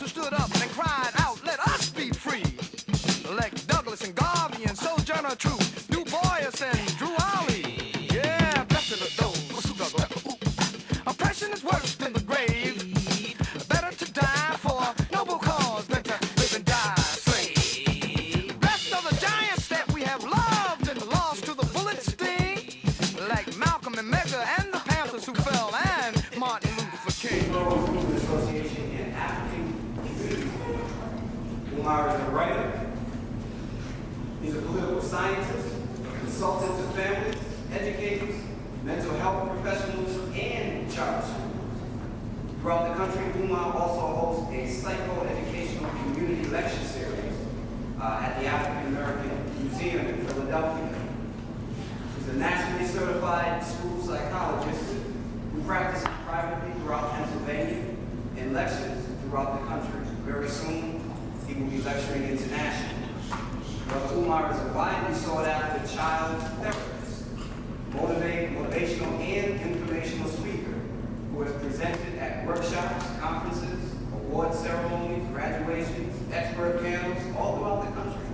who stood up and cried out, let us be free. Elect Douglas and Garvey and Sojourner Truth, Du Bois and Drew Ali. Yeah, blessed are those who struggle. Oppression is worse than the grave. Better to die for a noble cause than to live and die a slave. Blessed are the giants that we have loved and lost to the bullet's sting, like Malcolm and Medgar and the Panthers who fell and Martin Luther King. Association and African Community. Umar is a writer. He's a political scientist, a consultant to families, educators, mental health professionals, and charter schools. Throughout the country, Umar also hosts a psychoeducational community lecture series at the African American Museum in Philadelphia. He's a nationally certified school psychologist who practices privately throughout Pennsylvania and lectures throughout the country. Very soon, he will be lecturing internationally. But Umar is a widely sought after child therapist, motivational and informational speaker who has presented at workshops, conferences, award ceremonies, graduations, expert panels all throughout the country.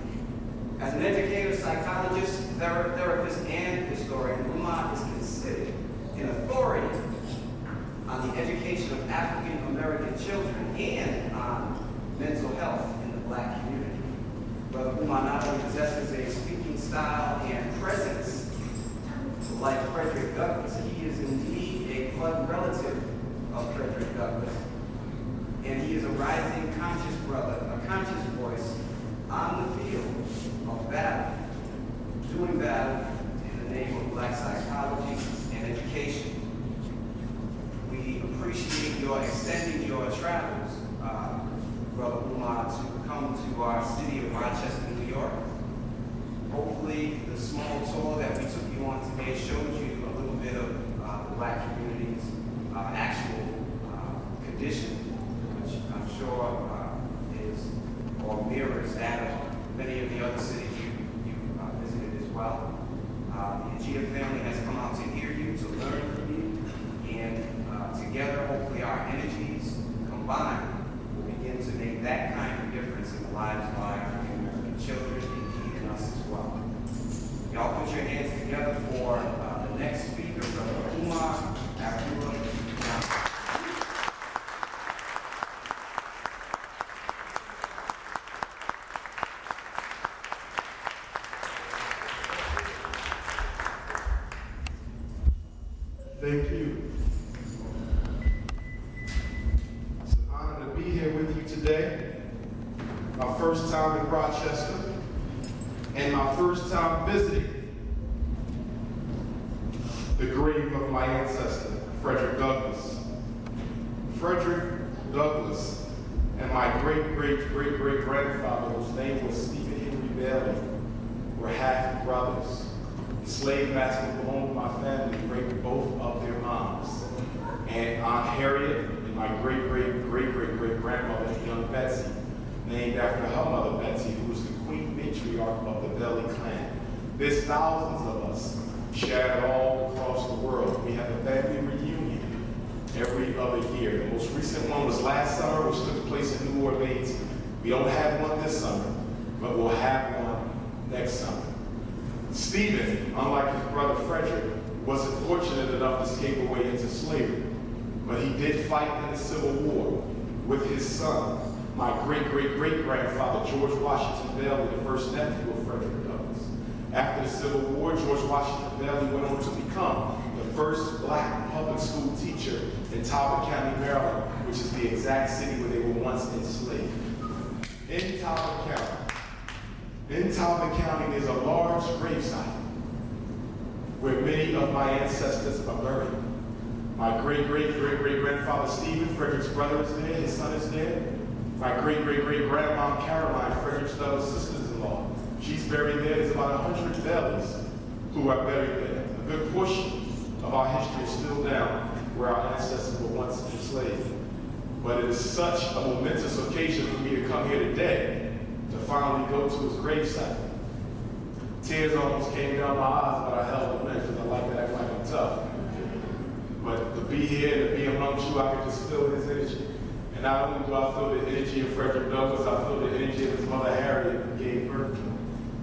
As an educator, psychologist, therapist, and historian, Umar is considered an authority on the education of African American children and on mental health in the Black community. But Umar not only possesses a speaking style and presence, like Fredrick Douglass, he is indeed a blood relative of Fredrick Douglass. And he is a rising conscious brother, a conscious voice on the field of battle, doing battle in the name of Black psychology and education. We appreciate your extending your travels, Brother Umar, to come to our city of Rochester, New York. Hopefully, the small tour that we took you on today showed you a little bit of the Black community's actual condition, which I'm sure is or mirrors that of many of the other cities you visited as well. The Ajia family has come out to hear you, to learn from you, and together, hopefully, our energies combined will begin to make that kind of difference in the lives of our African American children and us as well. Y'all put your hands together for the next speaker, Brother Umar Abdullah. Thank you. It's an honor to be here with you today. My first time in Rochester, and my first time visiting the grave of my ancestor, Fredrick Douglass. Fredrick Douglass and my great-great-great-great-grandfather, whose name was Stephen Henry Bailey, were half brothers. The slave master who owned my family raped both of their moms. And Aunt Harriet and my great-great-great-great-great-grandmother, young Betsy, named after her mother Betsy, who was the queen matriarch of the Bailey clan. There's thousands of us scattered all across the world. We have a family reunion every other year. The most recent one was last summer, which took place in New Orleans. We don't have one this summer, but we'll have one next summer. Stephen, unlike his brother Fredrick, wasn't fortunate enough to escape away into slavery, but he did fight in the Civil War with his son, my great-great-great-grandfather, George Washington Bailey, the first nephew of Fredrick Douglass. After the Civil War, George Washington Bailey went on to become the first Black public school teacher in Talbot County, Maryland, which is the exact city where they were once enslaved. In Talbot County, there's a large gravesite where many of my ancestors are buried. My great-great-great-great-grandfather Stephen, Frederick's brother, is there, his son is there. My great-great-great-grandma Caroline, Frederick's Douglass' sisters-in-law, she's buried there. There's about 100 Baileys who are buried there. A good portion of our history is still down where our ancestors were once enslaved. But it is such a momentous occasion for me to come here today to finally go to his gravesite. Tears almost came down my eyes, but I held them in because I like to act like I'm tough. But to be here, to be amongst you, I could just feel his energy. And not only do I feel the energy of Fredrick Douglass, I feel the energy of his mother Harriet, who gave birth to him.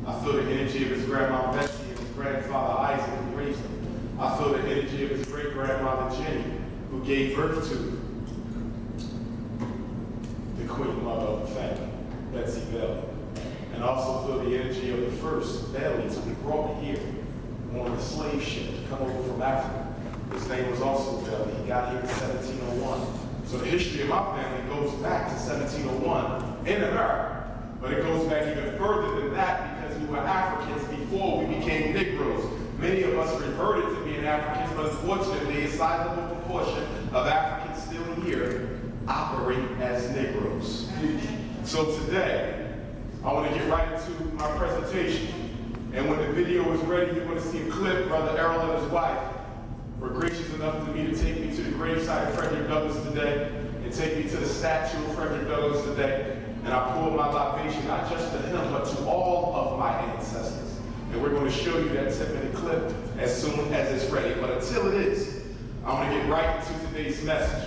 I feel the energy of his grandma Bessie and his grandfather Isaac, who raised him. I feel the energy of his great-grandmother Jenny, who gave birth to the queen mother of the family, Betsy Bailey. And I also feel the energy of the first Baileys who brought me here on a slave ship to come over from Africa. His name was also Bailey. He got here in 1701. So the history of my family goes back to 1701 in America. But it goes back even further than that because we were Africans before we became Negroes. Many of us reverted to being Africans, but unfortunately a sizable proportion of Africans still here operate as Negroes. So today, I want to get right into my presentation. And when the video is ready, you're going to see a clip. Brother Errol and his wife were gracious enough to me to take me to the gravesite of Fredrick Douglass today and take me to the statue of Fredrick Douglass today. And I poured my libation not just to him, but to all of my ancestors. And we're going to show you that 10-minute clip as soon as it's ready. But until it is, I want to get right into today's message.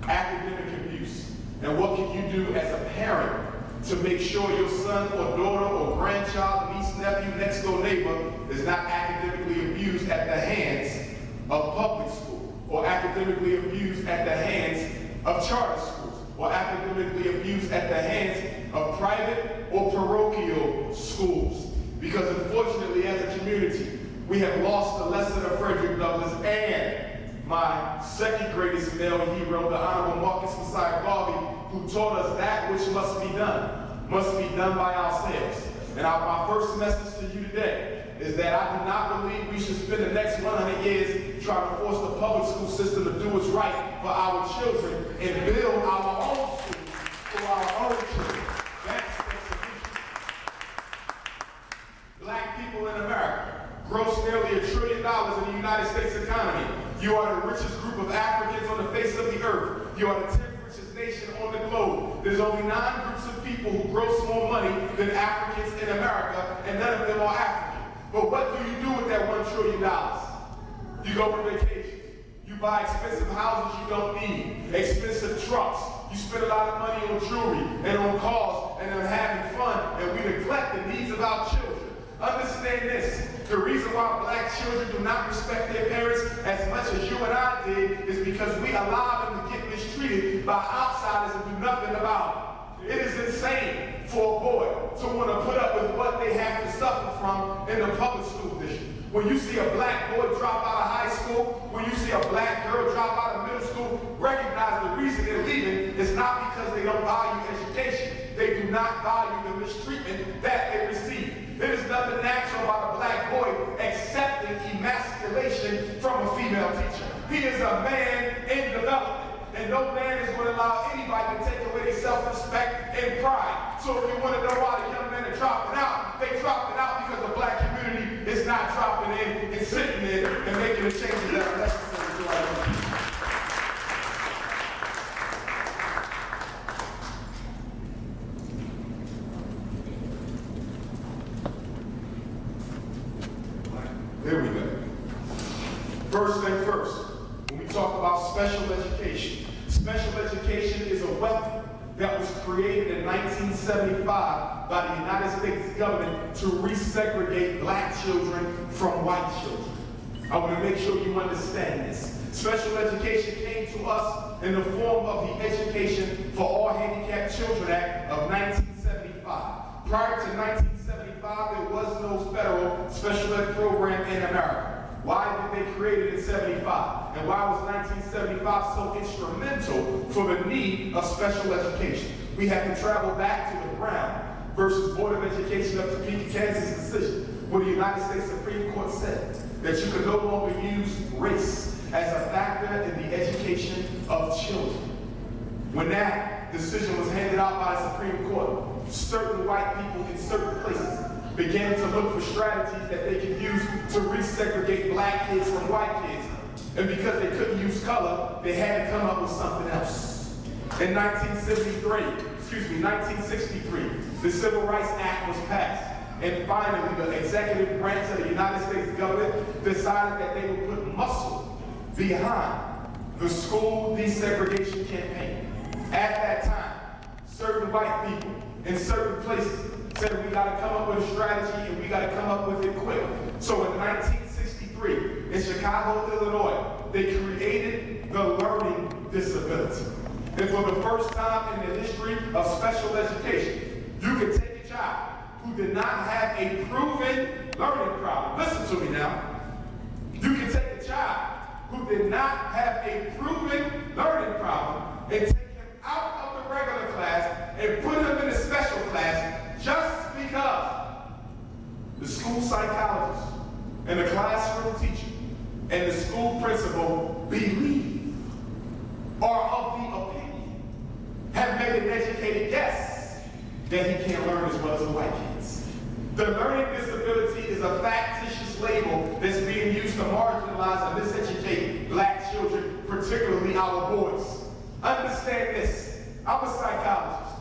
Academic abuse. And what can you do as a parent to make sure your son or daughter or grandchild, niece, nephew, next door neighbor is not academically abused at the hands of public school, or academically abused at the hands of charter schools, or academically abused at the hands of private or parochial schools? Because unfortunately, as a community, we have lost the lesson of Fredrick Douglass and my second greatest male hero, the Honorable Marcus Messiah Garvey, who taught us that which must be done by ourselves. And my first message to you today is that I do not believe we should spend the next 100 years trying to force the public school system to do what's right for our children and build our own schools for our own children. That's the solution. Black people in America gross nearly $1 trillion in the United States economy. You are the richest group of Africans on the face of the earth. You are the 10th richest nation on the globe. There's only 9 groups of people who gross more money than Africans in America, and none of them are African. But what do you do with that $1 trillion? You go on vacation. You buy expensive houses you don't need, expensive trucks. You spend a lot of money on jewelry and on cars and on having fun, and we neglect the needs of our children. Understand this. The reason why black children do not respect their parents as much as you and I did is because we allow them to get mistreated by outsiders and do nothing about it. It is insane for a boy to want to put up with what they have to suffer from in the public school district. When you see a black boy drop out of high school, when you see a black girl drop out of middle school, recognize the reason they're leaving is not because they don't value education. They do not value the mistreatment that they receive. There is nothing natural about a black boy accepting emasculation from a female teacher. He is a man in development, and no man is going to allow anybody to take away their self-respect and pride. So if you want to know why the young men are dropping out, they dropping out because the black community is not dropping in and sitting in and making the changes that are necessary to our community. There we go. First thing first, when we talk about special education is a weapon that was created in 1975 by the United States government to resegregate black children from white children. I want to make sure you understand this. Special education came to us in the form of the Education for All Handicapped Children Act of 1975. Prior to 1975, there was no federal special ed program in America. Why did they create it in 75? And why was 1975 so instrumental for the need of special education? We have to travel back to the Brown versus Board of Education of Topeka, Kansas decision, where the United States Supreme Court said that you could no longer use race as a factor in the education of children. When that decision was handed out by the Supreme Court, certain white people in certain places began to look for strategies that they could use to resegregate black kids from white kids. And because they couldn't use color, they had to come up with something else. In 1963, the Civil Rights Act was passed. And finally, the executive branch of the United States government decided that they would put muscle behind the school desegregation campaign. At that white people in certain places said we got to come up with a strategy and we got to come up with it quick. So in 1963, in Chicago, Illinois, they created the learning disability. And for the first time in the history of special education, you could take a child who did not have a proven learning problem. Listen to me now. You can take a child who did not have a proven learning problem and take him out of the regular class and put him in a special class just because the school psychologist and the classroom teacher and the school principal believe or of the opinion have made an educated guess that he can't learn as well as the white kids. The learning disability is a factitious label that's being used to marginalize and miseducate black children, particularly our boys. Understand this. I'm a psychologist.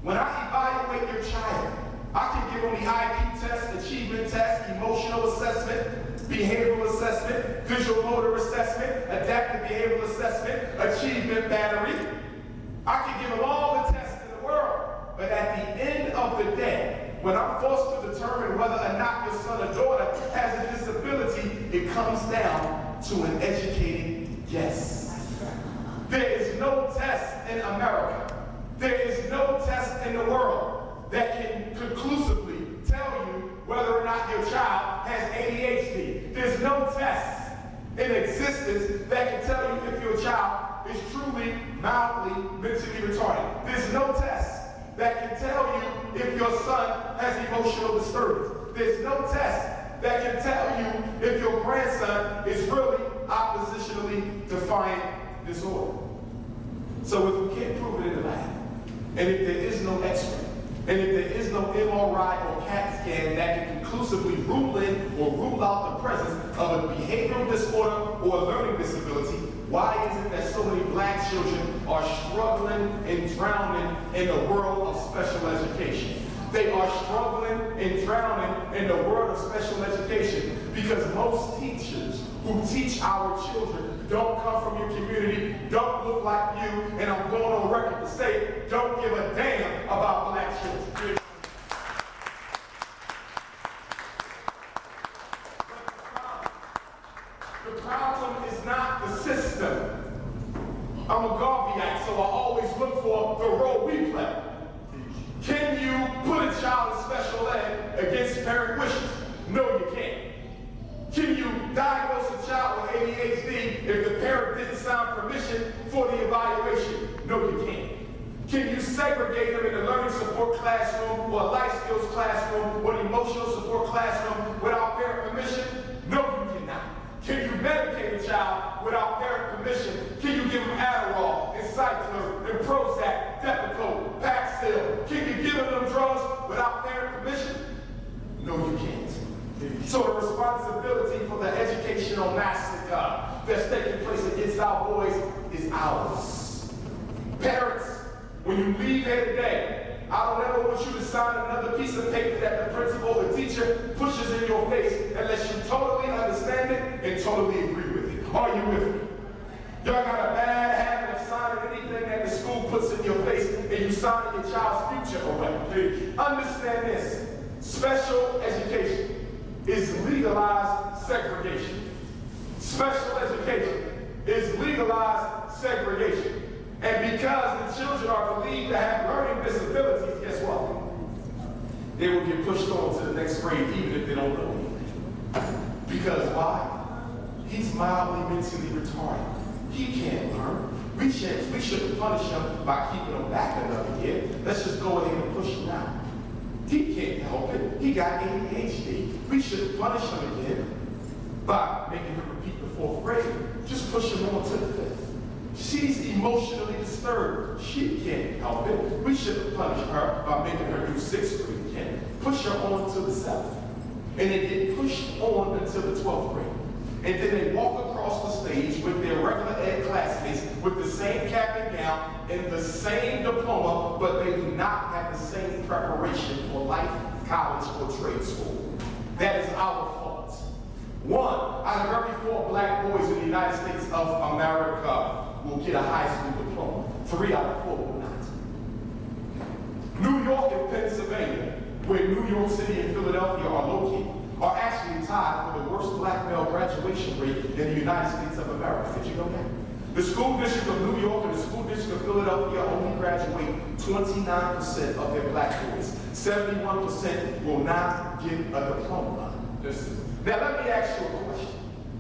When I evaluate your child, I can give them the IQ test, achievement test, emotional assessment, behavioral assessment, visual motor assessment, adaptive behavioral assessment, achievement battery. I can give them all the tests in the world, but at the end of the day, when I'm forced to determine whether or not your son or daughter has a disability, it comes down to an educated guess. There is no test in America. There is no test in the world that can conclusively tell you whether or not your child has ADHD. There's no test in existence that can tell you if your child is truly mildly mentally retarded. There's no test that can tell you if your son has emotional disturbance. There's no test that can tell you if your grandson is really oppositionally defiant disorder. So if we can't prove it in the lab, and if there is no x-ray, and if there is no MRI or CAT scan that can conclusively rule in or rule out the presence of a behavioral disorder or a learning disability, why is it that so many black children are struggling and drowning in the world of special education? They are struggling and drowning in the world of special education because most teachers who teach our children don't come from your community, don't look like you, and I'm going on record to say, don't give a damn about black children. The problem is not the system. I'm a Garveyite, so I always look for the role we play. Can you put a child in special ed against parent wishes? No, you can't. Can you diagnose a child with ADHD if the parent didn't sign permission for the evaluation? No, you can't. Can you segregate them in a learning support classroom or a life skills classroom or an emotional support classroom without parent permission? No, you cannot. Can you medicate a child without parent permission? Can you give them Adderall, Encycler, and Prozac, Depakote, Paxil? Can you give them drugs without parent permission? No, you can't. So the responsibility for the educational massacre that's taking place against our boys is ours. Parents, when you leave here today, I don't ever want you to sign another piece of paper that the principal or teacher pushes in your face unless you totally understand it and totally agree with it. Are you with me? Y'all got a bad habit of signing anything that the school puts in your face and you signing your child's future away. Understand this. Special education is legalized segregation. Special education is legalized segregation. And because the children are believed to have learning disabilities, guess what? They will get pushed on to the next grade even if they don't know anything. Because why? He's mildly mentally retarded. He can't learn. We shouldn't punish him by keeping him back another year. Let's just go ahead and push him out. He can't help it. He got ADHD. We shouldn't punish him again by making him repeat the 4th grade. Just push him on to the 5th. She's emotionally disturbed. She can't help it. We shouldn't punish her by making her do 6th grade again. Push her on to the 7th. And they get pushed on until the 12th grade. And then they walk across the stage with their regular ed classmates with the same cap and gown and the same diploma, but they do not have the same preparation for life, college, or trade school. That is our fault. 1 out of every 4 black boys in the United States of America will get a high school diploma. 3 out of 4 will not. where New York City and Philadelphia are located, are actually tied for the worst black male graduation rate in the United States of America. Did you know that? The school district of New York and the school district of Philadelphia only graduate 29% of their black boys. 71% will not get a diploma. Now let me ask you a question.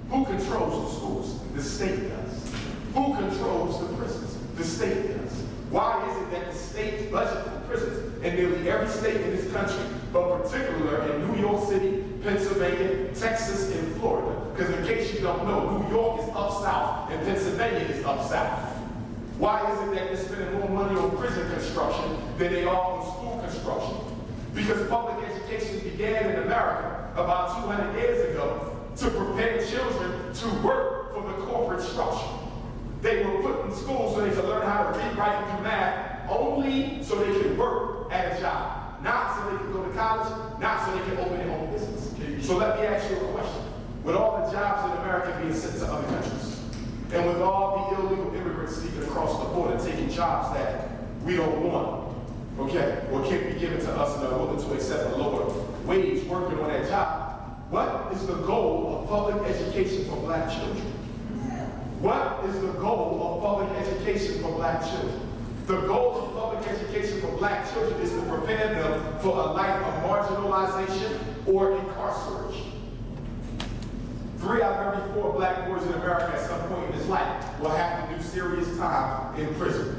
Who controls the schools? The state does. Who controls the prisons? The state does. Why is it that the state budget for prisons in nearly every state in this country, but particularly in New York City, Pennsylvania, Texas, and Florida? Because in case you don't know, New York is up south and Pennsylvania is up south. Why is it that they're spending more money on prison construction than they are on school construction? Because public education began in America about 200 years ago to prepare children to work for the corporate structure. They were put in school so they could learn how to read, write, and do math, only so they could work at a job. Not so they could go to college, not so they could open their own business. So let me ask you a question. With all the jobs in America being sent to other countries, and with all the illegal immigrants sneaking across the border, taking jobs that we don't want, okay, or can't be given to us and are willing to accept a lower wage working on that job, what is the goal of public education for black children? What is the goal of public education for black children? The goal of public education for black children is to prepare them for a life of marginalization or incarceration. 3 out of every 4 black boys in America at some point in his life will have to do serious time in prison.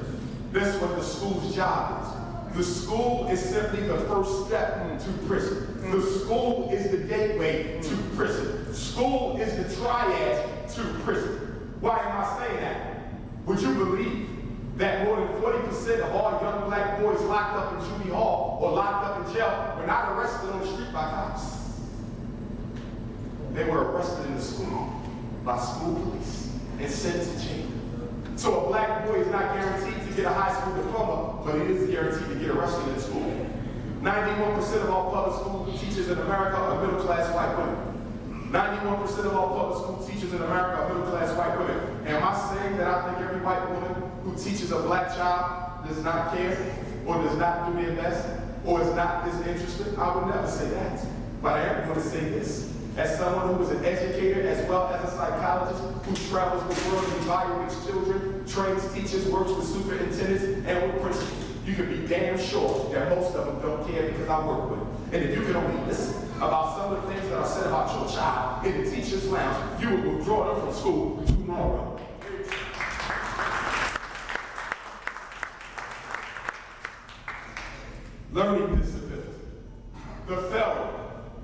That's what the school's job is. The school is simply the first step to prison. The school is the gateway to prison. School is the triad to prison. Why am I saying that? Would you believe that more than 40% of all young black boys locked up in juvie hall or locked up in jail were not arrested on the street by cops? They were arrested in the school by school police and sent to jail. So a black boy is not guaranteed to get a high school diploma, but he is guaranteed to get arrested in school. 91% of all public school teachers in America are middle-class white women. 91% of all public school teachers in America are middle-class white women. Am I saying that I think every white woman who teaches a black child does not care, or does not do their best, or is not as interested? I would never say that. But I am going to say this. As someone who is an educator as well as a psychologist who travels the world and evaluates children, trains teachers, works with superintendents, and with principals, you can be damn sure that most of them don't care because I work with them. And if you can only listen about some of the things that are said about your child in the teacher's lounge, you will withdraw them from school tomorrow. Learning disability. The failure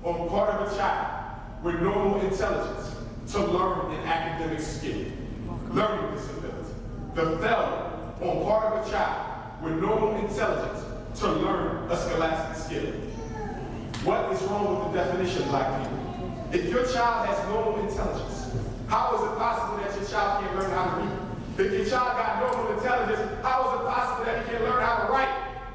on part of a child with normal intelligence to learn an academic skill. Learning disability. The failure on part of a child with normal intelligence to learn a scholastic skill. What is wrong with the definition, black people? If your child has normal intelligence, how is it possible that your child can't learn how to read? If your child got normal intelligence, how is it possible that he can't learn how to write?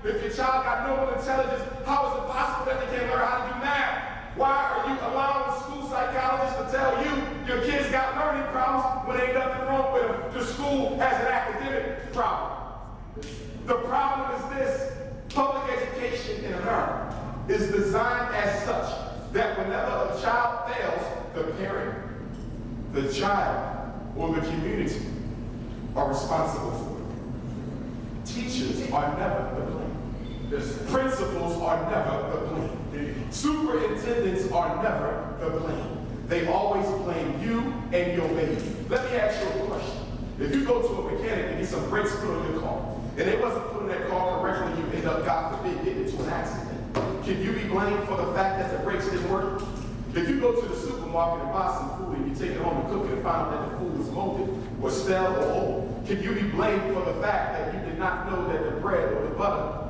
If your child got normal intelligence, how is it possible that they can't learn how to do math? Why are you allowing school psychologists to tell you your kids got learning problems when ain't nothing wrong with them? The school has an academic problem. The problem is this: public education in America is designed as such that whenever a child fails, the parent, the child, or the community are responsible for it. Teachers are never the blame. Principals are never the blame. Superintendents are never the blame. They always blame you and your baby. Let me ask you a question. If you go to a mechanic and get some brakes put on your car, and they wasn't putting that car correctly, you end up, God forbid, getting into an accident. Can you be blamed for the fact that the brakes didn't work? If you go to the supermarket and buy some food and you take it home to cook it and find out that the food was molded or stale or old, can you be blamed for the fact that you did not know that the bread or the butter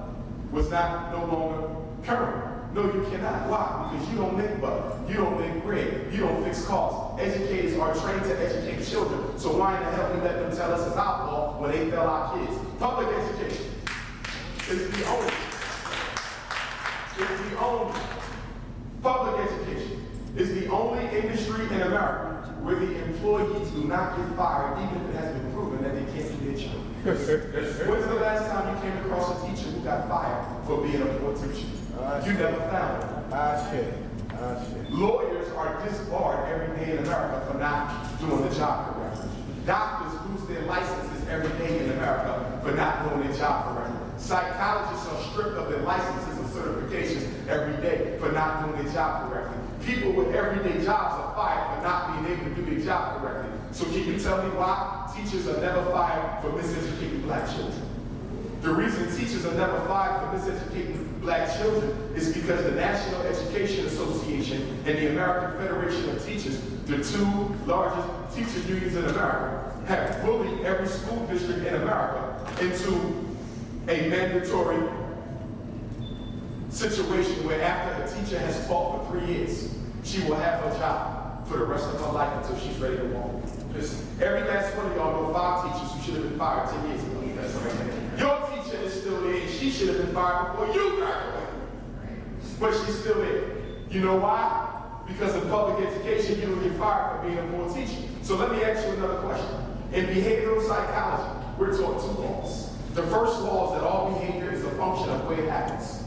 was no longer current? No, you cannot. Why? Because you don't make butter, you don't make bread, you don't fix cars. Educators are trained to educate children, so why in the hell we let them tell us it's our fault when they fail our kids? Public education is the only. Public education is the only industry in America where the employees do not get fired even if it has been proven that they can't do their job. When's the last time you came across a teacher who got fired for being a poor teacher? You never found it. I share. Lawyers are disbarred every day in America for not doing the job correctly. Doctors lose their licenses every day in America for not doing their job correctly. Psychologists are stripped of their licenses and certifications every day for not doing their job correctly. People with everyday jobs are fired for not being able to do their job correctly. So can you tell me why teachers are never fired for miseducating black children? The reason teachers are never fired for miseducating black children is because the National Education Association and the American Federation of Teachers, the two largest teacher unions in America, have bullied every school district in America into a mandatory situation where after a teacher has taught for 3 years, she will have her job for the rest of her life until she's ready to walk. Every last one of y'all know 5 teachers who should have been fired 10 years ago. Your teacher is still there, and she should have been fired before you graduated. But she's still there. You know why? Because in public education, you don't get fired for being a poor teacher. So let me ask you another question. In behavioral psychology, we're taught 2 laws. The first law is that all behavior is a function of where it happens.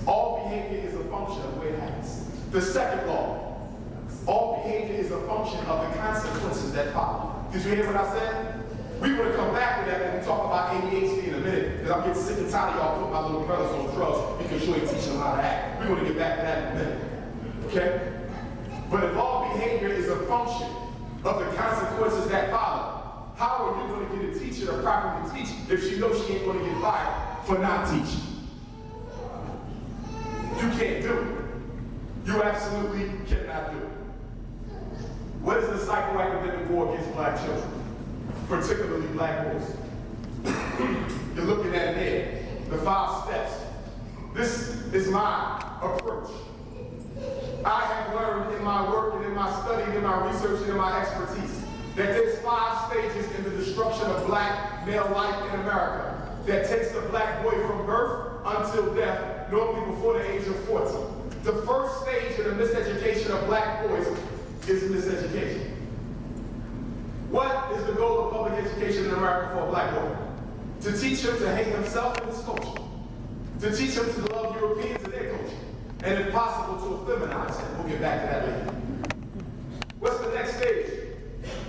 All behavior is a function of where it happens. The second law, all behavior is a function of the consequences that follow. Did you hear what I said? We're going to come back to that when we talk about ADHD in a minute, because I'm getting sick and tired of y'all putting my little brothers on drugs because you ain't teaching them how to act. We're going to get back to that in a minute. Okay? But if all behavior is a function of the consequences that follow, how are you going to get a teacher to properly teach if she knows she ain't going to get fired for not teaching? You can't do it. You absolutely cannot do it. What is the psychoacademic war against black children, particularly black boys? You're looking at it there, the 5 steps. This is my approach. I have learned in my work and in my study, in my research, and in my expertise that there's 5 stages in the destruction of black male life in America that takes the black boy from birth until death, normally before the age of 40. The first stage in the miseducation of black boys is miseducation. What is the goal of public education in America for a black boy? To teach him to hate himself and his culture. To teach him to love Europeans and their culture. And if possible, to feminize him. We'll get back to that later. What's the next stage?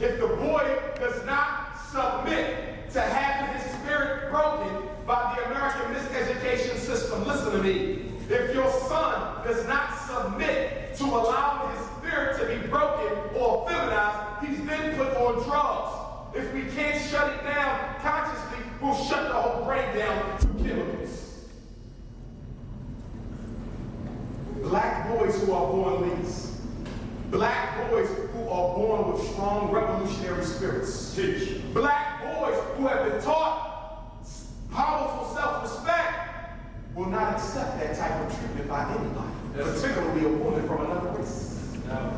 If the boy does not submit to having his spirit broken by the American miseducation system, listen to me. If your son does not submit to allowing his spirit to be broken or feminized, he's then put on drugs. If we can't shut it down consciously, we'll shut the whole brain down to chemicals. Black boys who are born leaders. Black boys who are born with strong revolutionary spirits. Black boys who have been taught powerful self-respect will not accept that type of treatment by anybody, particularly a woman from another race.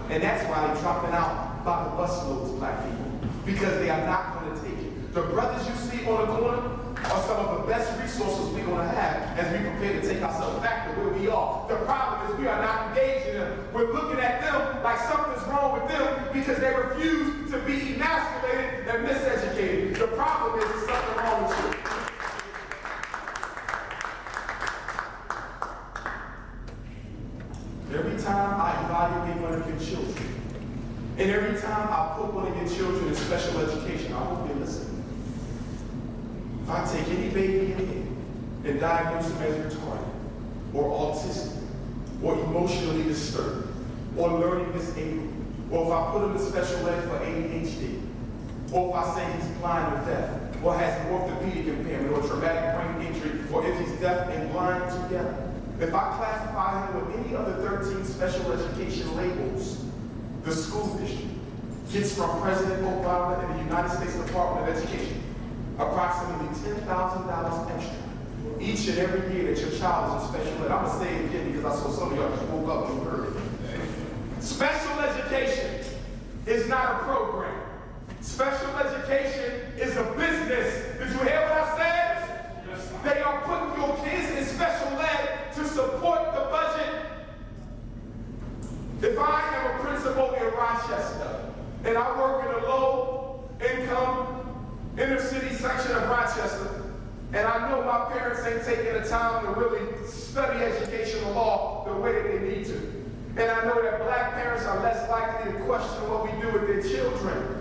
And that's why they're dropping out by the busloads, black people, because they are not going to take it. The brothers you see on the corner are some of the best resources we're going to have as we prepare to take ourselves back to where we are. The problem is we are not engaged in them. We're looking at them like something's wrong with them because they refuse to be emasculated and miseducated. The problem is there's something wrong with you. Every time I evaluate one of your children, and every time I put one of your children in special education, I hope you're listening. If I take any baby in here and diagnose him as retarded, or autistic, or emotionally disturbed, or learning disabled, or if I put him in special ed for ADHD, or if I say he's blind or deaf, or has an orthopedic impairment, or traumatic brain injury, or if he's deaf and blind together, if I classify him with any other 13 special education labels, the school district gets from President Obama and the United States Department of Education approximately $10,000 extra each and every year that your child is in special ed. I'm going to say it again because I saw some of y'all just woke up and heard it. Special education is not a program. Special education is a business. Did you hear what I said? Yes. They are putting your kids in special ed to support the budget. If I am a principal in Rochester and I work in a low-income inner city section of Rochester, and I know my parents ain't taking the time to really study educational law the way that they need to. And I know that black parents are less likely to question what we do with their children.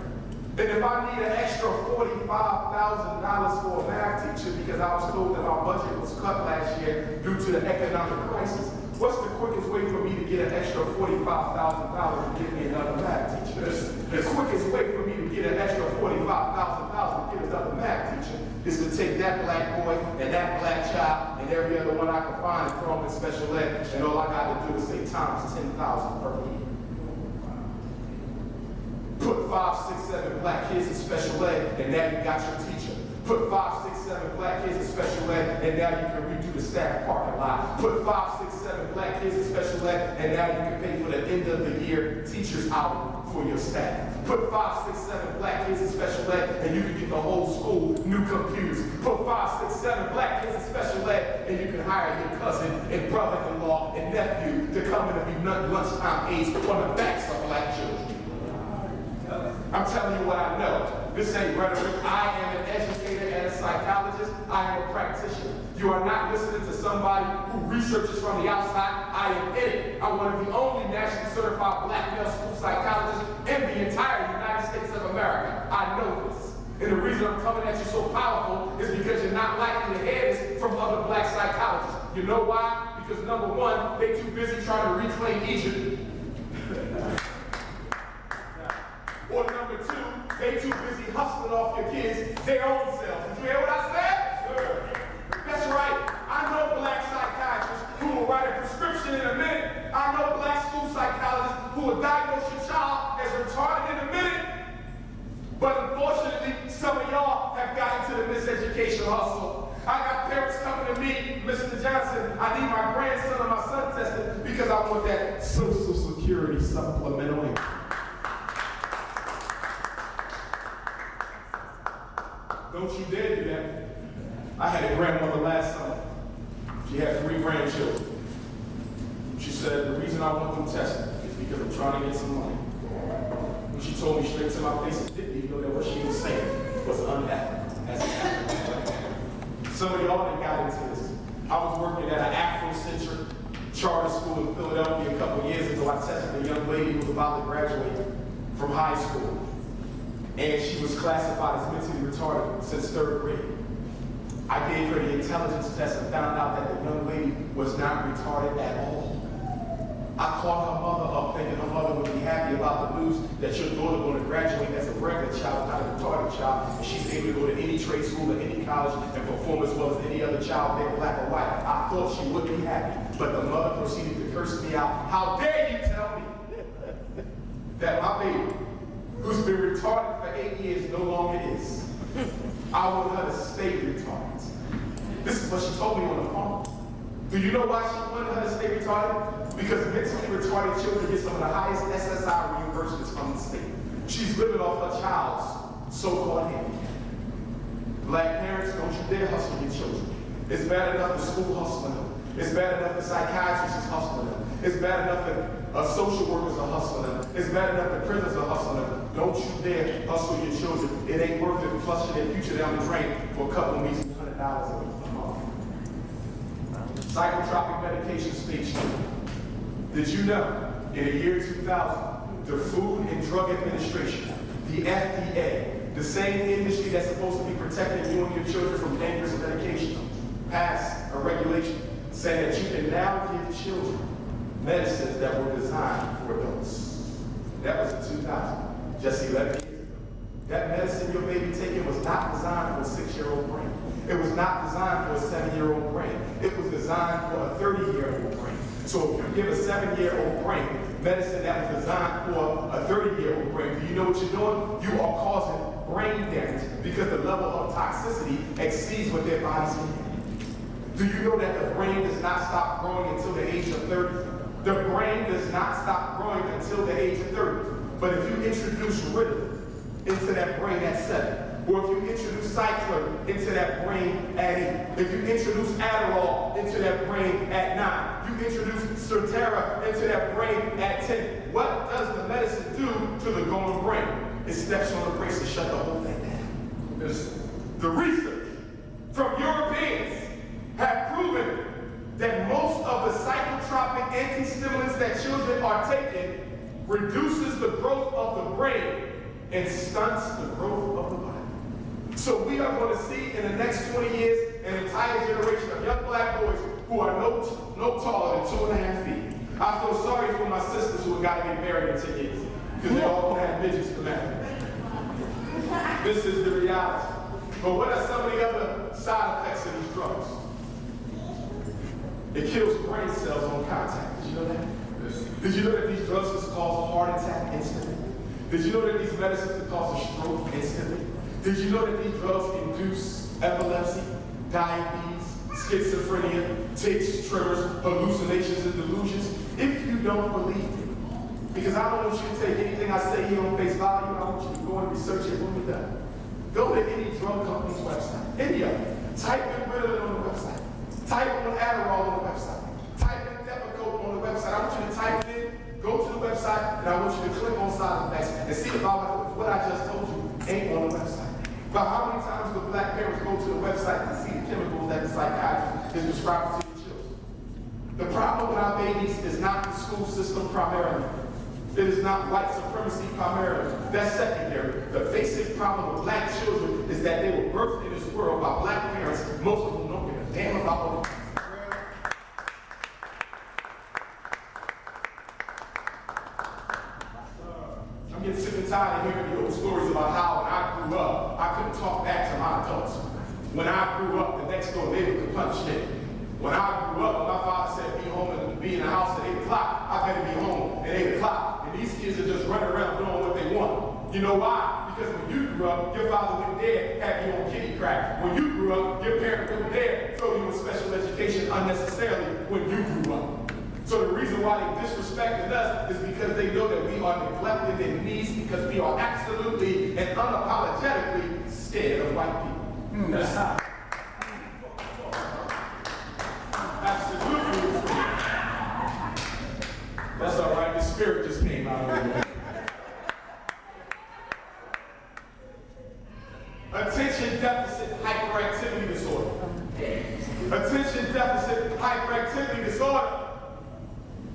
And if I need an extra $45,000 for a math teacher because I was told that our budget was cut last year due to the economic crisis, what's the quickest way for me to get an extra $45,000 to give me another math teacher? The quickest way for me to get an extra $45,000 to get another math teacher is to take that black boy and that black child and every other one I can find and throw them in special ed, and all I got to do is say times 10,000 per year. Put 5, 6, 7 black kids in special ed, and now you got your teacher. Put 5, 6, 7 black kids in special ed, and now you can redo the staff parking lot. Put 5, 6, 7 black kids in special ed, and now you can pay for the end of the year teachers out for your staff. Put 5, 6, 7 black kids in special ed, and you can get the whole school new computers. Put 5, 6, 7 black kids in special ed, and you can hire your cousin and brother-in-law and nephew to come in and be lunchtime aides on the backs of black children. I'm telling you what I know. This ain't rhetoric. I am an educator and a psychologist. I am a practitioner. You are not listening to somebody who researches from the outside. I am in it. I'm one of the only nationally certified black male school psychologists in the entire United States of America. I know this. And the reason I'm coming at you so powerful is because you're not likely to hear this from other black psychologists. You know why? Because number one, they too busy trying to reclaim Egypt. Or number two, they too busy hustling off your kids their own selves. Did you hear what I said? Sure. That's right. I know black psychiatrists who will write a prescription in a minute. I know black school psychologists who will diagnose your child as retarded in a minute. But unfortunately, some of y'all have gotten to the miseducation hustle. I got parents coming to me, Mr. Johnson, I need my grandson or my son tested because I want that Social Security supplemental income. Don't you dare do that. I had a grandmother last summer. She had 3 grandchildren. She said, the reason I want them tested is because I'm trying to get some money. When she told me straight to my face, it didn't even know that what she was saying was unethical as an African. Some of y'all that got into this. I was working at an Afrocentric charter school in Philadelphia a couple of years ago. I tested a young lady who was about to graduate from high school. And she was classified as mentally retarded since 3rd grade. I gave her the intelligence test and found out that the young lady was not retarded at all. I called her mother up thinking her mother would be happy about the news that your daughter going to graduate as a regular child, not a retarded child, and she's able to go to any trade school or any college and perform as well as any other child there, black or white. I thought she would be happy, but the mother proceeded to curse me out. How dare you tell me that my baby, who's been retarded for 8 years, no longer is. I want her to stay retarded. This is what she told me on the phone. Do you know why she wanted her to stay retarded? Because mentally retarded children get some of the highest SSI reimbursements from the state. She's living off her child's so-called handicap. Black parents, don't you dare hustle your children. It's bad enough the school hustling them. It's bad enough the psychiatrist is hustling them. It's bad enough that social workers are hustling them. It's bad enough that prisons are hustling them. Don't you dare hustle your children. It ain't worth it flushing their future down the drain for a couple of measly $100 a month. Psychotropic medication stage 2. Did you know, in the year 2000, the Food and Drug Administration, the FDA, the same industry that's supposed to be protecting you and your children from dangerous medication, passed a regulation saying that you can now give children medicines that were designed for adults. That was in 2000, just 11 years ago. That medicine your baby taking was not designed for a 6-year-old brain. It was not designed for a 7-year-old brain. It was designed for a 30-year-old brain. So if you give a 7-year-old brain medicine that was designed for a 30-year-old brain, do you know what you're doing? You are causing brain damage because the level of toxicity exceeds what their bodies can handle. Do you know that the brain does not stop growing until the age of 30? The brain does not stop growing until the age of 30. But if you introduce Ritalin into that brain at 7, or if you introduce Cycler into that brain at 8, if you introduce Adderall into that brain at 9, you introduce Certera into that brain at 10, what does the medicine do to the going brain? It steps on the brakes to shut the whole thing down. The research from Europeans have proven children are taken reduces the growth of the brain and stunts the growth of the body. So we are going to see in the next 20 years an entire generation of young black boys who are no taller than 2.5 feet. I feel sorry for my sisters who have got to get married in 10 years because they all don't have midgets to marry. This is the reality. But what are some of the other side effects of these drugs? It kills brain cells on contact. Did you know that? Did you know that these drugs can cause a heart attack instantly? Did you know that these medicines can cause a stroke instantly? Did you know that these drugs induce epilepsy, diabetes, schizophrenia, tics, tremors, hallucinations, and delusions? If you don't believe it, because I don't want you to take anything I say here on face value, I want you to go and research it when we're done. Go to any drug company's website, any of them. Type in Ritalin on the website. Type in Adderall on the website. Type in Depakote on the website. I want you to type it in, go to the website, and I want you to click on side effects and see if what I just told you ain't on the website. But how many times do black parents go to the website to see the chemicals that the psychiatrist is prescribing to the children? The problem with our babies is not the school system primarily. It is not white supremacy primarily. That's secondary. The basic problem with black children is that they were birthed in this world by black parents, most of them don't give a damn about what I'm getting sick and tired of hearing the old stories about how when I grew up, I couldn't talk back to my adults. When I grew up, the next door neighbor could punch me. When I grew up, my father said be home and be in the house at 8 o'clock. I better be home at 8 o'clock. And these kids are just running around doing what they want. You know why? Because when you grew up, your father wouldn't dare have you on kitty crack. When you grew up, your parent wouldn't dare throw you in special education unnecessarily when you grew up. So the reason why they disrespected us is because they know that we are neglecting their needs because we are absolutely and unapologetically scared of white people. That's how. Absolutely. That's all right. The spirit just came out of me. Attention deficit hyperactivity disorder. Attention deficit hyperactivity disorder.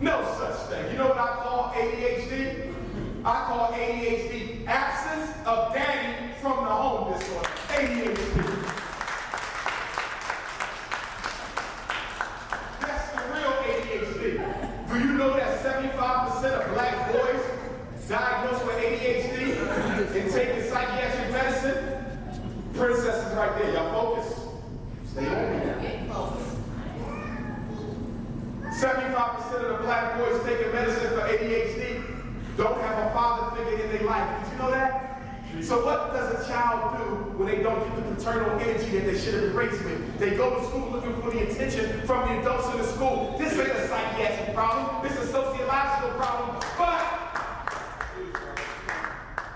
No such thing. You know what I call ADHD? I call ADHD absence of daddy from the home disorder. ADHD. That's the real ADHD. Do you know that 75% of black boys diagnosed with ADHD and taking psychiatric medicine? Princess is right there. Y'all focus. Stay on me. 75% of the black boys taking medicine for ADHD don't have a father figure in their life. Did you know that? So what does a child do when they don't get the paternal energy that they should have been raised with? They go to school looking for the attention from the adults in the school. This ain't a psychiatric problem. This is a sociological problem.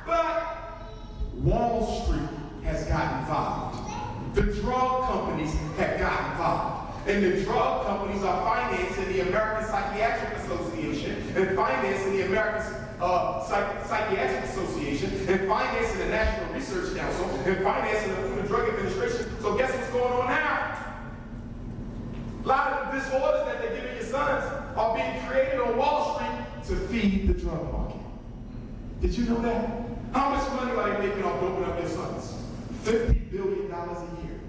But Wall Street has gotten involved. The drug companies have gotten involved. And the drug companies are financing the American Psychiatric Association and financing the American Psychiatric Association and financing the National Research Council and financing the Food and Drug Administration. So guess what's going on now? A lot of the disorders that they're giving your sons are being created on Wall Street to feed the drug market. Did you know that? How much money are they making off doping up their sons? $50 billion a year.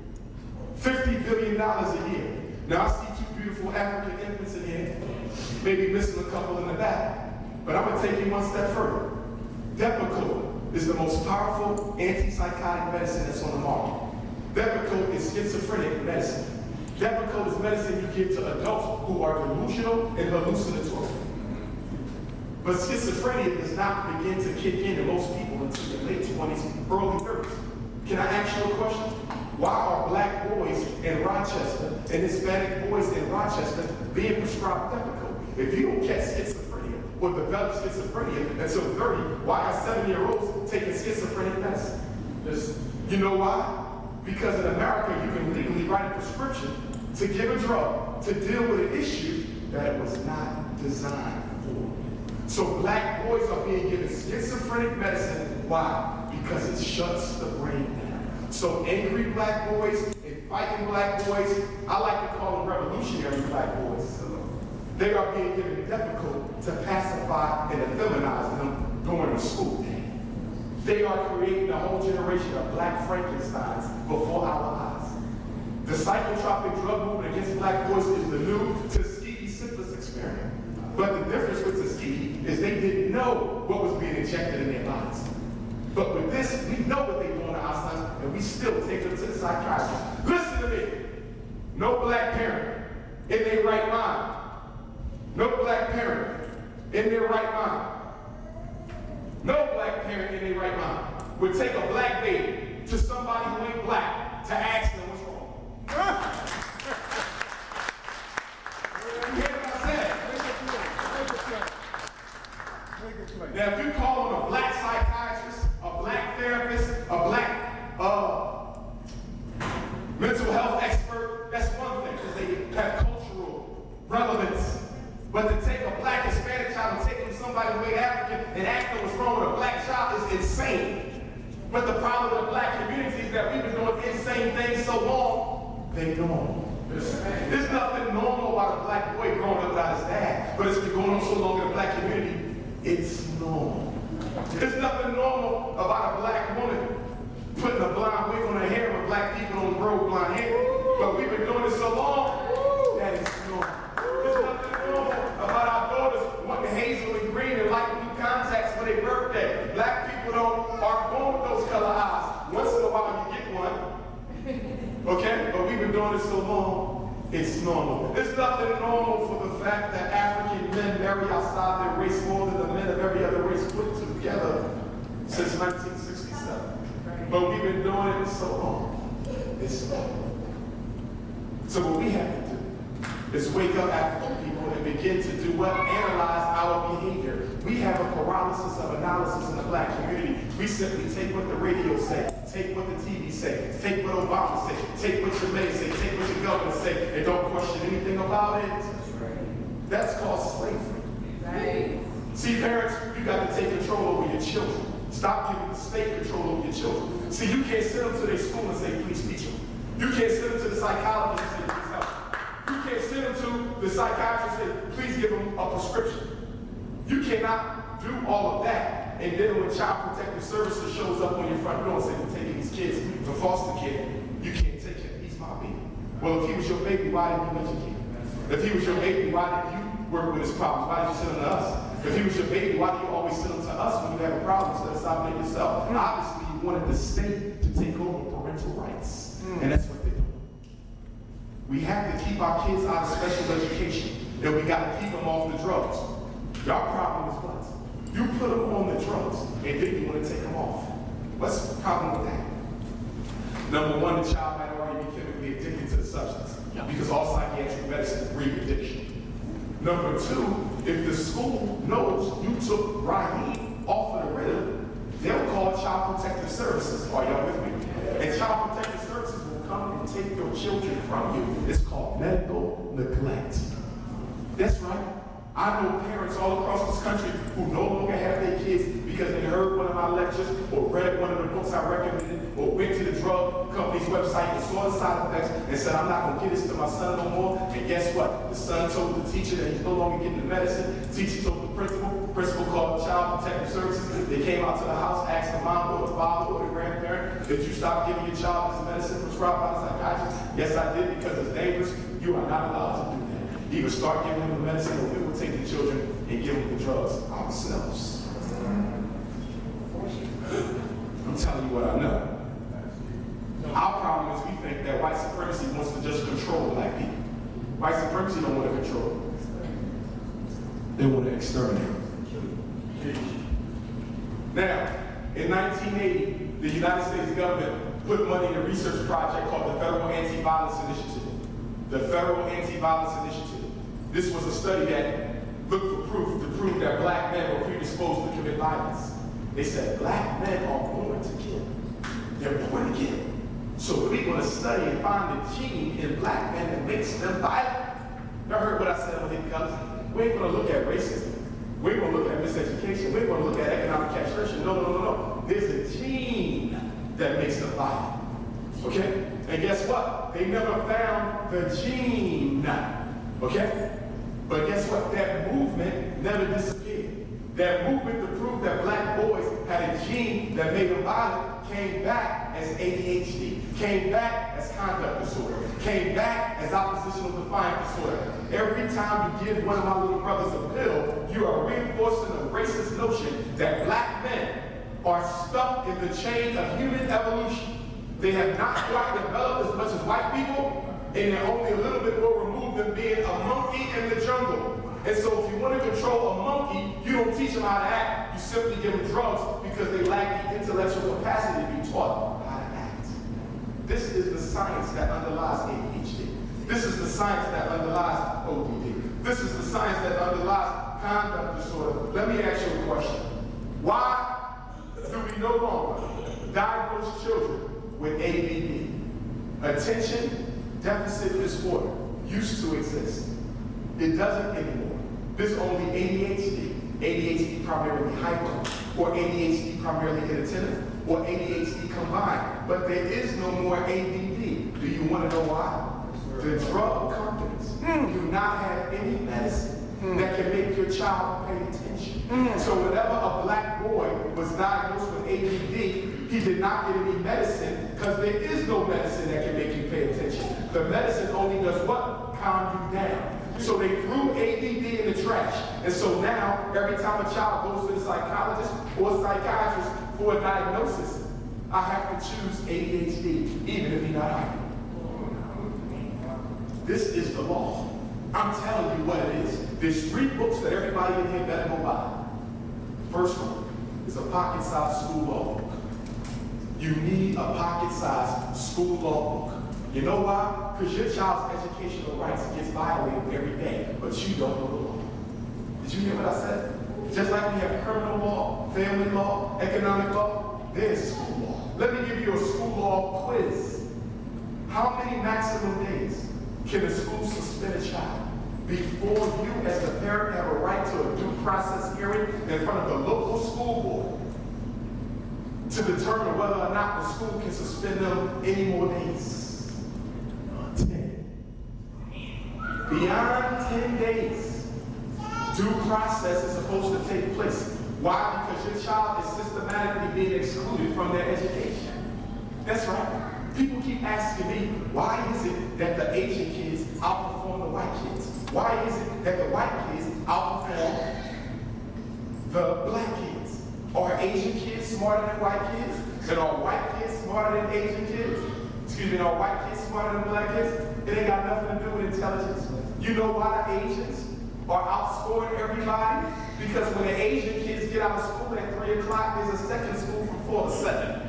$50 billion a year. Now I see two beautiful African infants in here, maybe missing a couple in the back. But I'm going to take you one step further. Depakote is the most powerful antipsychotic medicine that's on the market. Depakote is schizophrenic medicine. Depakote is medicine you give to adults who are delusional and hallucinatory. But schizophrenia does not begin to kick in most people until their late 20s, early 30s. Can I ask you a question? Why are black boys in Rochester and Hispanic boys in Rochester being prescribed Depakote? If you don't catch schizophrenia or develop schizophrenia until 30, why are 7-year-olds taking schizophrenic medicine? You know why? Because in America, you can legally write a prescription to give a drug to deal with an issue that it was not designed for. So black boys are being given schizophrenic medicine. Why? Because it shuts the brain down. So angry black boys and fighting black boys, I like to call them revolutionary black boys. They are being given difficult to pacify and effeminize them during the school day. They are creating a whole generation of black Frankensteins before our eyes. The psychotropic drug movement against black boys is the new Tuskegee syphilis experiment. But the difference with Tuskegee is they didn't know what was being injected in their bodies. But with this, we know what they're doing to our sons, and we still take them to the psychiatrist. Listen to me. No black parent in their right mind. No black parent in their right mind. No black parent in their right mind would take a black baby to somebody who ain't black to ask them what's wrong. You hear what I said? Now, if you call on a black psychiatrist, a black therapist, a black mental health expert, that's one thing, because they have cultural relevance. But to take a black Hispanic child and take them to somebody who ain't African and ask them what's wrong with a black child is insane. But the problem with the black community is that we've been doing insane things so long, they normal. There's nothing normal about a black boy growing up without his dad, but it's been going on so long in the black community, it's normal. There's nothing normal about a black woman putting a blonde wig on her hair when black people don't grow blonde hair. But we've been doing it so long that it's normal. There's nothing normal about our daughters wanting hazel and green and light blue contacts for their birthday. Black people aren't born with those color eyes. Once in a while you get one. Okay? But we've been doing it so long, it's normal. There's nothing normal for the fact that African men marry outside their race more than the men of every other race put together since 1967. But we've been doing it so long, it's normal. So what we have to do is wake up African people and begin to do what? Analyze our behavior. We have a paralysis of analysis in the black community. We simply take what the radio say, take what the TV say, take what Obama say, take what your mayor say, take what your governor say, and don't question anything about it. That's called slavery. Right. See, parents, you got to take control over your children. Stop giving the state control over your children. See, you can't send them to their school and say, please teach them. You can't send them to the psychologist and say, please help. You can't send them to the psychiatrist and say, please give them a prescription. You cannot do all of that. And then when Child Protective Services shows up on your front door and says, we're taking these kids to foster care, you can't take him. He's my baby. Well, if he was your baby, why didn't you educate him? If he was your baby, why didn't you work with his problems? Why did you send him to us? If he was your baby, why do you always send him to us when you have a problem instead of solving it yourself? Obviously, you wanted the state to take over parental rights. And that's what they're doing. We have to keep our kids out of special education. And we got to keep them off the drugs. Your problem is what? You put them on the drugs, and then you want to take them off. What's the problem with that? Number one, the child might already be chemically addicted to the substance. Because all psychiatric medicine breeds addiction. Number two, if the school knows you took Raheem off of the rhythm, they'll call Child Protective Services. Are y'all with me? And Child Protective Services will come and take your children from you. It's called medical neglect. That's right. I know parents all across this country who no longer have their kids because they heard one of my lectures or read one of the books I recommended or went to the drug company's website and saw the side effects and said, I'm not going to give this to my son no more. And guess what? The son told the teacher that he's no longer getting the medicine. The teacher told the principal called Child Protective Services. They came out to the house, asked the mom or the father or the grandparent, did you stop giving your child this medicine prescribed by the psychiatrist? Yes, I did, because it's dangerous. You are not allowed to do that. Either start giving them the medicine or we will take the children and give them the drugs ourselves. I'm telling you what I know. Our problem is we think that white supremacy wants to just control black people. White supremacy don't want to control. They want to exterminate. Now, in 1980, the United States government put money in a research project called the Federal Anti-Violence Initiative. The Federal Anti-Violence Initiative. This was a study that looked for proof to prove that black men were predisposed to commit violence. They said black men are born to kill. They're born to kill. So we're going to study and find the gene in black men that makes them violent. Y'all heard what I said when it comes? We ain't going to look at racism. We ain't going to look at miseducation. We ain't going to look at economic castration. No. There's a gene that makes them violent. Okay? And guess what? They never found the gene. Okay? But guess what? That movement to prove that black boys had a gene that made them violent came back as ADHD, came back as conduct disorder, came back as oppositional defiant disorder. Every time you give one of my little brothers a pill, you are reinforcing a racist notion that black men are stuck in the chains of human evolution. They have not quite developed as much as white people, and they're only a little bit more removed than being a monkey in the jungle. And so if you want to control a monkey, you don't teach them how to act. You simply give them drugs because they lack the intellectual capacity to be taught how to act. This is the science that underlies ADHD. This is the science that underlies ODD. This is the science that underlies conduct disorder. Let me ask you a question. Why do we no longer diagnose children with ADD? Attention deficit disorder used to exist. It doesn't anymore. There's only ADHD, ADHD primarily hyper, or ADHD primarily inattentive, or ADHD combined. But there is no more ADD. Do you want to know why? The drug companies do not have any medicine that can make your child pay attention. So whenever a black boy was diagnosed with ADD, he did not get any medicine because there is no medicine that can make you pay attention. The medicine only does what? Calm you down. So they threw ADD in the trash. And so now, every time a child goes to the psychologist or psychiatrist for a diagnosis, I have to choose ADHD, even if he's not hyper. This is the law. I'm telling you what it is. There's 3 books that everybody in here better go buy. First one is a pocket-sized school law book. You need a pocket-sized school law book. You know why? Because your child's educational rights gets violated every day, but you don't know the law. Did you hear what I said? Just like we have criminal law, family law, economic law, there's school law. Let me give you a school law quiz. How many maximum days can a school suspend a child before you as the parent have a right to a due process hearing in front of the local school board to determine whether or not the school can suspend them any more days? 10. Beyond 10 days, due process is supposed to take place. Why? Because your child is systematically being excluded from their education. That's right. People keep asking me, why is it that the Asian kids outperform the white kids? Why is it that the white kids outperform the black kids? Are Asian kids smarter than white kids? And are white kids smarter than Asian kids? Excuse me, are white kids smarter than black kids? It ain't got nothing to do with intelligence. You know why the Asians are outscoring everybody? Because when the Asian kids get out of school at 3 o'clock, there's a second school from 4 to 7.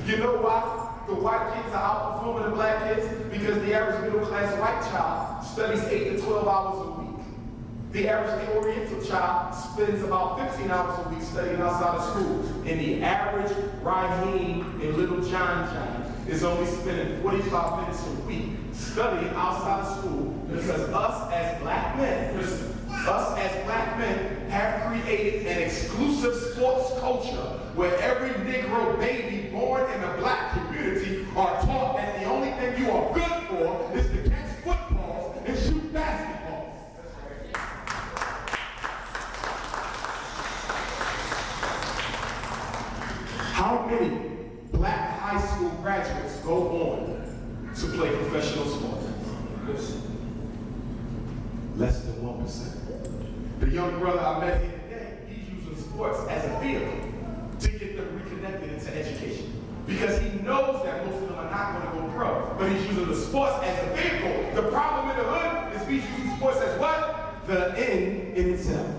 You know why the white kids are outperforming the black kids? Because the average middle-class white child studies 8 to 12 hours a week. The average Oriental child spends about 15 hours a week studying outside of school. And the average Raheem in Little John is only spending 45 minutes a week studying outside of school because us as black men have created an exclusive sports culture where every Negro baby born in the black community are taught that the only thing you are good for is to catch footballs and shoot basketballs. How many black high school graduates go on to play professional sports? Less than 1%. The young brother I met here today, he's using sports as a vehicle to get them reconnected into education. Because he knows that most of them are not going to go pro, but he's using the sports as a vehicle. The problem in the hood is he's using sports as what? The end in itself.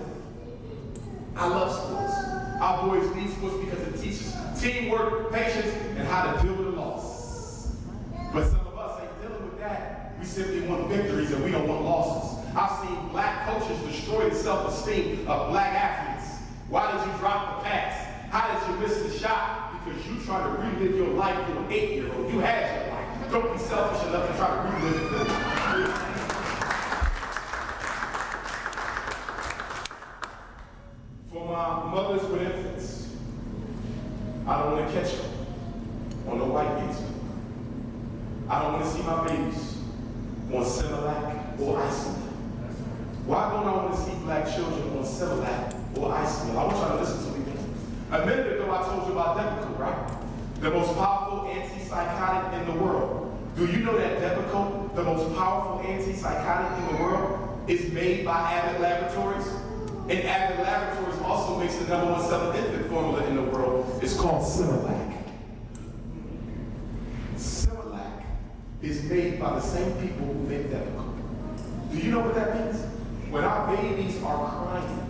I love sports. Our boys need sports because it teaches teamwork, patience, and how to deal with a loss. But some of us ain't dealing with that. We simply want victories and we don't want losses. I've seen black coaches destroy the self-esteem of black athletes. Why did you drop the pass? How did you miss the shot? Because you try to relive your life to an 8-year-old. You had your life. Don't be selfish enough to try to relive it. For my mothers with infants, I don't want to catch them on the white kids. I don't want to see my babies on Similac or Isolate. Why don't I want to see black children on Similac or Iceland. I want y'all to listen to me. A minute ago, I told you about Depakote, right? The most powerful antipsychotic in the world. Do you know that Depakote, the most powerful antipsychotic in the world, is made by Abbott Laboratories? And Abbott Laboratories also makes the #1 selling infant formula in the world. It's called Similac. Similac is made by the same people who make Depakote. Do you know what that means? When our babies are crying,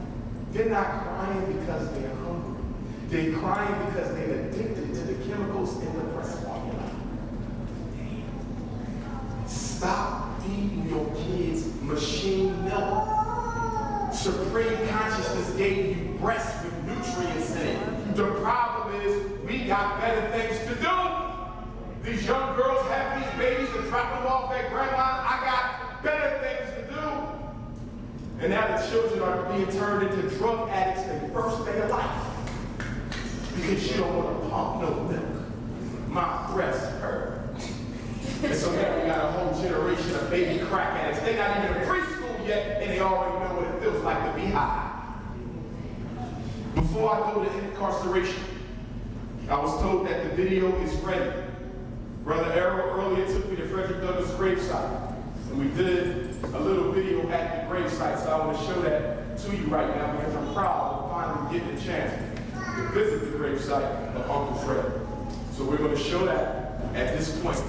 they're not crying because they're hungry. They're crying because they're addicted to the chemicals in the breast formula. Stop feeding your kids machine milk. Supreme Consciousness gave you breast with nutrients in it. The problem is we got better things to do. These young girls have these babies and drop them off at grandma. I got better things to do. And now the children are being turned into drug addicts their first day of life. Because you don't want to pump no milk. My breast hurt. And so now we got a whole generation of baby crack addicts. They're not even in preschool yet, and they already know what it feels like to be high. Before I go to incarceration, I was told that the video is ready. Brother Errol earlier took me to Fredrick Douglass gravesite, and we did a little video at the gravesite, so I want to show that to you right now because I'm proud of finally getting a chance to visit the gravesite of Uncle Fred. So we're going to show that at this point.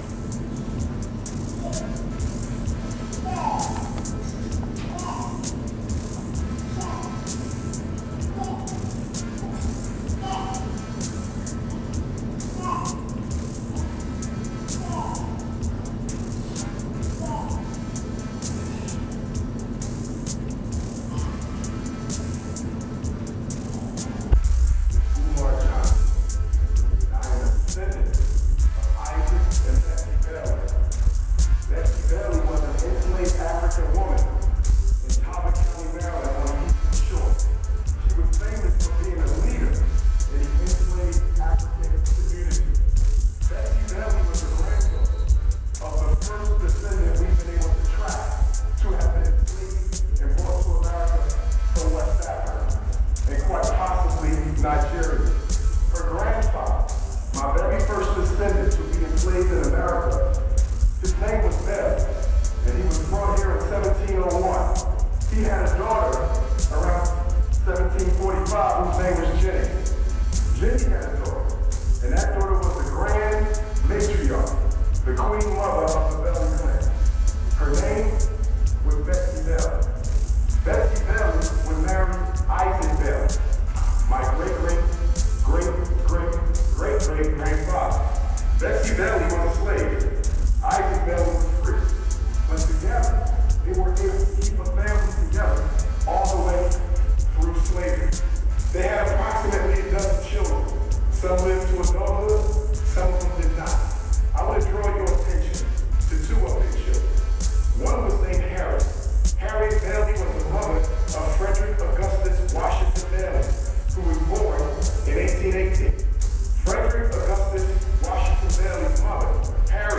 Fredrick Augustus Washington Bailey's mother, Harriet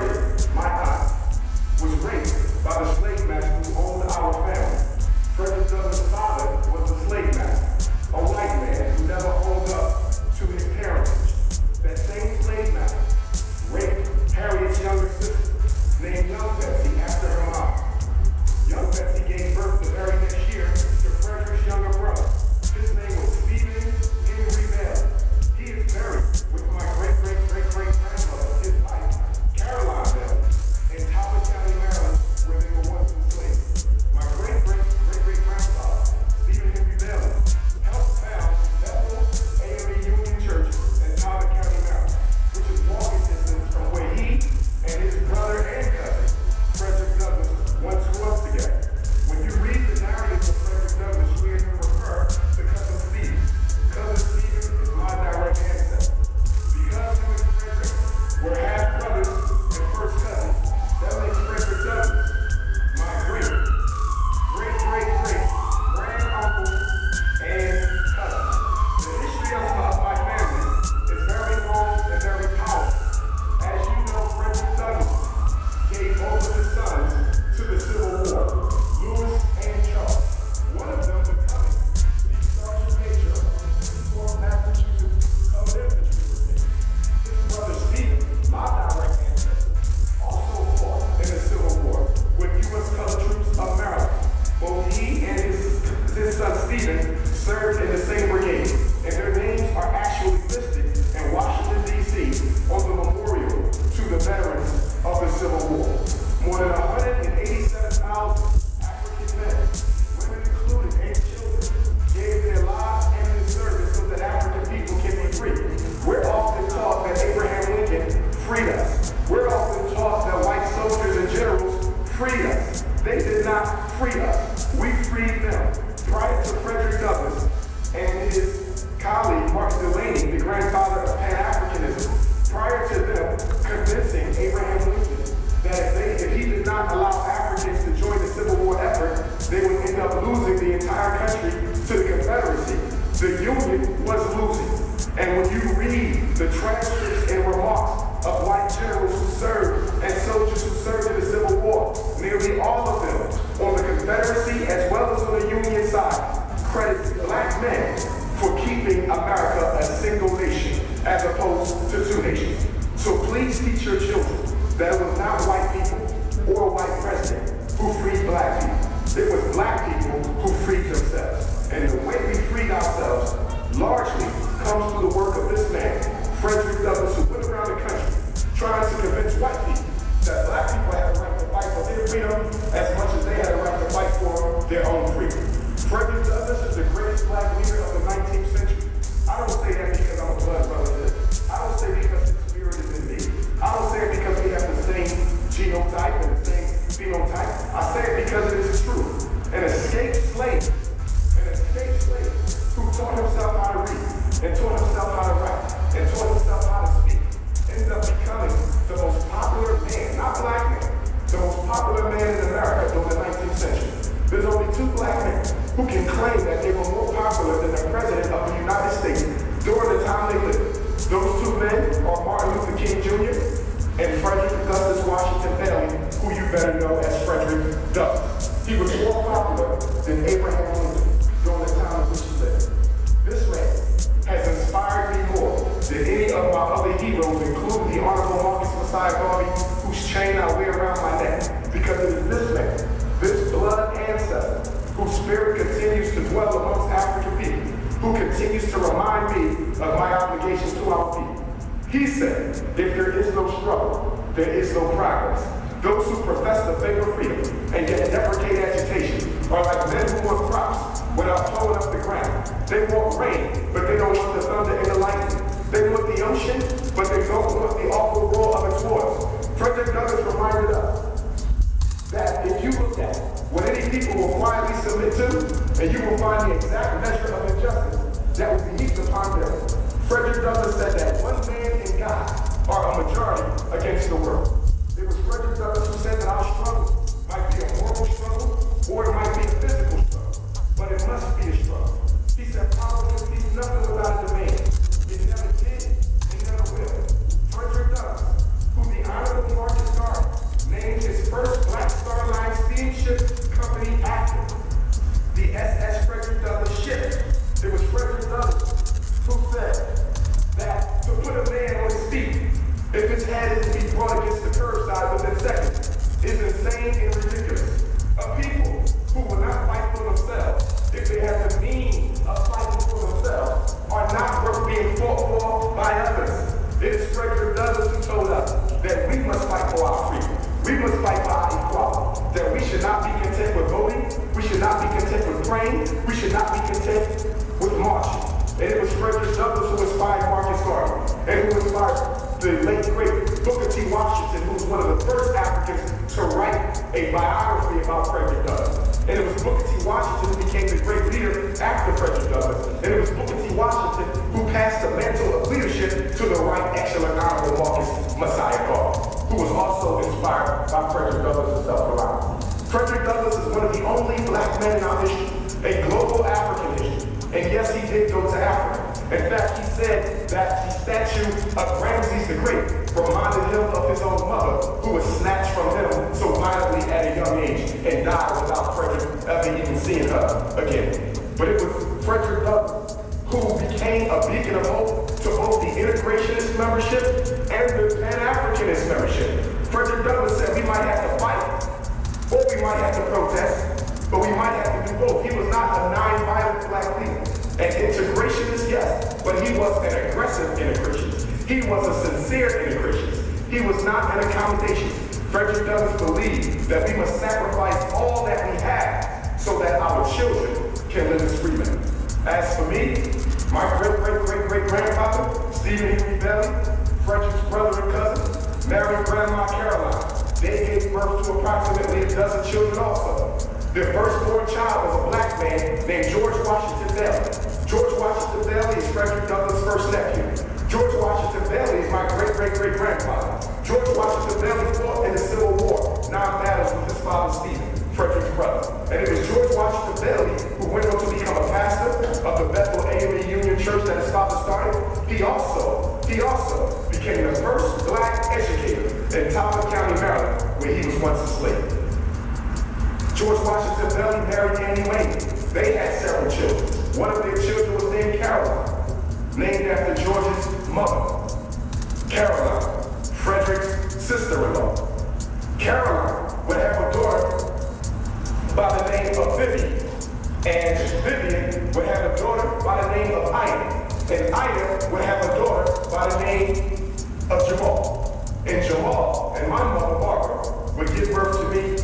free us. We freed them. Prior to Fredrick Douglass and his colleague, Martin Delaney, the grandfather of Pan-Africanism, prior to them convincing Abraham Lincoln that if he did not allow Africans to join the Civil War effort, they would end up losing the entire country to the Confederacy. The Union was losing. And when you read the transcripts and remarks of white generals who served and soldiers who served in the Civil War, nearly all of them on the Confederacy as well as on the Union side credit black men for keeping America a single nation as opposed to two nations. So please teach your children that it was not white people or a white president who freed black people. It was black people who freed themselves. And the way we freed ourselves largely comes through the work of this man, Fredrick Douglass, who went around the country trying to convince white people that black people had a right to fight for their freedom as much as they had a right to fight for their own freedom. Fredrick Douglass is the greatest black leader of the 19th century. I don't say that because I'm a blood relative. I don't say because his spirit is in me. I don't say it because we have the same genotype and the same phenotype. I say it because it is true. An escaped slave who taught himself how to read, and taught himself how to write, and taught himself how to speak, ended up becoming the most popular man, not black man, the most popular man in America during the 19th century. There's only two black men who can claim that they were more popular than the President of the United States during the time they lived. Those two men are Martin Luther King Jr. and Frederick Douglass Washington Bailey, who you better know as Fredrick Douglass. He was more popular than Abraham Lincoln during the time in which he lived. This man has inspired me more than any of my other heroes, including the Honorable Marcus Messiah Garvey, whose chain I wear around my neck, because it is this man, this blood ancestor, whose spirit continues to dwell amongst African people, who continues to remind me of my obligation to our people. He said, if there is no struggle, there is no progress. Those who profess the faith of freedom and yet deprecate agitation are like men who want crops without pulling up the ground. They want rain, but they don't want the thunder and the lightning. They want the ocean, but they don't want the awful roar of its waters. Fredrick Douglass reminded us that if you look at what any people will quietly submit to, and you will find the exact measure of injustice that will be heaped upon them. Fredrick Douglass said that one man and God are a majority against the world. It was Fredrick Douglass who said that our struggle might be a moral struggle or it might be a physical struggle, but it must be a struggle. He said power can be nothing without a demand. It never did, it never will. Fredrick Douglass, who the Honorable Marcus Garvey named his first Black Star Line steamship company after, the SS Fredrick Douglass ship. It was Fredrick Douglass who said that to put a man on his feet, if his head is to be brought against the curbside within seconds, is insane and ridiculous. A people who will not fight for themselves, if they have the means of fighting for themselves, are not worth being fought for by others. It is Fredrick Douglass who told us that we must fight for our freedom. We must fight for our equality. That we should not be content with voting. We should not be content with praying. We should not be content with marching. And it was Fredrick Douglass who inspired Marcus Garvey, and who inspired the late great Booker T. Washington, who was one of the first Africans to write a biography about Fredrick Douglass. And it was Booker T. Washington who became the great leader after Fredrick Douglass. And it was Booker T. Washington who passed the mantle of leadership to the Right Excellent Honorable Marcus Messiah Garvey, who was also inspired by Fredrick Douglass himself around. Fredrick Douglass is one of the only black men in our history, a global African history. And yes, he did go to Africa. In fact, he said that the statue of Ramses the Great reminded him of his own mother, who was snatched from him so violently at a young age and died without Fredrick ever even seeing her again. But it was Fredrick Douglass who became a beacon of hope to both the integrationist membership and the Pan-Africanist membership. Fredrick Douglass said we might have to fight, or we might have to protest, but we might have to do both. He was not a non-violent black leader. An integrationist, yes, but he was an aggressive integrationist. He was a sincere integrationist. He was not an accommodationist. Fredrick Douglass believed that we must sacrifice all that we have so that our children can live as free men. As for me, my great-great-great-great-grandfather, Stephen Henry Bailey, Fredrick's brother and cousin, married Grandma Caroline. They gave birth to approximately a dozen children also. Their firstborn child was a black man named George Washington Bailey. George Washington Bailey is Fredrick Douglass' first nephew. George Washington Bailey is my great-great-great-grandfather. George Washington Bailey fought in the Civil War, 9 battles with his father Stephen, Frederick's brother. And it was George Washington Bailey who went on to become a pastor of the Bethel AME Union Church that his father started. He also became the first black educator in Talbot County, Maryland, where he was once a slave. George Washington Bailey married Annie Wayne. They had several children. One of their children was named Caroline, named after George's mother. Caroline, Frederick's sister-in-law. Caroline would have a daughter by the name of Vivian, and Vivian would have a daughter by the name of Ida, and Ida would have a daughter by the name of Jamal. And Jamal and my mother, Barbara, would give birth to me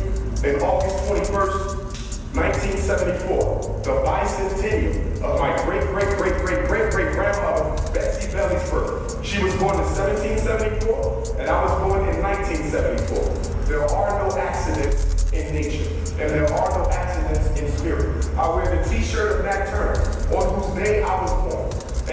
in August 21st, 1974, the bicentennial of my great-great-great-great-great-great-grandmother, Betsy Bailey's birth. She was born in 1774, and I was born in 1974. There are no accidents in nature, and there are no accidents in spirit. I wear the t-shirt of Nat Turner, on whose day I was born.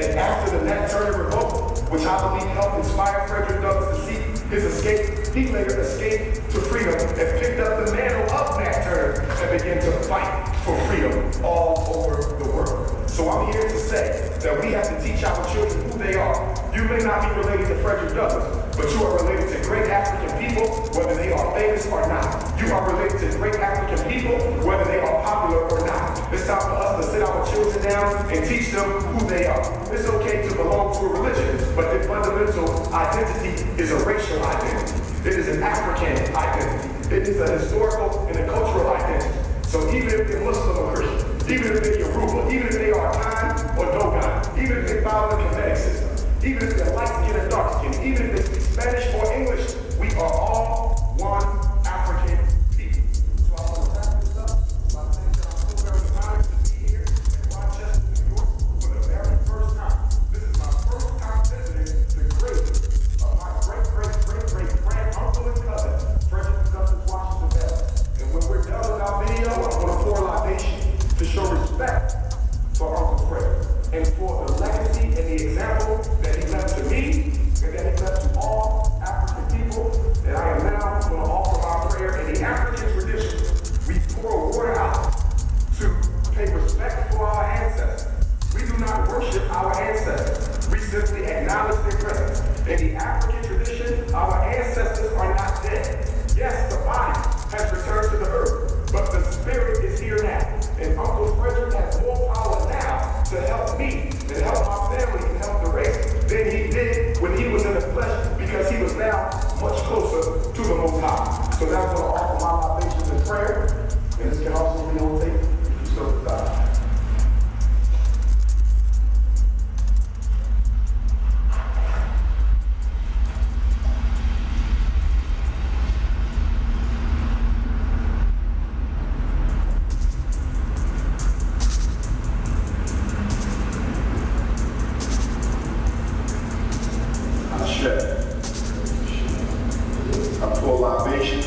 And after the Nat Turner revolt, which I believe helped inspire Fredrick Douglass to seek his escape, he later escaped to freedom and picked up the mantle of Nat Turner and began to fight for freedom all over the world. So I'm here to say that we have to teach our children who they are. You may not be related to Fredrick Douglass, but you are related to great African people, whether they are famous or not. You are related to great African people, whether they are popular or not. It's time for us to sit our children down and teach them who they are. It's okay to belong to a religion, but the fundamental identity is a racial identity. It is an African identity. It is a historical and a cultural identity. So even if they're Muslim or Christian, even if they're Yoruba, even if they are Khan or Dogon, even if they follow the Kemetic system, even if they're light skin or dark skin, even if they speak Spanish or English, we are all one African people. So I want to wrap this up by saying that I'm so very honored to be here in Rochester, New York for the very first time. This is my first time visiting the grave of my great-great-great-great-grand-uncle and cousin, Fredrick Douglass Washington Bailey. And when we're done with our video, I'm going to pour a libation to show respect for Uncle Fred and for the legacy and the example that he left to me and that he left to all African people. And I am now going to offer my prayer in the African tradition. We pour water out to pay respect for our ancestors. We do not worship our ancestors. We simply acknowledge their presence. In the African tradition, our ancestors are not dead. Yes, the body has returned to the earth, but the spirit is here now. And Uncle Fredrick has more power now to help me and help my family and help the race than he did when he was in the flesh, because he was now much closer to the Most High. So that's going to offer my libations in prayer, and this can also be on tape if you so desire. I pour libation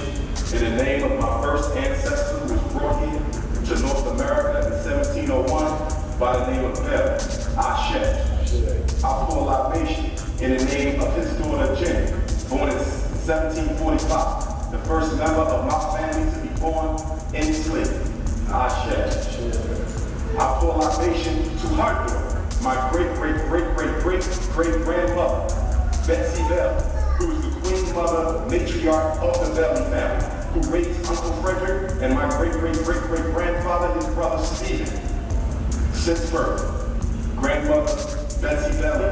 in the name of my first ancestor who was brought here to North America in 1701 by the name of F.A.M. I pour libation in the name of his daughter Jenny, born in 1745, the first member of my family to be born in slavery. I pour libation to her daughter, my great-great-great-great-great-great-grandmother, Betsy Bailey, who is the queen mother, matriarch of the Bailey family, who raised Uncle Fredrick and my great-great-great-great-grandfather, his brother Stephen, since birth. Grandmother Betsy Bailey,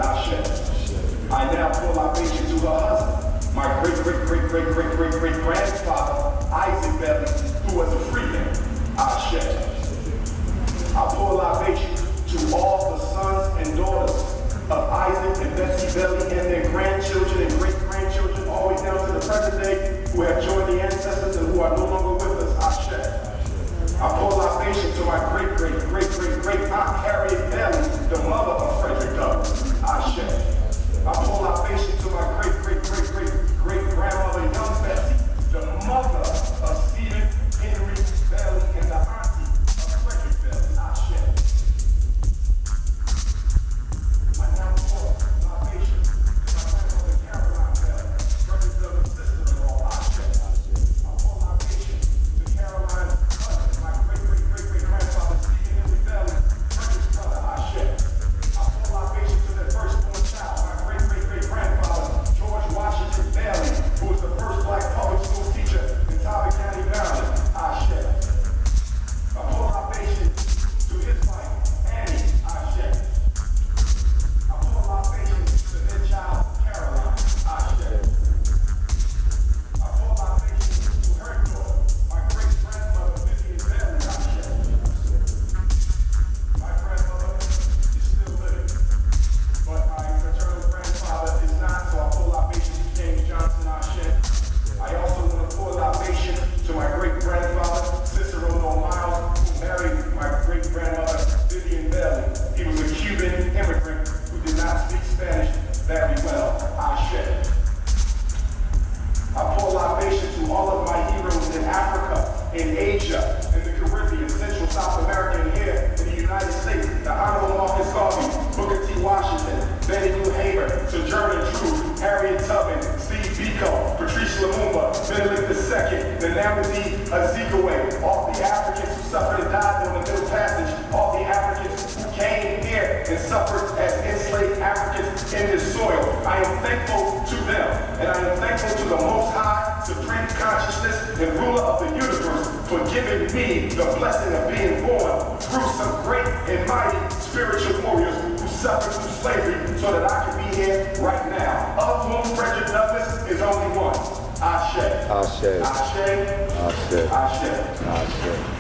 I now pour libation to her husband, my great-great-great-great-great-great-grandfather, Isaac Bailey, who was a free man. I pour libation to all the sons and daughters of Isaac and Betsy Bailey and their grandchildren and great-grandchildren, all the way down to the present day, who have joined the ancestors and who are no longer with us. I pour libation to my great-great-great-great-great-aunt Harriet Bailey, the mother of Fredrick Douglass. I pour libation to my great-great-great-great-great-grandmother, young Betsy, the mother of Stephen Henry Bailey and the giving me the blessing of being born through some great and mighty spiritual warriors who suffered through slavery so that I can be here right now. Of whom Fredrick Douglass is only one. Ashe. Ashe. Ashe. Ashe. Ashe. Ashe.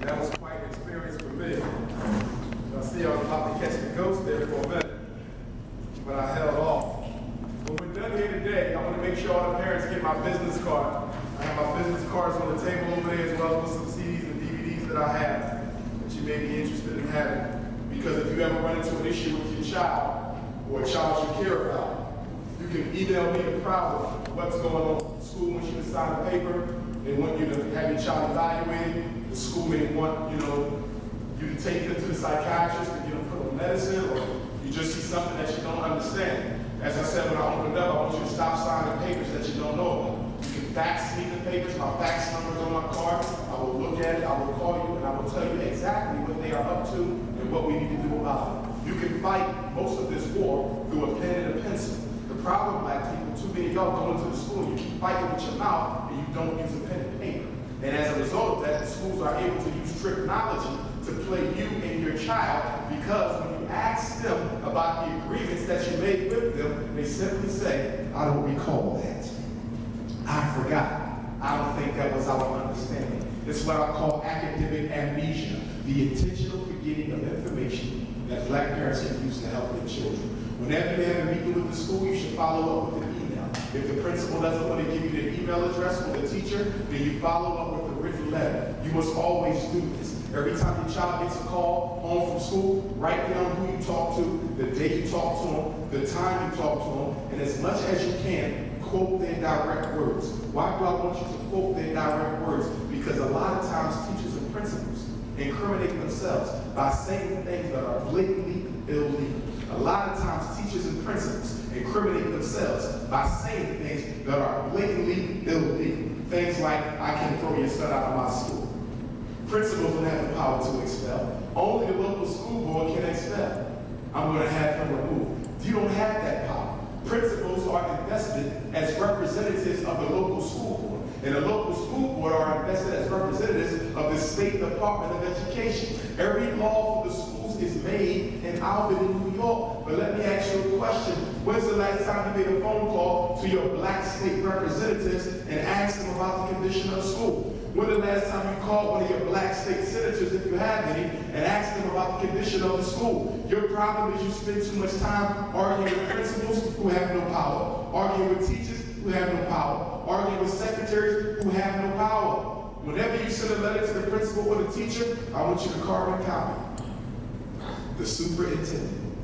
That was quite an experience for me. I see I was about to catch the ghost there for a minute, but I held off. When we're done here today, I want to make sure all the parents get my business card. I have my business cards on the table over there as well as some CDs and DVDs that I have that you may be interested in having. Because if you ever run into an issue with your child or a child you care about, you can email me the problem, what's going on. The school wants you to sign a paper. They want you to have your child evaluated. The school may want, you to take them to the psychiatrist and get them put on medicine, or you just see something that you don't understand. As I said when I opened up, I want you to stop signing papers that you don't know about. You can fax me the papers, my fax number's on my card. I will look at it, I will call you, and I will tell you exactly what they are up to and what we need to do about it. You can fight most of this war through a pen and a pencil. The problem, black people, too many of y'all go into the school and you keep fighting with your mouth and you don't use a pen and paper. And as a result of that, the schools are able to use technology to play you and your child, because when you ask them about the agreements that you made with them, they simply say, I don't recall that. I forgot. I don't think that was our understanding. It's what I call academic amnesia, the intentional forgetting of information that black parents can use to help their children. Whenever you have a meeting with the school, you should follow up with an email. If the principal doesn't want to give you the email address for the teacher, then you follow up with a written letter. You must always do this. Every time your child gets a call home from school, write down who you talk to, the day you talk to them, the time you talk to them, and as much as you can, quote their direct words. Why do I want you to quote their direct words? Because a lot of times teachers and principals incriminate themselves by saying things that are blatantly illegal. A lot of times teachers and principals incriminate themselves by saying things that are blatantly illegal. Things like, I can throw your son out of my school. Principals don't have the power to expel. Only the local school board can expel. I'm going to have him removed. You don't have that power. Principals are invested as representatives of the local school board. And the local school board are invested as representatives of the State Department of Education. Every law for the schools is made in Albany, New York. But let me ask you a question. When's the last time you made a phone call to your black state representatives and asked them about the condition of the school? When the last time you called one of your black state senators, if you have any, and asked them about the condition of the school? Your problem is you spend too much time arguing with principals who have no power, arguing with teachers who have no power, arguing with secretaries who have no power. Whenever you send a letter to the principal or the teacher, I want you to carbon copy the superintendent.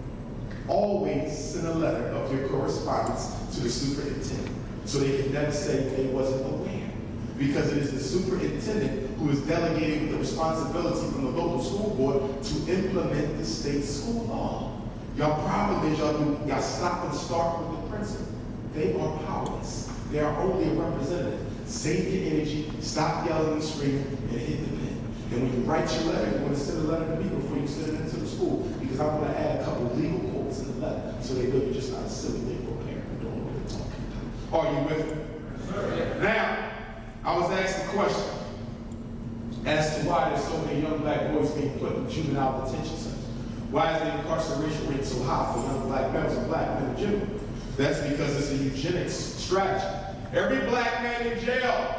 Always send a letter of your correspondence to the superintendent, so they can never say they wasn't aware. Because it is the superintendent who is delegated with the responsibility from the local school board to implement the state school law. Y'all problem is y'all stop and start with the principal. They are powerless. They are only a representative. Save your energy, stop yelling and screaming, and hit the pen. And when you write your letter, you want to send a letter to me before you send it into the school, because I'm going to add a couple of legal quotes in the letter so they know you're just not a silly Negro parent who don't know what they're talking about. Are you with me? Sure. Now, I was asked a question as to why there's so many young black boys being put in juvenile detention centers. Why is the incarceration rate so high for young black males and black men in general? That's because it's a eugenics strategy. Every black man in jail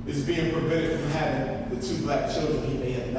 is being prevented from having the 2 black children he may have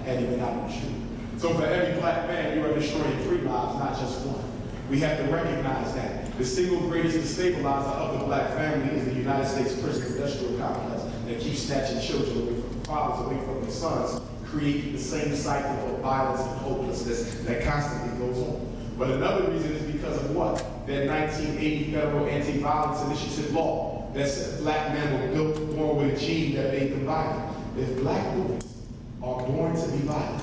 had he been out on the street. So for every black man, you are destroying 3 lives, not just 1. We have to recognize that. The single greatest destabilizer of the black family is the United States prison industrial complex that keeps snatching children away from fathers, away from their sons, creating the same cycle of violence and hopelessness that constantly goes on. But another reason is because of what? That 1980 federal anti-violence initiative law that said black men were born with a gene that made them violent. If black boys are born to be violent,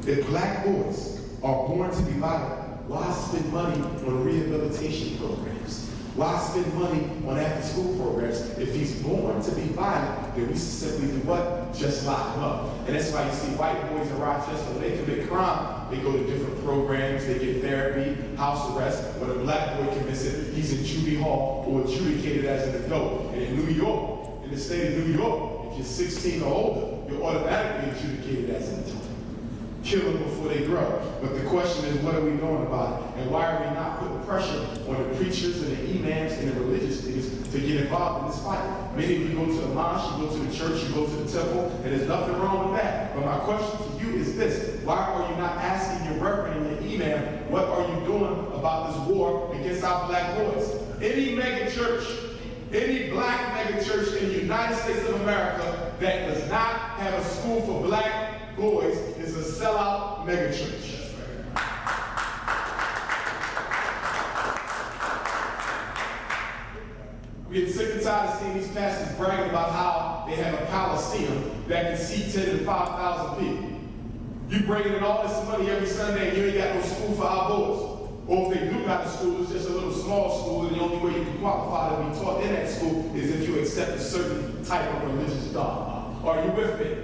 if black boys are born to be violent, why spend money on rehabilitation programs? Why spend money on after-school programs? If he's born to be violent, then we simply do what? Just lock him up. And that's why you see white boys in Rochester, when they commit crime, they go to different programs, they get therapy, house arrest. When a black boy commits it, he's in juvie hall or adjudicated as an adult. And in New York, in the state of New York, if you're 16 or older, you're automatically adjudicated as an adult. Kill them before they grow. But the question is, what are we doing about it? And why are we not putting pressure on the preachers and the imams and the religious leaders to get involved in this fight? Many of you go to the mosque, you go to the church, you go to the temple, and there's nothing wrong with that. But my question to you is this: why are you not asking your reverend and your imam, what are you doing about this war against our black boys? Any mega church, any black mega church in the United States of America that does not have a school for black boys is a sellout megachurch. We get sick and tired of seeing these pastors bragging about how they have a Coliseum that can seat 10 to 5,000 people. You bring in all this money every Sunday and you ain't got no school for our boys. Or if they do got a school, it's just a little small school, and the only way you can qualify to be taught in that school is if you accept a certain type of religious dogma. Are you with me?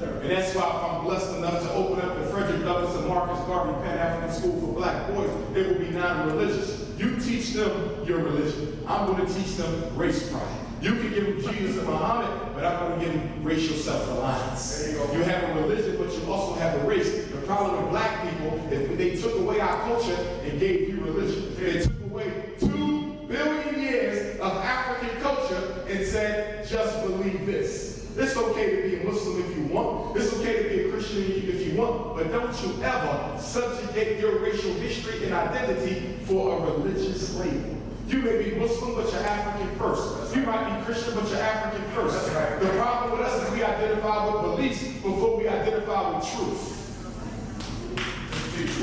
And that's why if I'm blessed enough to open up the Fredrick Douglass and Marcus Garvey Pan-African School for Black boys, it will be non-religious. You teach them your religion. I'm going to teach them race pride. You can give them Jesus and Muhammad, but I'm going to give them racial self-reliance. You have a religion, but you also have a race. The problem with black people is when they took away our culture and gave you religion. They took away 2 billion years of African culture and said, just believe this. It's okay to be a Muslim if you want. It's okay to be a Christian if you want. But don't you ever subjugate your racial history and identity for a religious label. You may be Muslim, but you're African first. You might be Christian, but you're African first. The problem with us is we identify with beliefs before we identify with truth.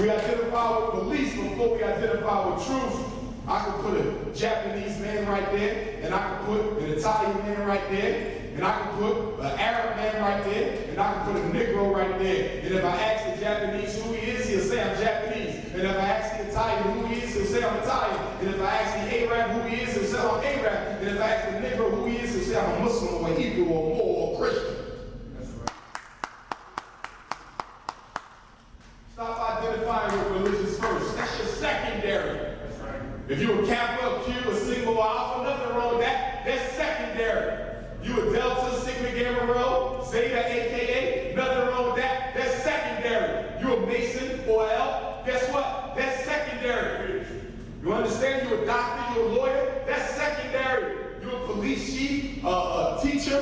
We identify with beliefs before we identify with truth. I could put a Japanese man right there, and I could put an Italian man right there, and I could put an Arab man right there, and I could put a Negro right there. And if I ask the Japanese who he is, he'll say I'm Japanese. And if I ask the Italian who he is, he'll say I'm Italian. And if I ask the Arab who he is, he'll say I'm Arab. And if I ask the Negro who he is, he'll say I'm a Muslim or Hebrew or Moor or Christian. Stop identifying with religions first. That's your secondary. If you're a Kappa, a Q, a Sigma, or Alpha, nothing wrong with that. That's secondary. You a Delta, Sigma, Gamma, Rho, Zeta, AKA, nothing wrong with that. That's secondary. You a Mason or L, guess what? That's secondary. You understand? You're a doctor, you're a lawyer, that's secondary. You're a police chief, a teacher,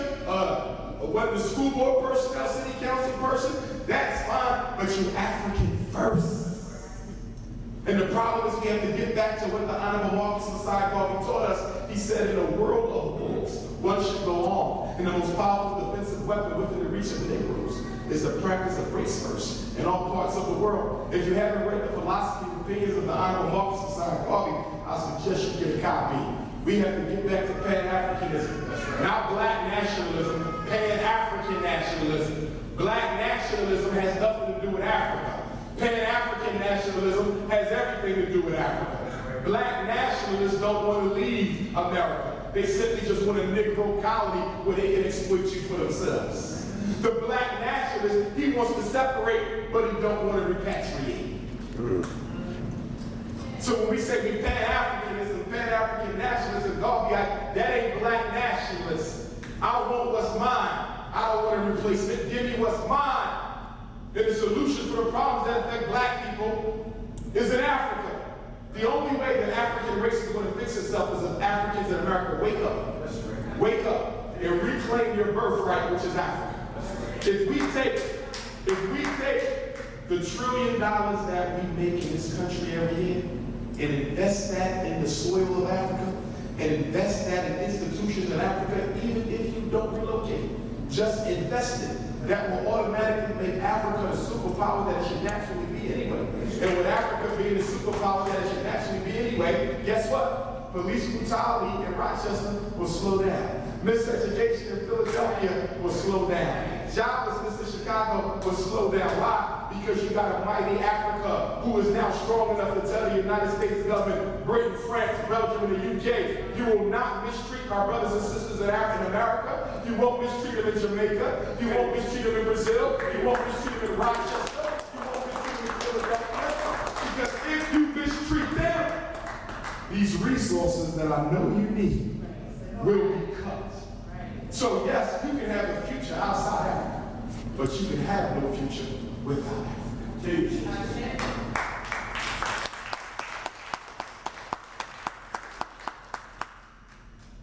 whether a school board personnel, city council person, that's fine, but you're African first. And the problem is we have to get back to what the Honorable Marcus Garvey taught us. He said, in a world of wolves, one should go on. And the most powerful defensive weapon within the reach of the Negroes is the practice of race first in all parts of the world. If you haven't read the philosophy and opinions of the Honorable Marcus Garvey, I suggest you get a copy. We have to get back to Pan-Africanism, not black nationalism, Pan-African nationalism. Black nationalism has nothing to do with Africa. Pan-African nationalism has everything to do with Africa. Black nationalists don't want to leave America. They simply just want a Negro colony where they can exploit you for themselves. The black nationalist, he wants to separate, but he don't want to repatriate. So when we say we Pan-Africanism, Pan-African nationalism, that ain't black nationalists. I want what's mine. I don't want to replace it. Give me what's mine. And the solution for the problems that affect black people is in Africa. The only way the African race is going to fix itself is if Africans in America wake up. Wake up and reclaim your birthright, which is Africa. If we take the $1 trillion that we make in this country every year and invest that in the soil of Africa and invest that in institutions in Africa, even if you don't relocate, just invest it. That will automatically make Africa the superpower that it should naturally be anyway. And with Africa being the superpower that it should naturally be anyway, guess what? Police brutality in Rochester will slow down. Miseducation in Philadelphia will slow down. Joblessness in Chicago will slow down. Why? Because you got a mighty Africa who is now strong enough to tell the United States government, Britain, France, Belgium, and the UK, you will not mistreat our brothers and sisters in America. You won't mistreat them in Jamaica. You won't mistreat them in Brazil. You won't mistreat them in Rochester. You won't mistreat them in Philadelphia. Because if you mistreat them, these resources that I know you need will be cut. So yes, you can have a future outside Africa, but you can have no future without Africa.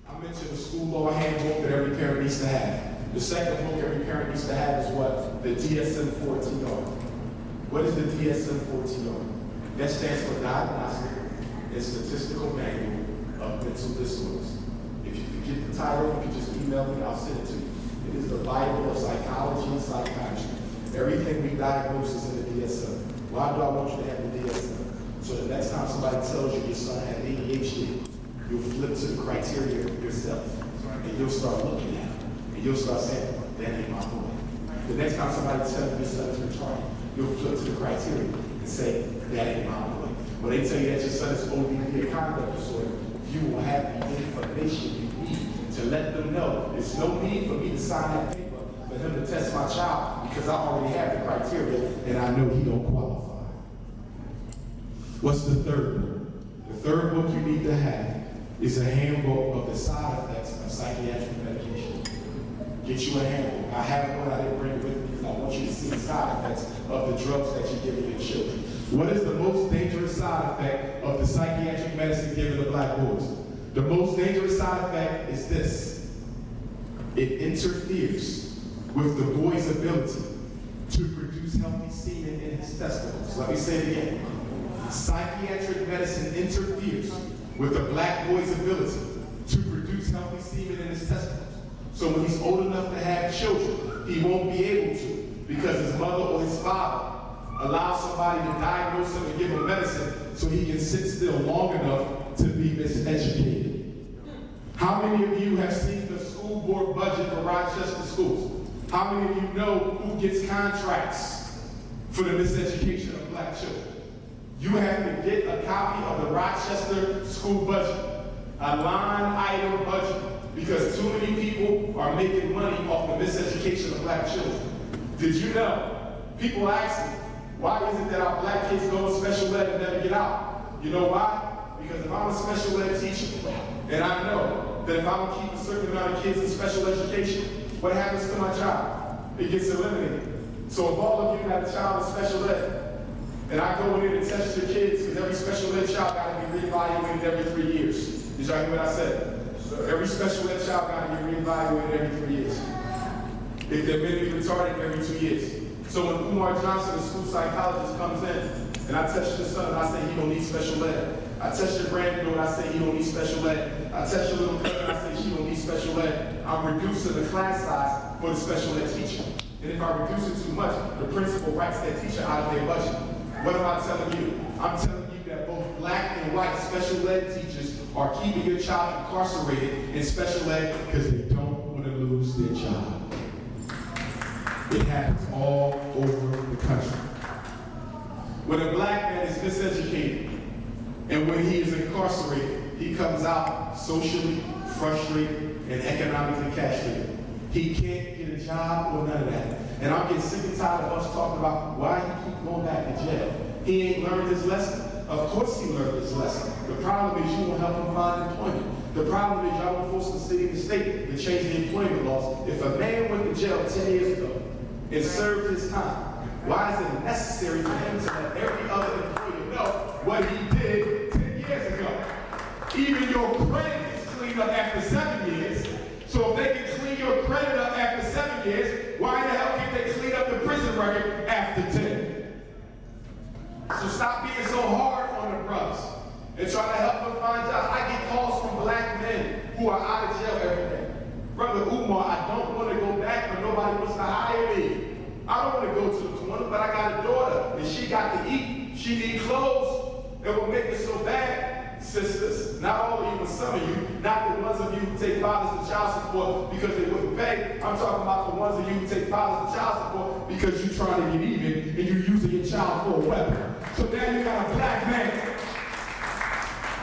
I mentioned the school law handbook that every parent needs to have. The second book every parent needs to have is what? The DSM-14R. What is the DSM-14R? That stands for Diagnostic and Statistical Manual of Mental Disorders. If you forget the title, you can just email me, I'll send it to you. It is the Bible of psychology and psychiatry. Everything we diagnose is in the DSM. Why do I want you to have the DSM? So the next time somebody tells you your son had ADHD, you'll flip to the criteria yourself. And you'll start looking at it. And you'll start saying, that ain't my boy. The next time somebody tells you your son is retarded, you'll flip to the criteria and say, that ain't my boy. When they tell you that your son is ODD or conduct disorder, you will have the information you need to let them know there's no need for me to sign that paper for him to test my child because I already have the criteria and I know he don't qualify. What's the third book? The third book you need to have is a handbook of the side effects of psychiatric medication. Get you a handbook. I have one, I didn't bring it with me because I want you to see the side effects of the drugs that you're giving your children. What is the most dangerous side effect of the psychiatric medicine given to black boys? The most dangerous side effect is this. It interferes with the boy's ability to produce healthy semen in his testicles. Let me say it again. Psychiatric medicine interferes with the black boy's ability to produce healthy semen in his testicles. So when he's old enough to have children, he won't be able to because his mother or his father allows somebody to diagnose him and give him medicine so he can sit still long enough to be miseducated. How many of you have seen the school board budget for Rochester schools? How many of you know who gets contracts for the miseducation of black children? You have to get a copy of the Rochester school budget, a line item budget, because too many people are making money off the miseducation of black children. Did you know? People ask me, why is it that our black kids go to special ed and never get out? You know why? Because if I'm a special ed teacher, and I know that if I don't keep a certain amount of kids in special education, what happens to my child? It gets eliminated. So if all of you have a child in special ed, and I go in and test your kids, because every special ed child got to be reevaluated every 3 years. Did y'all hear what I said? So every special ed child got to be reevaluated every 3 years. If they're mentally retarded, every 2 years. So when Umar Johnson, the school psychologist, comes in, and I test your son, and I say he don't need special ed. I test your granddaughter, and I say he don't need special ed. I test your little cousin, and I say she don't need special ed. I'm reducing the class size for the special ed teacher. And if I reduce it too much, the principal writes that teacher out of their budget. What am I telling you? I'm telling you that both black and white special ed teachers are keeping your child incarcerated in special ed because they don't want to lose their job. It happens all over the country. When a black man is miseducated and when he is incarcerated, he comes out socially frustrated and economically castrated. He can't get a job or none of that. And I'm getting sick and tired of us talking about why he keep going back to jail. He ain't learned his lesson. Of course he learned his lesson. The problem is you won't help him find employment. The problem is y'all won't force the city and the state to change the employment laws. If a man went to jail 10 years ago and served his time, why is it necessary for him to let every other employer know what he did 10 years ago? Even your credit is cleaned up after 7 years. So if they can clean your credit up after 7 years, why the hell can't they clean up the prison record after 10? So stop being so hard on the brothers and try to help them find jobs. I get calls from black men who are out of jail every day. Brother Umar, I don't want to go back, but nobody wants to hire me. I don't want to go to the corner, but I got a daughter, and she got to eat. She needs clothes. It will make it so bad, sisters. Not all of you, but some of you. Not the ones of you who take fathers to child support because they wouldn't pay. I'm talking about the ones of you who take fathers to child support because you're trying to get even, and you use using your child for a weapon. So now you got a black man.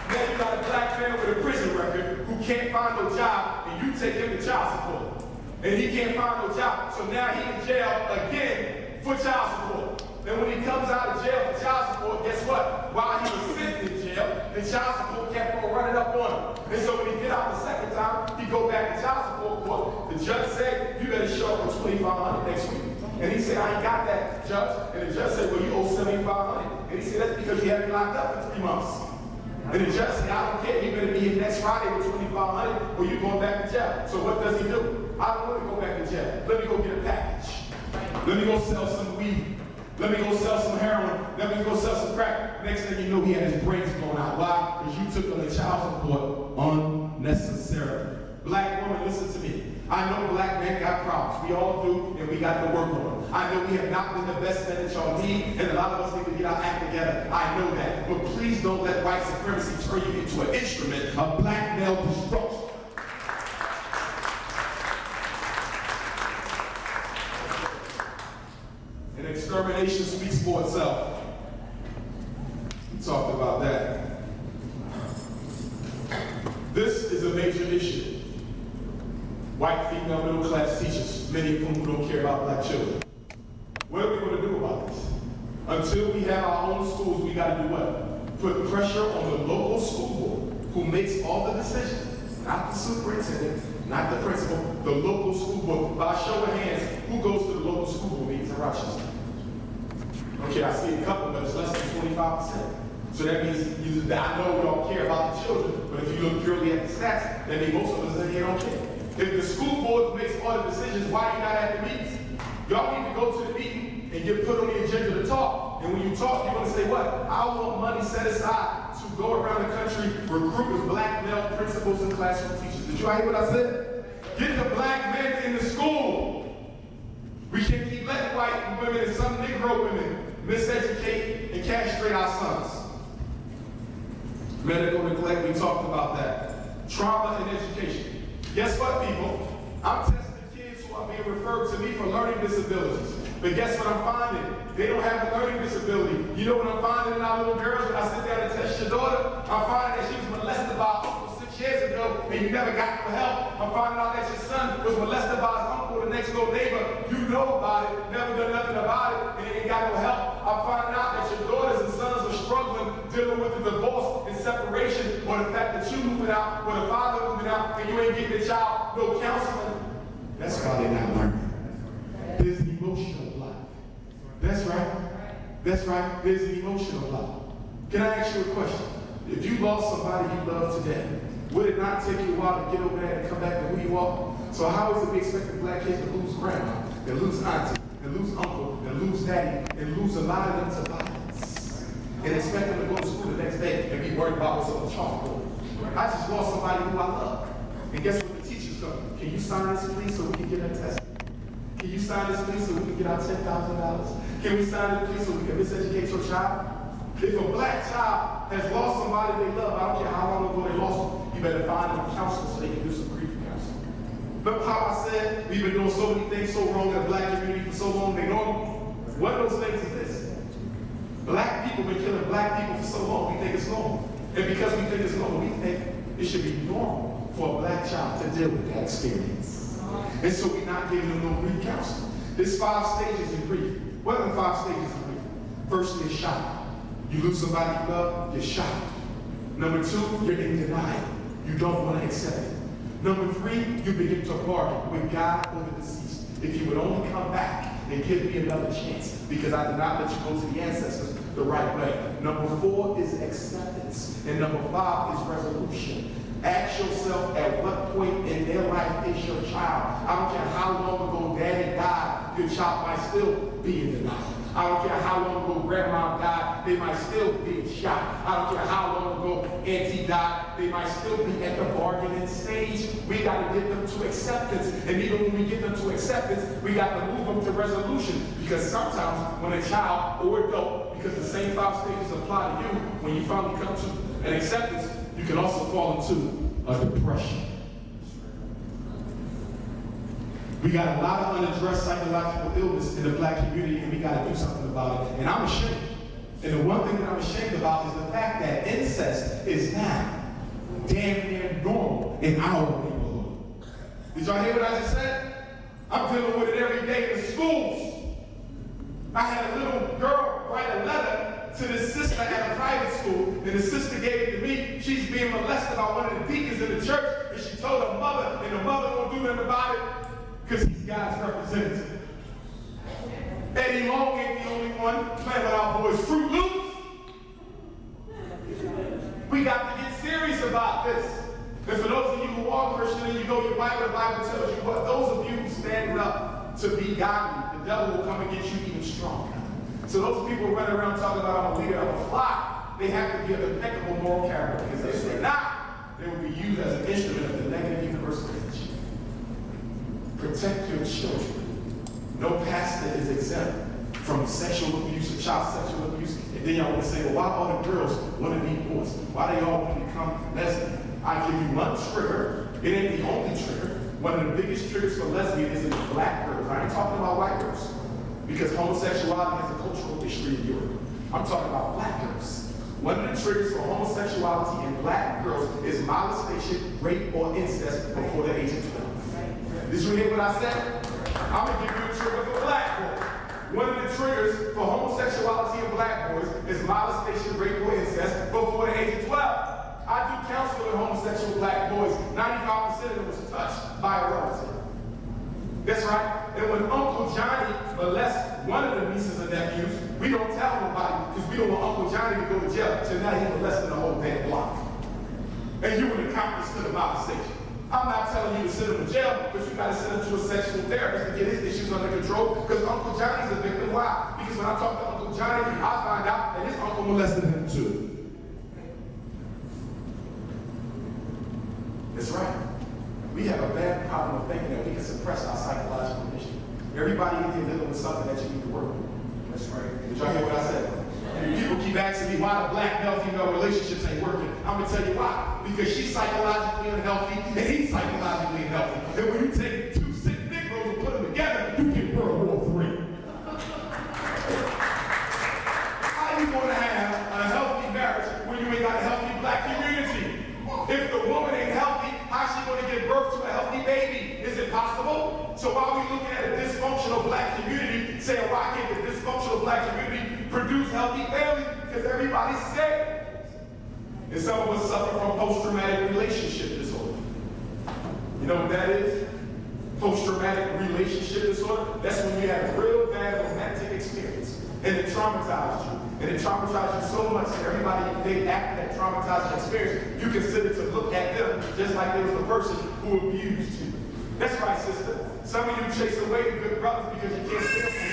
Now you got a black man with a prison record who can't find no job, and you take him to child support. And he can't find no job, so now he in jail again for child support. And when he comes out of jail for child support, guess what? While he was sitting in jail, the child support kept on running up on him. And so when he get out the second time, he go back to child support court. The judge said, you better show up for $2,500 next week. And he said, I ain't got that, judge. And the judge said, well, you owe $7,500. And he said, that's because you had me locked up for 3 months. And the judge said, I don't care, you better be here next Friday with $2,500 or you going back to jail. So what does he do? I don't want to go back to jail. Let me go get a package. Let me go sell some weed. Let me go sell some heroin. Let me go sell some crack. Next thing you know, he had his brains blown out. Why? Because you took on the child support unnecessarily. Black woman, listen to me. I know black men got problems. We all do, and we got to work on them. I know we have not been the best men that y'all need, and a lot of us need to get our act together. I know that. But please don't let white supremacy turn you into an instrument of black male destruction. And extermination speaks for itself. We talked about that. This is a major issue. White, female, middle class teachers, many of whom who don't care about black children. What are we going to do about this? Until we have our own schools, we got to do what? Put pressure on the local school board who makes all the decisions. Not the superintendent, not the principal, the local school board. By a show of hands, who goes to the local school board meetings in Rochester? Okay, I see a couple, but it's less than 25%. So that means, I know we all care about the children, but if you look purely at the stats, that means most of us in here don't care. If the school board makes all the decisions, why you not at the meetings? Y'all need to go to the meeting and get put on the agenda to talk. And when you talk, you're going to say, what? I want money set aside to go around the country recruiting black male principals and classroom teachers. Did you hear what I said? Get the black men in the school. We can't keep letting white women and some Negro women miseducate and castrate our sons. Medical neglect, we talked about that. Trauma and education. Guess what, people? I'm testing kids who are being referred to me for learning disabilities. But guess what I'm finding? They don't have a learning disability. You know what I'm finding in our little girls when I sit down and test your daughter? I'm finding that she was molested by her uncle 6 years ago and you never got no help. I'm finding out that your son was molested by his uncle, the next door neighbor. You know about it, never done nothing about it, and you ain't got no help. I'm finding out that your daughters and sons are struggling dealing with the divorce and separation, or the fact that you moving out, or the father moving out, and you ain't getting the child no counseling. That's why they're not learning. There's an emotional block. That's right. That's right. There's an emotional block. Can I ask you a question? If you lost somebody you love today, would it not take you a while to get over there and come back to who you are? So how is it we expect black kids to lose grandma, and lose auntie, and lose uncle, and lose daddy, and lose a lot of them to violence? And expect them to go to school the next day and be worried about what's on the chalkboard. I just lost somebody who I love. And guess what the teachers go? Can you sign this please so we can get her tested? Can you sign this please so we can get our $10,000? Can we sign this please so we can miseducate your child? If a black child has lost somebody they love, I don't care how long ago they lost them, you better find them a counselor so they can do some grief counseling. Remember how I said we've been doing so many things so wrong in the black community for so long, they normal? One of those things is this. Black people been killing black people for so long, we think it's normal. And because we think it's normal, we think it should be normal for a black child to deal with that experience. And so we're not giving them no grief counseling. There's 5 stages in grief. What are the 5 stages in grief? First is shock. You lose somebody you love, you're shocked. Number 2, you're in denial. You don't want to accept it. Number 3, you begin to bargain with God or the deceased. If you would only come back and give me another chance, because I did not let you go to the ancestors the right way. Number 4 is acceptance. And number 5 is resolution. Ask yourself at what point in their life is your child. I don't care how long ago daddy died, your child might still be in denial. I don't care how long ago grandma died, they might still be in shock. I don't care how long ago auntie died, they might still be at the bargaining stage. We got to get them to acceptance. And even when we get them to acceptance, we got to move them to resolution. Because sometimes when a child or adult, because the same 5 stages apply to you, when you finally come to an acceptance, you can also fall into a depression. We got a lot of unaddressed psychological illness in the black community, and we got to do something about it. And I'm ashamed. And the one thing that I'm ashamed about is the fact that incest is now damn near normal in our neighborhood. Did y'all hear what I just said? I'm dealing with it every day in the schools. I had a little girl write a letter to this sister at a private school, and the sister gave it to me. She's being molested by one of the deacons in the church, and she told her mother, and the mother won't do nothing about it because he's God's representative. Eddie Long ain't the only one playing with our boys' Fruit Loops. We got to get serious about this. And for those of you who are Christian and you know your Bible, the Bible tells you what, those of you who stand up to be godly, the devil will come and get you even stronger. So those people running around talking about I'm a leader of a flock, they have to be of impeccable moral character, because if they're not, they will be used as an instrument of the negative universal message. Protect your children. No pastor is exempt from sexual abuse or child sexual abuse. And then y'all want to say, well, why all the girls want to be boys? Why they all want to become lesbian? I give you one trigger. It ain't the only trigger. One of the biggest triggers for lesbianism is black girls. I ain't talking about white girls, because homosexuality has a cultural history in Europe. I'm talking about black girls. One of the triggers for homosexuality in black girls is molestation, rape, or incest before the age of 12. Did you hear what I said? I'm going to give you a trigger for black boys. One of the triggers for homosexuality in black boys is molestation, rape, or incest before the age of 12. I do counsel with homosexual black boys. 95% of them was touched by a relative. That's right. And when Uncle Johnny molests one of the nieces and nephews, we don't tell nobody because we don't want Uncle Johnny to go to jail. So now he's molesting the whole damn block. And you an accomplice to the molestation. I'm not telling you to send him to jail, but you got to send him to a sexual therapist to get his issues under control, because Uncle Johnny's a victim. Why? Because when I talk to Uncle Johnny, I find out that his uncle molested him too. That's right. We have a bad problem of thinking that we can suppress our psychological issue. Everybody in here living with something that you need to work with. That's right. Did y'all hear what I said? People keep asking me why the black male-female relationships ain't working. I'm gonna tell you why. Because she's psychologically unhealthy and he's psychologically unhealthy. And when you take two sick Negroes and put them together, you get World War III. How you gonna have a healthy marriage when you ain't got a healthy black community? If the woman ain't healthy, how's she gonna give birth to a healthy baby? Is it possible? So why are we looking at a dysfunctional black community saying why can't the dysfunctional black community produce healthy families? Because everybody's sick. And some of us suffer from post-traumatic relationship disorder. You know what that is? Post-traumatic relationship disorder? That's when you have a real bad romantic experience and it traumatized you. And it traumatized you so much that everybody, they after that traumatizing experience, you consider to look at them just like they was the person who abused you. That's right, sister. Some of you chase away the good brothers because you can't stand for them.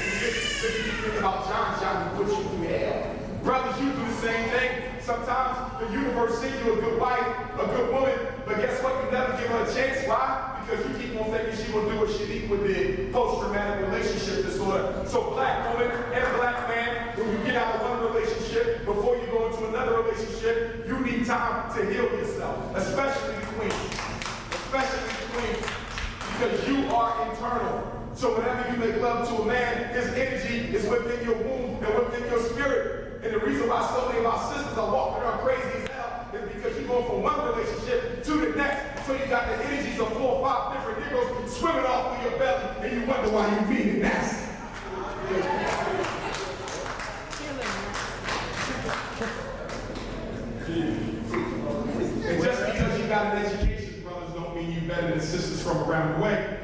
Because you keep thinking about John who put you through hell. Brothers, you do the same thing. Sometimes the universe sends you a good wife, a good woman, but guess what? You never give her a chance. Why? Because you keep on thinking she will do what she did with the post-traumatic relationship disorder. So black woman and black man, when you get out of one relationship, before you go into another relationship, you need time to heal yourself, especially the queen. Especially the queen. Because you are internal. So whenever you make love to a man, his energy is within your womb and within your spirit. And the reason why so many of our sisters are walking around crazy as hell is because you're going from one relationship to the next. So you got the energies of 4 or 5 different Negroes swimming off through your belly, and you wonder why you being nasty. And just because you got an education, brothers, don't mean you better than sisters from around the way.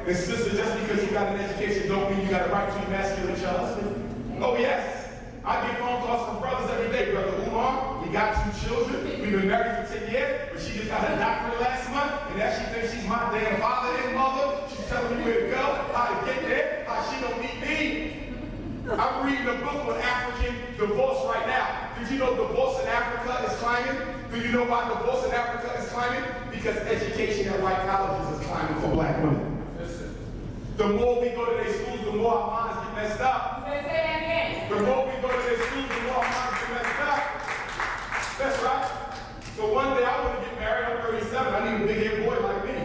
And sisters, just because you got an education don't mean you got a right to emasculate your husband. Oh yes. I get phone calls from brothers every day. Brother Umar, we got 2 children. We've been married for 10 years, but she just got a doctorate last month, and now she thinks she's my damn father and mother. She's telling me where to go, how to get there, how she don't need me. I'm reading a book on African divorce right now. Did you know divorce in Africa is climbing? Do you know why divorce in Africa is climbing? Because education at white colleges is climbing for black women. The more we go to their schools, the more our minds get messed up. The more we go to their schools, the more our minds get messed up. That's right. So one day I want to get married. I'm 37. I need a big-headed boy like me.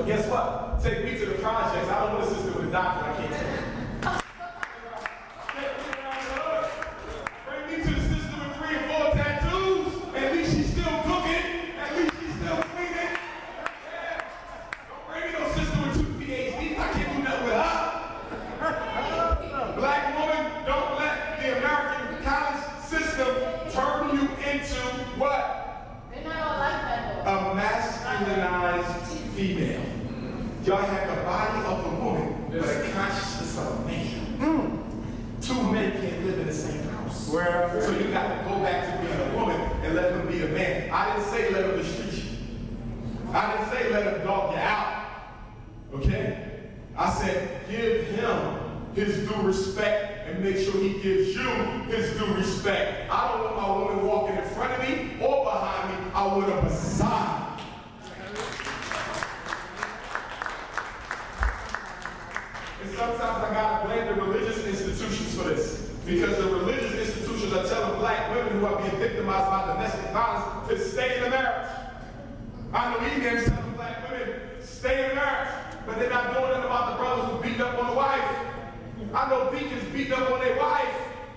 But guess what? Take me to the projects. I don't want a sister with a doctor. I can't take it. Bring me to the sister with 3 or 4 tattoos. At least she's still cooking. At least she's still cleaning. Yeah. Don't bring me no sister with 2 PhDs. I can't do nothing with her. Black woman, don't let the American college system turn you into what? They're not all like that A though. masculinized female. Y'all have the body of a woman, but a consciousness of a man. 2 men can't live in the same house. So you got to go back to being a woman and let him be a man. I didn't say let him mistreat you. I didn't say let him dog you out. Okay? I said give him his due respect and make sure he gives you his due respect. I don't want my woman walking in front of me or behind me. I want her beside me. And sometimes I gotta blame the religious institutions for this. Because the religious institutions are telling black women who are being victimized by domestic violence to stay in the marriage. I know EMs telling black women, stay in marriage, but they're not doing nothing about the brothers who beat up on the wife. I know deacons beating up on their wife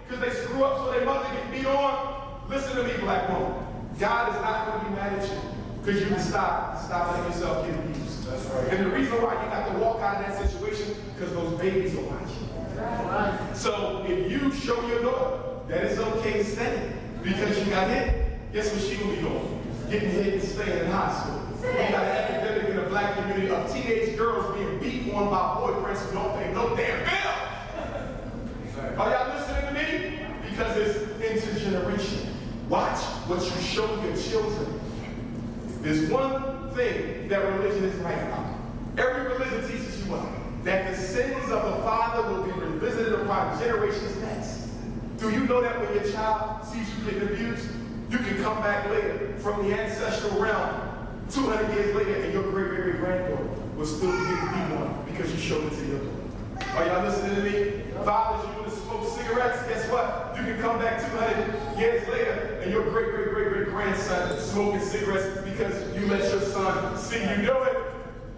because they screw up so their mother get beat on. Listen to me, black woman. God is not going to be mad at you because you can stop letting yourself get abused. That's right. And the reason why you got to walk out of that situation because those babies are watching. Right. So if you show your daughter that it's okay to stay because you got hit, guess what she will be doing? Getting hit and staying in high school. We got an epidemic in the black community of teenage girls being beat on by boyfriends who don't pay no damn bill. Are y'all listening to me? Because it's intergenerational. Watch what you show your children. There's one thing that religion is right about. Every religion teaches you what? That the sins of the father will be revisited upon generations next. Do you know that when your child sees you getting abused, you can come back later from the ancestral realm 200 years later and your great-great-great-granddaughter will still be getting beat on because you showed it to your daughter. Are y'all listening to me? Fathers, you want to smoke cigarettes? Guess what? You can come back 200 years later and your great-great-great-great-grandson is smoking cigarettes because you let your son see you do it.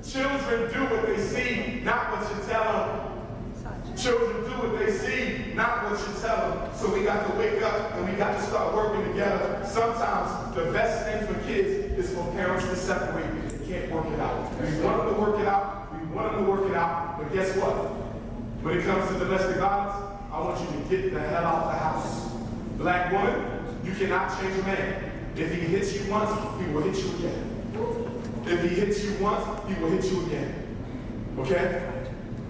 Children do what they see, not what you tell them. Children do what they see, not what you tell them. So we got to wake up and we got to start working together. Sometimes the best thing for kids is for parents to separate. They can't work it out. We want them to work it out. We want them to work it out. But guess what? When it comes to domestic violence, I want you to get the hell out of the house. Black woman, you cannot change a man. If he hits you once, he will hit you again. If he hits you once, he will hit you again. Okay?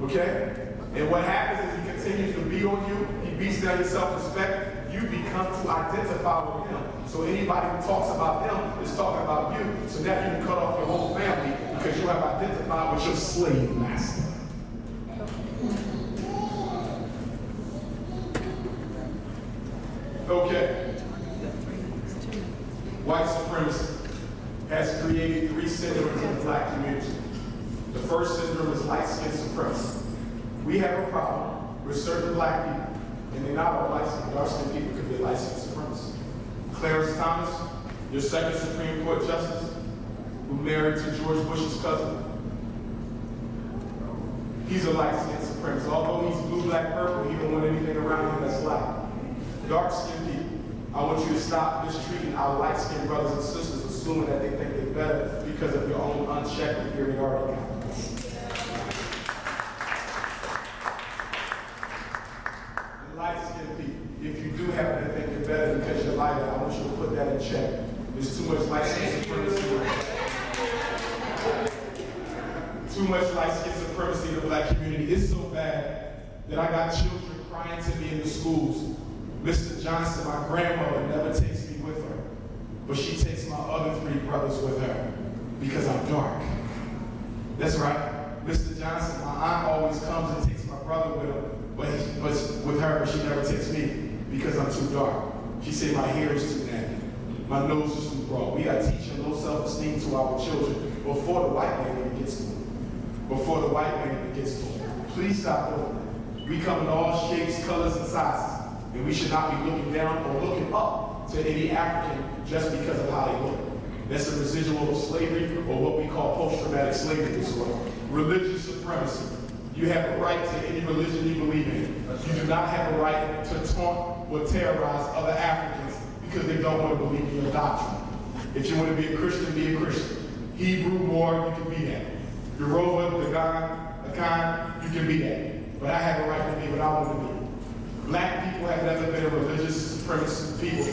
Okay? And what happens is he continues to beat on you, he beats down your self-respect, you become to identify with him. So anybody who talks about him is talking about you. So now you can cut off your whole family because you have identified with your slave master. Okay. White supremacy has created 3 syndromes in the black community. The first syndrome is light skin supremacy. We have a problem with certain black people, and they're not all light-skinned, dark-skinned people could be light skin supremacy. Clarence Thomas, your second Supreme Court justice, who married to George Bush's cousin, he's a light skin supremacist. Although he's blue, black, purple, he don't want anything around him that's light. Dark-skinned people, I want you to stop mistreating our light-skinned brothers and sisters, assuming that they think they're better because of your own unchecked inferiority complex. Light-skinned people, if you do happen to think you're better because you're lighter, I want you to put that in check. There's too much light-skin supremacy. Too much light-skin supremacy in the black community. It's so bad that I got children crying to me in the schools. Mr. Johnson, my grandmother, never takes me with her, but she takes my other 3 brothers with her because I'm dark. That's right. Mr. Johnson, my aunt always comes and takes my brother with her, but with her, she never takes me because I'm too dark. She said my hair is too natty, my nose is too broad. We got to teach low self-esteem to our children before the white man even gets to them. Before the white man even gets to them. Please stop doing that. We come in all shapes, colors, and sizes. And we should not be looking down or looking up to any African just because of how they look. That's a residual of slavery or what we call post-traumatic systematic slavery disorder. Religious supremacy. You have a right to any religion you believe in. You do not have a right to taunt or terrorize other Africans because they don't want to believe in your doctrine. If you want to be a Christian, be a Christian. Hebrew, Moor, you can be that. Yoruba, Akan, you can be that. But I have a right to be what I want to be. Black people have never been a religious supremacist people.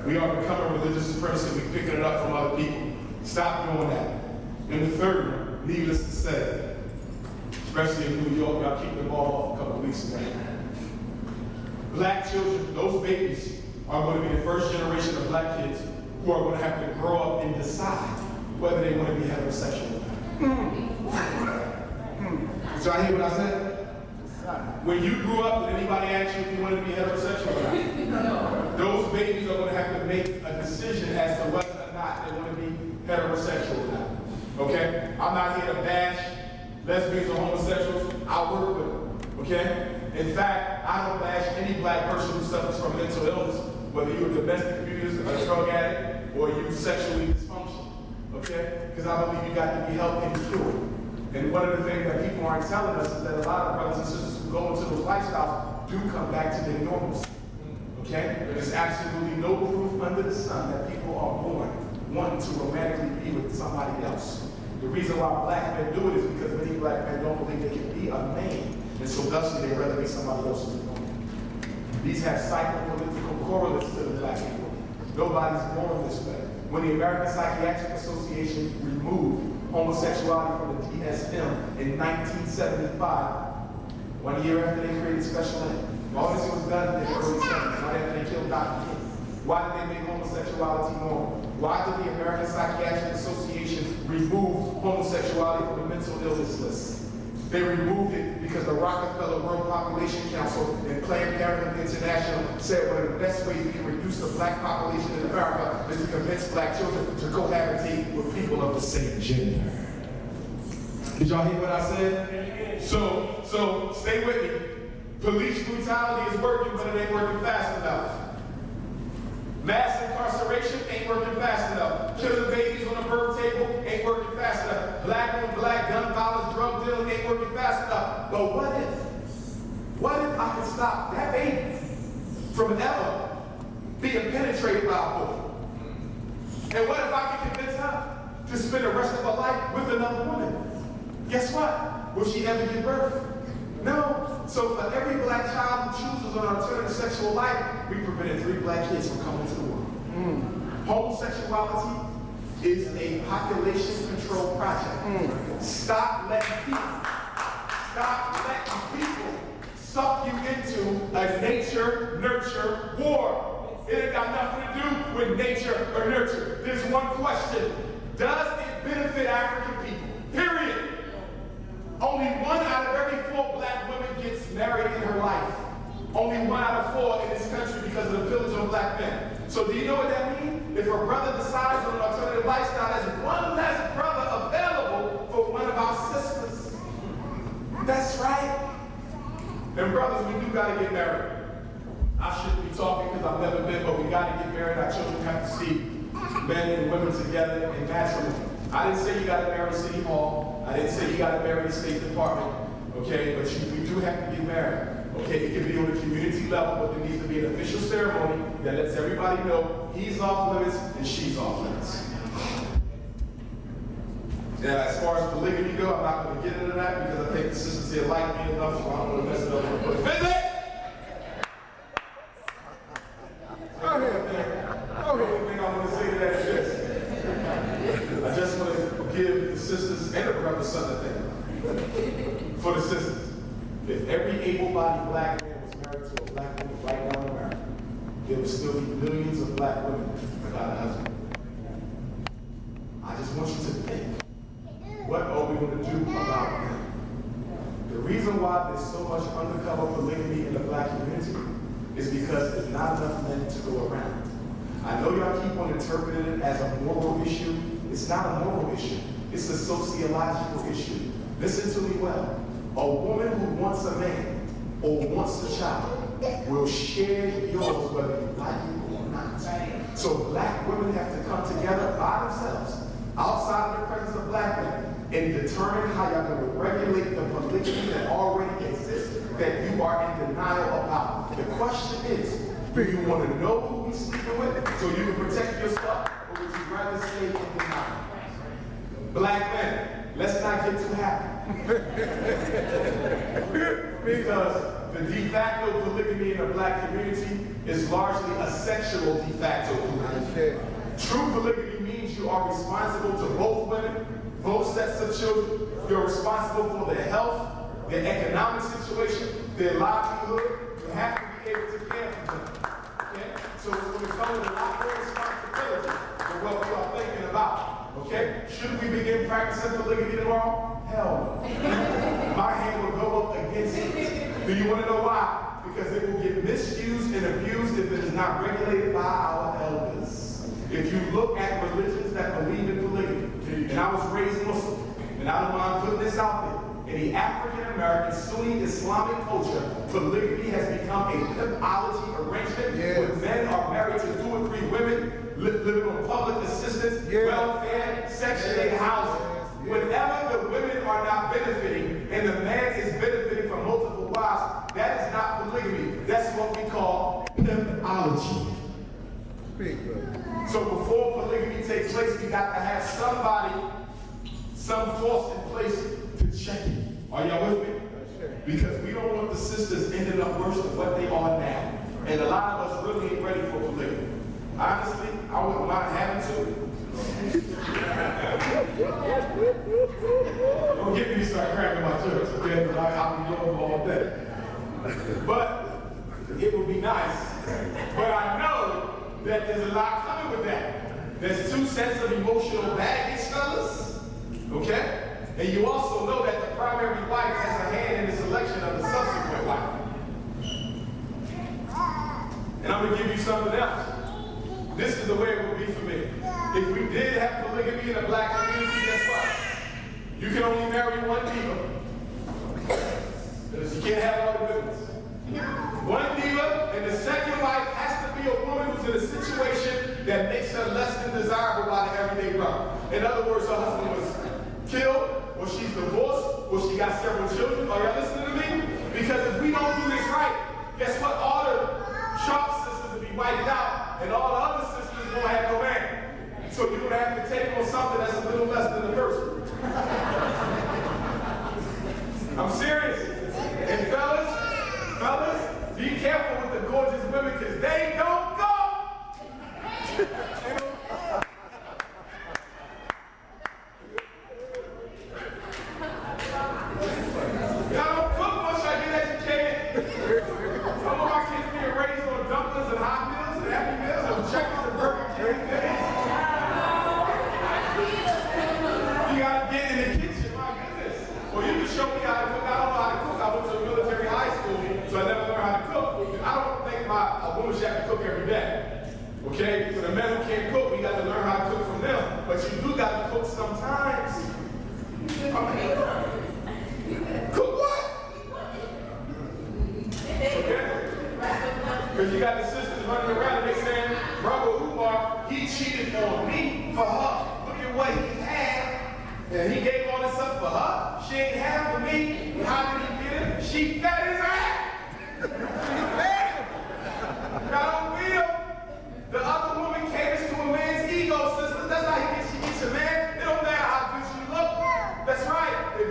We are becoming religious supremacists. We're picking it up from other people. Stop doing that. And the third one, needless to say, especially in New York, y'all keep the ball off a couple weeks ago. Black children, those babies, are going to be the first generation of black kids who are going to have to grow up and decide whether they want to be heterosexual or not. So I hear what I said? When you grew up, did anybody ask you if you wanted to be heterosexual or not? Those babies are going to have to make a decision as to whether or not they want to be heterosexual or not. Okay? I'm not here to bash lesbians or homosexuals. I work with them. Okay? In fact, I don't bash any black person who suffers from mental illness, whether you're a domestic abuse, a drug addict, or you're sexually dysfunctional. Okay? Because I believe you got to be helped and cured. And one of the things that people aren't telling us is that a lot of brothers and sisters who go into those lifestyles do come back to their normalcy. Okay? There's absolutely no proof under the sun that people are born wanting to romantically be with somebody else. The reason why black men do it is because many black men don't believe they can be a man. And so thusly they'd rather be somebody else's woman. These have psychopolitical correlates to the black people. Nobody's born this way. When the American Psychiatric Association removed homosexuality from the DSM in 1975, 1 year after they created special ed. All this was done in the early 70s, right after they killed Dr. King. Why did they make homosexuality normal? Why did the American Psychiatric Association remove homosexuality from the mental illness list? They removed it because the Rockefeller World Population Council and Planned Parenthood International said one of the best ways we can reduce the black population in America is to convince black children to cohabitate with people of the same gender. Did y'all hear what I said? So stay with me. Police brutality is working, but it ain't working fast enough. Mass incarceration ain't working fast enough. Killing babies on the birth table ain't working fast enough. Black on black gun violence, drug dealing ain't working fast enough. But what if I can stop that baby from ever being penetrated by a boy? And what if I can convince her to spend the rest of her life with another woman? Guess what? Will she ever give birth? No. So for every black child who chooses an alternative sexual life, we prevented 3 black kids from coming to the world. Homosexuality is a population control project. Stop letting people suck you into a nature-nurture war. It ain't got nothing to do with nature or nurture. There's one question. Does it benefit African people? Period. Only 1 out of every 4 black women gets married in her life. Only 1 out of 4 in this country because of the pillage of black men. So do you know what that means? If a brother decides on an alternative lifestyle, there's 1 less brother available for one of our sisters. That's right. And brothers, we do gotta get married. I shouldn't be talking because I've never been, but we gotta get married. Our children have to see men and women together in matrimony. I didn't say you gotta marry City Hall. I didn't say you gotta marry the State Department. Okay, but we do have to get married. Okay, it can be on a community level, but there needs to be an official ceremony that lets everybody know he's off limits and she's off limits. Now, as far as polygamy go, I'm not going to get into that because I think the sisters here like me enough, so I don't want to mess it up for the first visit. The only thing I want to say to that is this. I just want to give the sisters and the brothers something to think for the sisters. If every able-bodied black man was married to a black woman right now in America, there would still be millions of black women without a husband. I just want you to think, what are we going to do about them? The reason why there's so much undercover polygamy in the black community is because there's not enough men to go around. I know y'all keep on interpreting it as a moral issue. It's not a moral issue. It's a sociological issue. Listen to me well. A woman who wants a man or wants a child will share yours whether you like it or not. So black women have to come together by themselves, outside of the presence of black men, and determine how y'all going to regulate the polygamy that already exists that you are in denial about. The question is, do you want to know who we're sleeping with so you can protect yourself, or would you rather stay in denial? Black men, let's not get too happy. Because the de facto polygamy in the black community is largely a sexual de facto polygamy. True polygamy means you are responsible to both women, both sets of children. You're responsible for their health, their economic situation, their livelihood. You have to be able to care for them. Okay? So when it comes to a lot more responsibility for what we are thinking about. Okay? Should we begin practicing polygamy tomorrow? Hell no. My hand will go up against it. Do you want to know why? Because it will get misused and abused if it is not regulated by our elders. If you look at religions that believe in polygamy, and I was raised Muslim, and I don't mind putting this out there, in the African-American Sunni Islamic culture, polygamy has become a pipology arrangement where men are married to 2 or 3 women, living on public assistance, welfare, Section 8 housing. Whenever the women are not benefiting and the man is benefiting from multiple wives, that is not polygamy. That's what we call pipology. So before polygamy takes place, we got to have somebody, some force in place to check it. Are y'all with me? Because we don't want the sisters ending up worse than what they are now. And a lot of us really ain't ready for polygamy. Honestly, I wouldn't mind having to. Don't get me to start crapping my church, okay? I'll be going all day. But it would be nice. But I know that there's a lot coming with that. There's 2 sets of emotional baggage, fellas. Okay? And you also know that the primary wife has a hand in the selection of the subsequent wife. And I'm going to give you something else. This is the way it would be for me. If we did have polygamy in the black community, guess what? You can only marry one diva. Because you can't have all the women. One diva, and the second wife has to be a woman who's in a situation that makes her less than desirable by the everyday run. In other words, her husband was killed, or she's divorced, or she got several children. Are y'all listening to me? Because if we don't do this right, guess what? All the sharp sisters will be wiped out, and all the other sisters won't have no man. So you're going to have to take on something that's a little less than a person. I'm serious. And fellas, be careful with the gorgeous women, because they don't go. Y'all don't cook much, I get educated. Some of my kids being raised on dumplings and hot meals and happy meals and checkers and Burger King days. You gotta get in the kitchen, my goodness. Well, you can show me how to cook. I don't know how to cook. I went to a military high school, so I never learned how to cook. I don't think a woman should have to cook every day. Okay? For the men who can't cook, we got to learn how to cook from them. But you do got to cook sometimes. Cook what? Okay? Because you got the sisters running around and they saying, Brother Umar, he cheated on me for her. Look at what he had. And he gave all this up for her. She ain't have for me. How did he get it? She fed his ass. Y'all don't feel. The other woman caters to a man's ego, sister. That's how she gets your man. It don't matter how good you look. That's right. If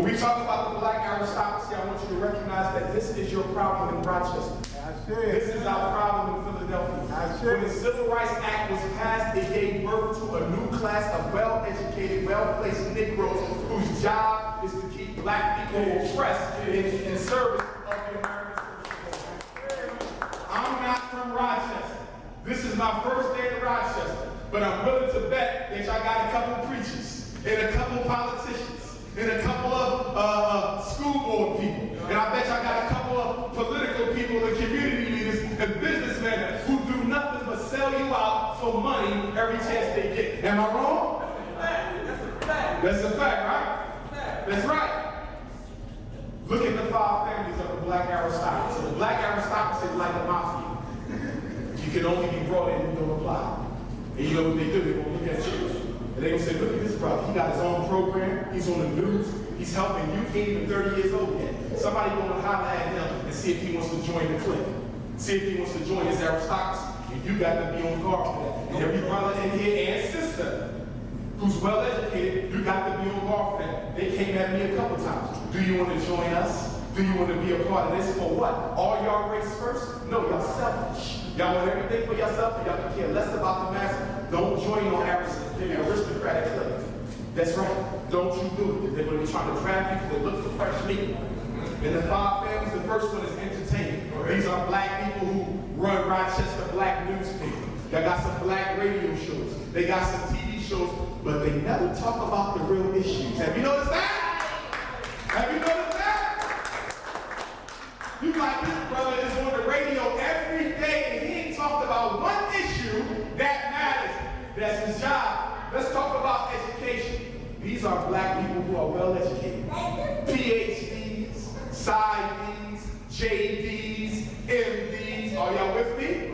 we talk about the black aristocracy, I want you to recognize that this is your problem in Rochester. This is our problem in Philadelphia. When the Civil Rights Act was passed, it gave birth to a new class of well-educated, well-placed Negroes whose job is to keep black people oppressed in service of the American Socialist. I'm not from Rochester. This is my first day in Rochester, but I'm willing to bet that y'all got a couple preachers and a couple politicians and a couple of school board people. And I bet y'all got a couple of political people and community leaders and businessmen who do nothing but sell you out for money every chance they get. Am I wrong? That's a fact. That's a fact, right? That's right. Look at the 5 families of the black aristocracy. The black aristocracy is like a mafia. You can only be brought in and you don't apply. And you know what they do? They gonna look at you. And they gonna say, look at this brother. He got his own program. He's on the news. He's helping you. He ain't even 30 years old yet. Somebody gonna holler at him and see if he wants to join the clique. See if he wants to join his aristocracy. And you got to be on guard for that. And every brother in here and sister who's well educated, you got to be on guard for that. They came at me a couple times. Do you want to join us? Do you want to be a part of this? For what? All y'all race first? No, y'all selfish. Y'all want everything for yourself, and y'all can care less about the mass. Don't join no aristocratic clique. That's right. Don't you do it. They're going to be trying to trap people that look for fresh meat. In the 5 families, the first one is entertainment. These are black people who run Rochester black newspapers. They got some black radio shows. They got some TV shows, but they never talk about the real issues. Have you noticed that? Have you noticed that? You like this brother is on the radio every day and he ain't talked about one issue that matters. That's his job. Let's talk about education. These are black people who are well educated. PhDs, PsyDs, JDs, MDs. Are y'all with me?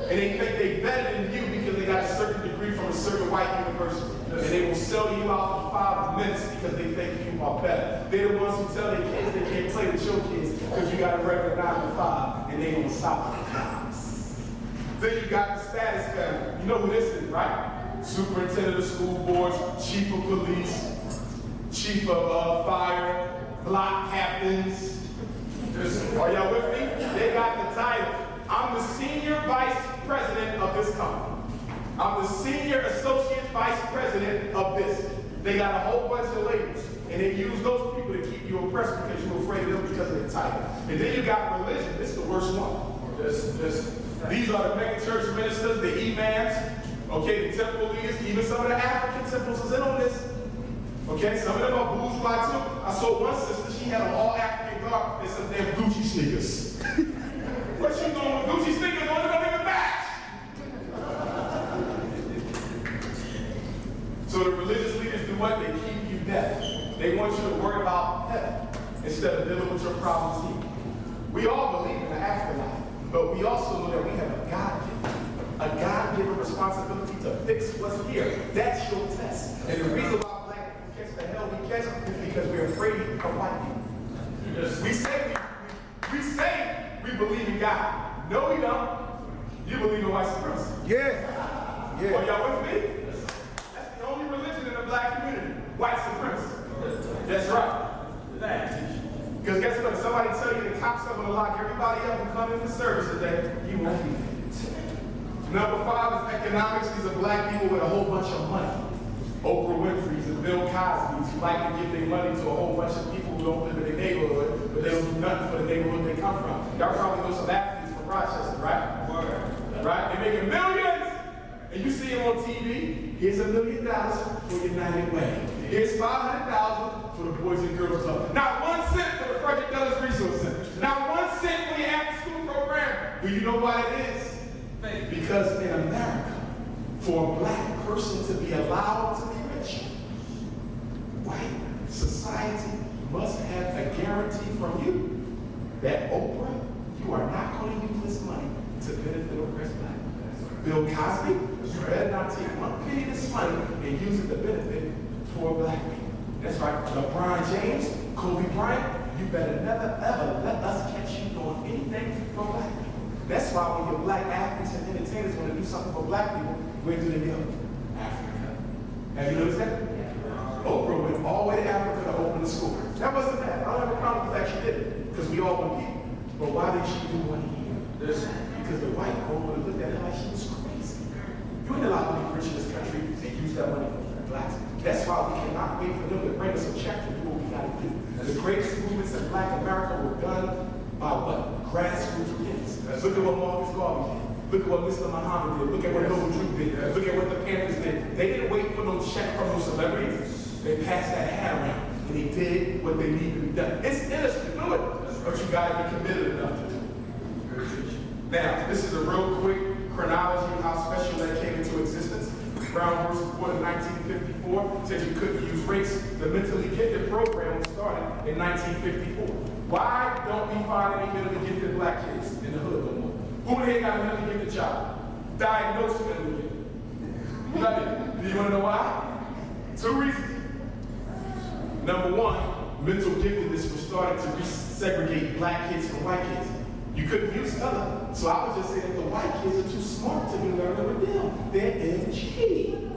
And they think they better than you because they got a certain degree from a certain white university. And they will sell you out in 5 minutes because they think you are better. They're the ones who tell their kids they can't play with your kids because you got a regular 9 to 5 and they don't stop the cops. Then you got the status family. You know who this is, right? Superintendent of school boards, chief of police, chief of fire, block captains. Are y'all with me? They got the title. I'm the senior vice president of this company. I'm the senior associate vice president of this. They got a whole bunch of labels. And they use those people to keep you oppressed because you're afraid of them because of their title. And then you got religion. This is the worst one. These are the mega church ministers, the imams, okay, the temple leaders, even some of the African temples is in on this. Okay, some of them are bourgeois too. I saw one sister, she had an all African garb and some damn Gucci sneakers. What you doing with Gucci sneakers on? They don't even match. So the religious leaders do what? They keep you deaf. They want you to worry about heaven instead of dealing with your problems here. We all believe in the afterlife, but we also know that we have a God-given responsibility to fix what's here. That's your test. And the reason why black people catch the hell we catch is because we're afraid of white people. We say we believe in God. No, we don't. You believe in white supremacy. Yeah. Are y'all with me? That's the only religion in the black community. White supremacy. That's right. Because guess what? If somebody tell you the cops are going to lock everybody up and come in for service today, you won't be there. Number 5 is economics. These are black people with a whole bunch of money. Oprah Winfrey's and Bill Cosby's who like to give their money to a whole bunch of people who don't live in their neighborhood, but they don't do nothing for the neighborhood they come from. Y'all probably know some athletes from Rochester, right? Right? They're making millions! And you see them on TV. Here's $1 million for United Way. Here's $500,000 for the Boys and Girls Club. Not 1 cent for the Fredrick Douglass Resource Center. Not 1 cent for your after-school program. Do you know why it is? Because in America, for a black person to be allowed to be rich, white society must have a guarantee from you that Oprah, you are not going to use this money to benefit oppressed black people. Bill Cosby, you better not take 1 penny of this money and use it to benefit poor black people. That's right. LeBron James, Kobe Bryant, you better never ever let us catch you doing anything for black people. That's why when your black athletes and entertainers want to do something for black people, where do they go? Africa. Have you noticed that? Oprah went all the way to Africa to open a school. That wasn't bad. I don't have a problem with the fact she did it, because we all want to eat. But why did she do 1 year? Because the white girl would have looked at her like she was crazy. You ain't allowed to be rich in this country and use that money for blacks. That's why we cannot wait for them to bring us a check to do what we got to do. The greatest movements in Black America were done by what? Grassroots kids. Look at what Marcus Garvey did. Look at what Mr. Muhammad did. Look at what Noble Drew did. Look at what the Panthers did. They didn't wait for no check from those celebrities. They passed that hat around and they did what they needed to be done. It's innocent, do it, but you gotta be committed enough to do it. Now, this is a real quick chronology of how special ed came into existence. Brown versus Board in 1954 said you couldn't use race. The mentally gifted program was started in 1954. Why don't we find any mentally gifted black kids in the hood no more? Who here got a mentally gifted child? Diagnosed mentally gifted. Nothing. Do you want to know why? 2 reasons. Number one, mental giftedness was starting to segregate black kids from white kids. You couldn't use color. So I would just say that the white kids are too smart to be learning with them. They're MG.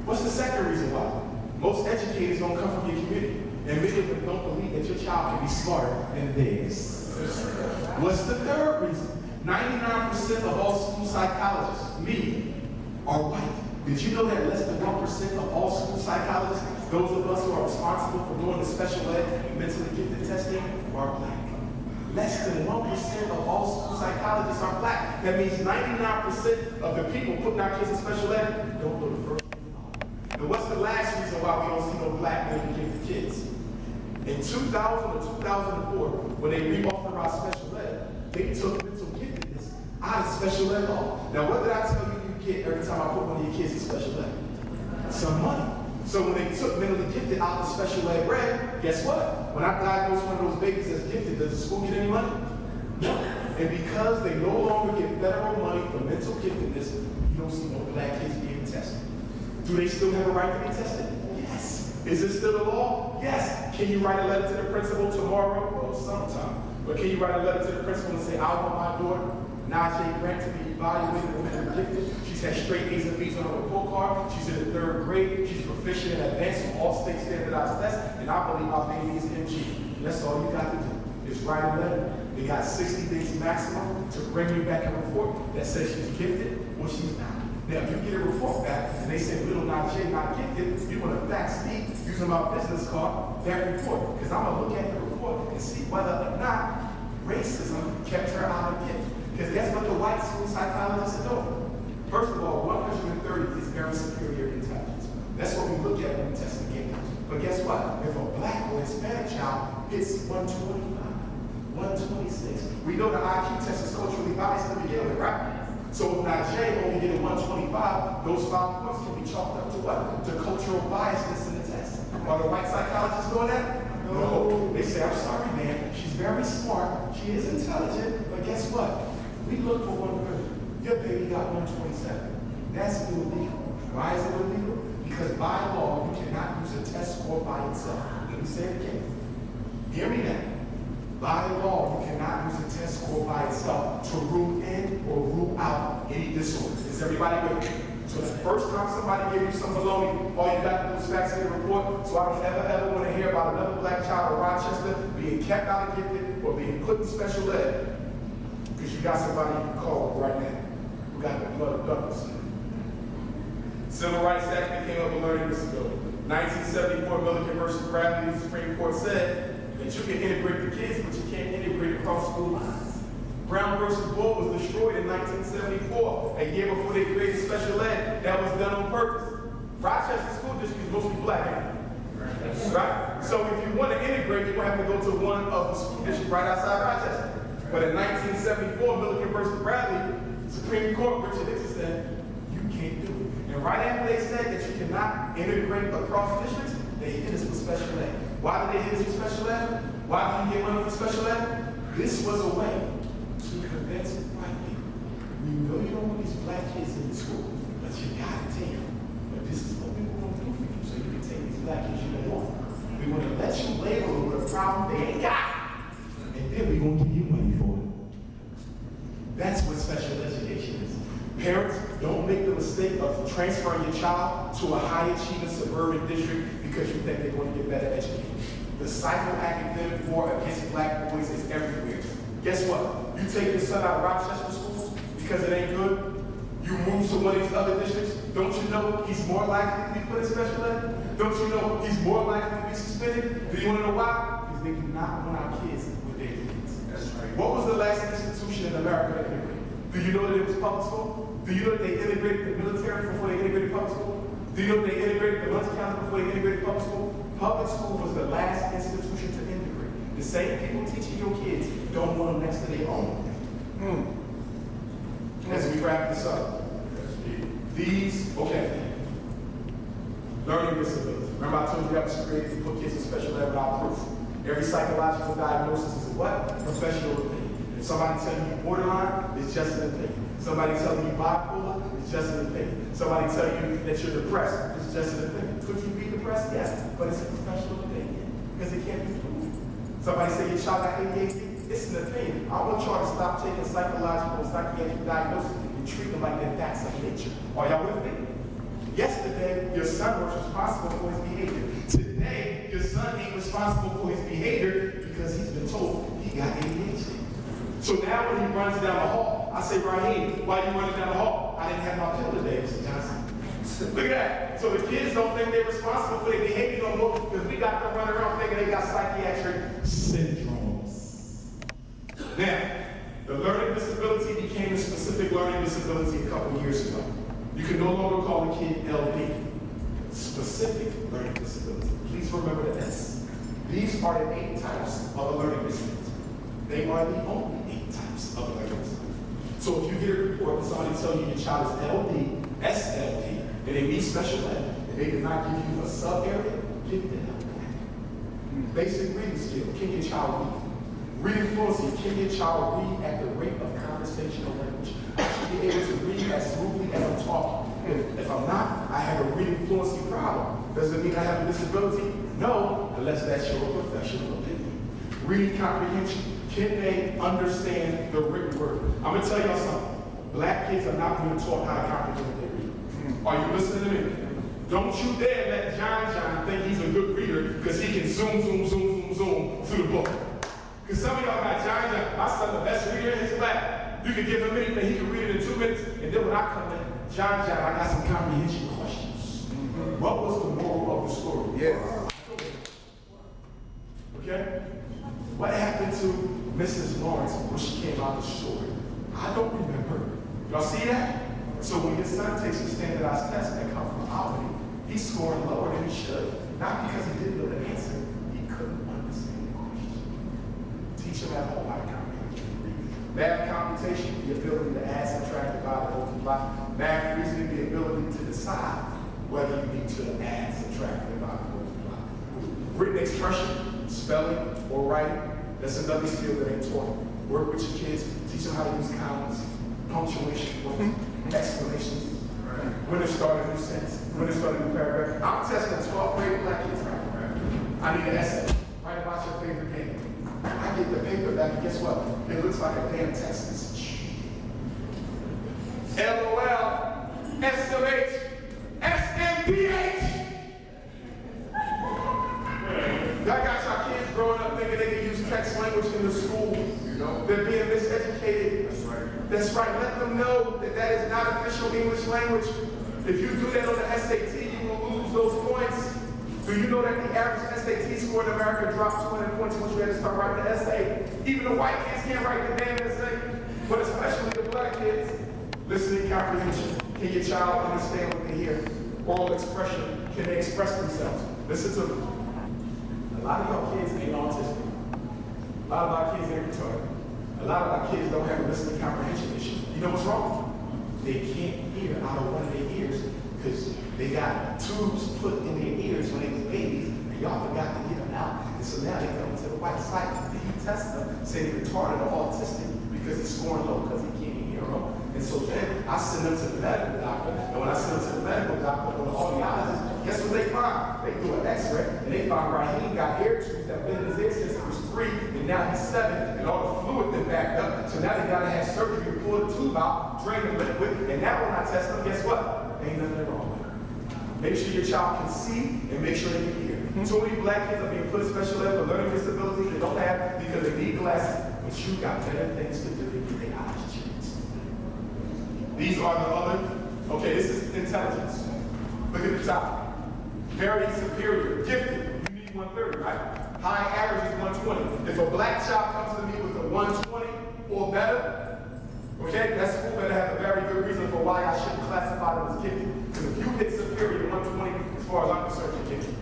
What's the second reason why? Most educators don't come from your community. And many of them don't believe that your child can be smarter than theirs. What's the third reason? 99% of all school psychologists, me, are white. Did you know that less than 1% of all school psychologists, those of us who are responsible for doing the special ed and mentally gifted testing, are black? Less than 1% of all school psychologists are black. That means 99% of the people putting our kids in special ed don't know the first one. And what's the last reason why we don't see no black mentally gifted kids? In 2000 or 2004, when they reauthorized special ed, they took mental giftedness out of special ed law. Now, what did I tell you get every time I put one of your kids in special ed? Some money. So when they took mentally gifted out of special ed red, guess what? When I diagnose one of those babies as gifted, does the school get any money? No. And because they no longer get federal money for mental giftedness, you don't see no black kids being tested. Do they still have a right to be tested? Yes. Is it still a law? Yes. Can you write a letter to the principal tomorrow? Well, sometime. But can you write a letter to the principal and say, I want my daughter, Najee Grant, to be evaluated for mental gifted? She's had straight A's and B's on her report card. She's in the 3rd grade. She's proficient in advanced on all state standardized tests. And I believe my baby is MG. That's all you got to do is write a letter. They got 60 days maximum to bring you back a report that says she's gifted or she's not. Now, if you get a report back and they say little Najee not gifted, you're going to fax me using my business card that report. Because I'm going to look at the report and see whether or not racism kept her out of gift. Because guess what the white school psychologists are doing? First of all, 130 is very superior intelligence. That's what we look at when we test the game. But guess what? If a black or Hispanic child hits 125, 126, we know the IQ test is culturally biased to begin with, right? So if Najee only getting 125, those 5 points can be chalked up to what? To cultural biasness in the test. Are the white psychologists doing that? No. They say, I'm sorry, man. She's very smart. She is intelligent. But guess what? We look for 130. Your baby got 127. That's illegal. Why is it illegal? Because by law, you cannot use a test score by itself. Let me say it again. Hear me now. By law, you cannot use a test score by itself to rule in or rule out any disorder. Is everybody with me? So the first time somebody gave you some baloney, all you got to do is fax me a report, so I don't ever want to hear about another black child in Rochester being kept out of gifted or being put in special ed. Because you got somebody you can call right now who got the blood of Douglass. Civil Rights Act that came up with learning disability. 1974 Milliken versus Bradley, the Supreme Court said that you can integrate the kids, but you can't integrate across school lines. Brown versus Board was destroyed in 1974, a year before they created special ed. That was done on purpose. Rochester School District is mostly black, right? So if you want to integrate, you're going to have to go to one of the school districts right outside Rochester. But in 1974, Milliken versus Bradley, Supreme Court, Richard Nixon said, you can't do it. And right after they said that you cannot integrate across districts, they hit us with special ed. Why did they hit us with special ed? Why did you get money for special ed? This was a way to convince white people. We know you don't want these black kids in the school, but you gotta take them. But this is what we want to do for you, so you can take these black kids you don't want. We want to let you label them with a problem they ain't got. And then we're going to give you money for it. That's what special education is. Parents, don't make the mistake of transferring your child to a high-achieving suburban district because you think they're going to get better education. The psychoacademic war against black boys is everywhere. Guess what? You take your son out of Rochester schools because it ain't good. You move to one of these other districts. Don't you know he's more likely to be put in special ed? Don't you know he's more likely to be suspended? Do you want to know why? Because they do not want our kids with their kids. That's right. What was the last institution in America that integrated? Do you know that it was public school? Do you know that they integrated the military before they integrated public school? Do you know that they integrated the lunch counter before they integrated public school? Public school was the last institution to integrate. The same people teaching your kids don't want them next to their own. As we wrap this up, learning disability. Remember I told you that was created to put kids in special ed without proof. Every psychological diagnosis is a what? Professional opinion. If somebody telling you borderline, it's just an opinion. Somebody telling you bipolar, it's just an opinion. Somebody telling you that you're depressed, it's just an opinion. Could you be depressed? Yes, but it's a professional opinion because it can't be proven. Somebody say your child got ADHD, it's an opinion. I want y'all to stop taking psychological and psychiatric diagnoses and treat them like they're facts of nature. Are y'all with me? Yesterday, your son was responsible for his behavior. Today, your son ain't responsible for his behavior because he's been told he got ADHD. So now when he runs down the hall, I say, Raheem, why are you running down the hall? I didn't have my pill today, Mr. Johnson. Look at that. So the kids don't think they're responsible for their behavior no more because we got them running around thinking they got psychiatric syndromes. Now, the learning disability became a specific learning disability a couple years ago. You can no longer call a kid LD, specific learning disability. Please remember the S. These are the 8 types of a learning disability. They are the only 8 types of a learning disability. So if you get a report and somebody tells you your child is LD, SLD, and they need special ed, and they did not give you a sub-area, give them help. Basic reading skill, can your child read? Reading fluency, can your child read at the rate of conversational language? I should be able to read as smoothly as I'm talking. If I'm not, I have a reading fluency problem. Does it mean I have a disability? No, unless that's your professional opinion. Reading comprehension, can they understand the written word? I'm gonna tell y'all something. Black kids are not being taught how to comprehend what they read. Are you listening to me? Don't you dare let John think he's a good reader because he can zoom through the book. Because some of y'all got John, my son the best reader in his class. You can give him anything, he can read it in 2 minutes, and then when I come in, John, I got some comprehension questions. What was the moral of the story? Yes. Okay? What happened to Mrs. Lawrence when she came out of the story? I don't remember. Y'all see that? So when your son takes a standardized test that comes from Albany, he's scoring lower than he should. Not because he didn't know the answer, he couldn't understand the question. Teach him at home how to comprehend. Math computation, the ability to add, subtract, divide, multiply. Math reasoning, the ability to decide whether you need to add, subtract, divide, multiply. Written expression, spelling, or writing, that's another skill that ain't taught. Work with your kids, teach them how to use commas, punctuation, explanations, when to start a new sentence, when to start a new paragraph. I'm testing 12th grade black kids right now. I need an essay. Write about your favorite game. I get the paper back, and guess what? It looks like a damn text message. LOL, SMH, SMPH. Y'all got your kids growing up thinking they can use text language in the school. They're being miseducated. That's right. That's right. Let them know that that is not official English language. If you do that on the SAT, you will lose those points. Do you know that the average SAT score in America dropped 200 points once you had to start writing the essay? Even the white kids can't write the damn essay, but especially the black kids. Listening comprehension. Can your child understand what they hear? Oral expression. Can they express themselves? Listen to me. A lot of y'all kids ain't autistic. A lot of our kids ain't retarded. A lot of our kids don't have a listening comprehension issue. You know what's wrong? They can't hear out of one of their ears because they got tubes put in their ears when they was babies, and y'all forgot to get them out. And so now they come to the white site, and you test them, say they're retarded or autistic because he's scoring low because he can't hear them. And so then I send them to the medical doctor, and when I send them to the medical doctor or the audiologist, guess what they find? They do an x-ray, and they find Raheem got ear tubes that been in his ear since he was 3, and now he's 7, and all the fluid been backed up. So now they gotta have surgery to pull the tube out, drain the liquid, and now when I test them, guess what? Ain't nothing wrong with it. Make sure your child can see, and make sure they can hear. Too many black kids are being put in special ed for learning disabilities they don't have because they need glasses. But you got better things to do to get their eyes checked. These are the other, okay, this is intelligence. Look at the top. Very superior, gifted, you need 130, right? High average is 120. If a black child comes to me with a 120 or better, okay, that school better have a very good reason for why I shouldn't classify them as gifted. Because if you hit superior to 120, as far as I'm concerned, you're gifted.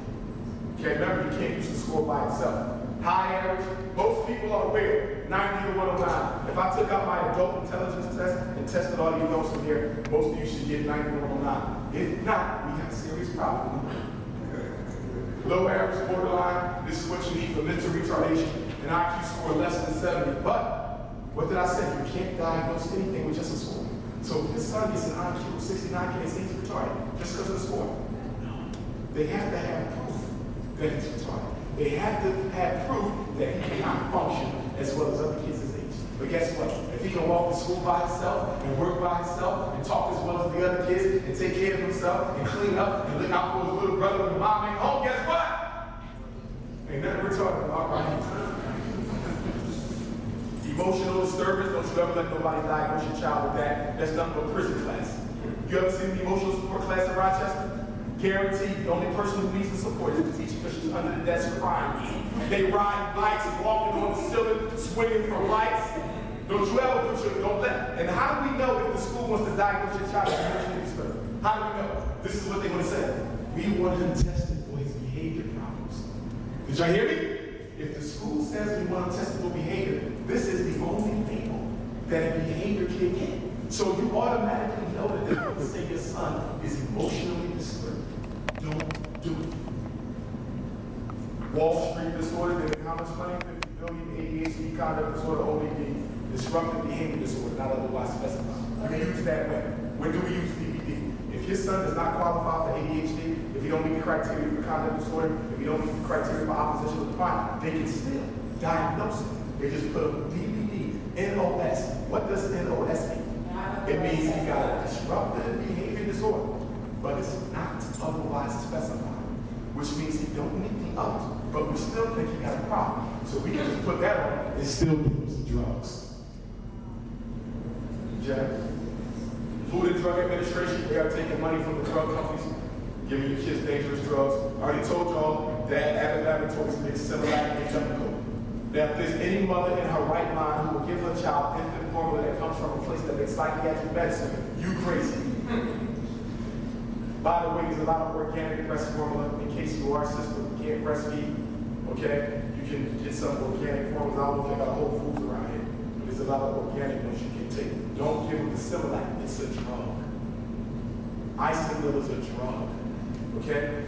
Okay, remember, you can't use the score by itself. High average, most people are aware, 90 to 109. If I took out my adult intelligence test and tested all the adults in here, most of you should get 90 to 109. If not, we have a serious problem. Low average, borderline, this is what you need for mental retardation. An IQ score less than 70. But, what did I say? You can't diagnose anything with just a score. So if this son gets an IQ of 69, can they say he's retarded? Just because of the score? No. They have to have proof that he's retarded. They have to have proof that he cannot function as well as other kids his age. But guess what? If he can walk to school by himself and work by himself and talk as well as the other kids and take care of himself and clean up and look out for his little brother when mom ain't home, guess what? Ain't nothing retarded about right. Emotional disturbance, don't you ever let nobody diagnose your child with that. That's nothing but prison class. You ever seen the emotional support class in Rochester? Guaranteed, the only person who needs the support is the teacher because she's under the desk crying. They ride bikes, walking on the ceiling, swinging from lights. Don't you ever put your, don't let, and how do we know if the school wants to diagnose your child as emotionally disturbed? How do we know? This is what they're going to say. We want him tested for his behavior problems. Did y'all hear me? If the school says we want him tested for behavior, this is the only label that a behavior can get. So you automatically know that they're going to say your son is emotionally disturbed. Don't do it. Wall Street disorder, they how much money? 50 billion, ADHD, conduct disorder, ODD, disruptive behavior disorder, not otherwise specified. We use that way. When do we use DBD? If your son does not qualify for ADHD, if you don't meet the criteria for conduct disorder, if you don't meet the criteria for oppositional defiance, they can still diagnose it. They just put a DBD, NOS. What does NOS mean? It means he got a disruptive behavior disorder, but it's not otherwise specified, which means he don't meet the others, but we still think he got a problem. So we can just put that on and still give him some drugs. Jack? Food and Drug Administration, they are taking money from the drug companies, giving your kids dangerous drugs. I already told y'all that Abbott Laboratories makes Similac and Chemical. Now, if there's any mother in her right mind who will give her child infant formula that comes from a place that makes psychiatric medicine, you crazy. By the way, there's a lot of organic breast formula in case you are a sister who can't breastfeed. Okay? You can get some organic formulas. I don't know if they got Whole Foods around here, but there's a lot of organic ones you can take. Don't give them the Similac. It's a drug. Isomil is a drug. Okay?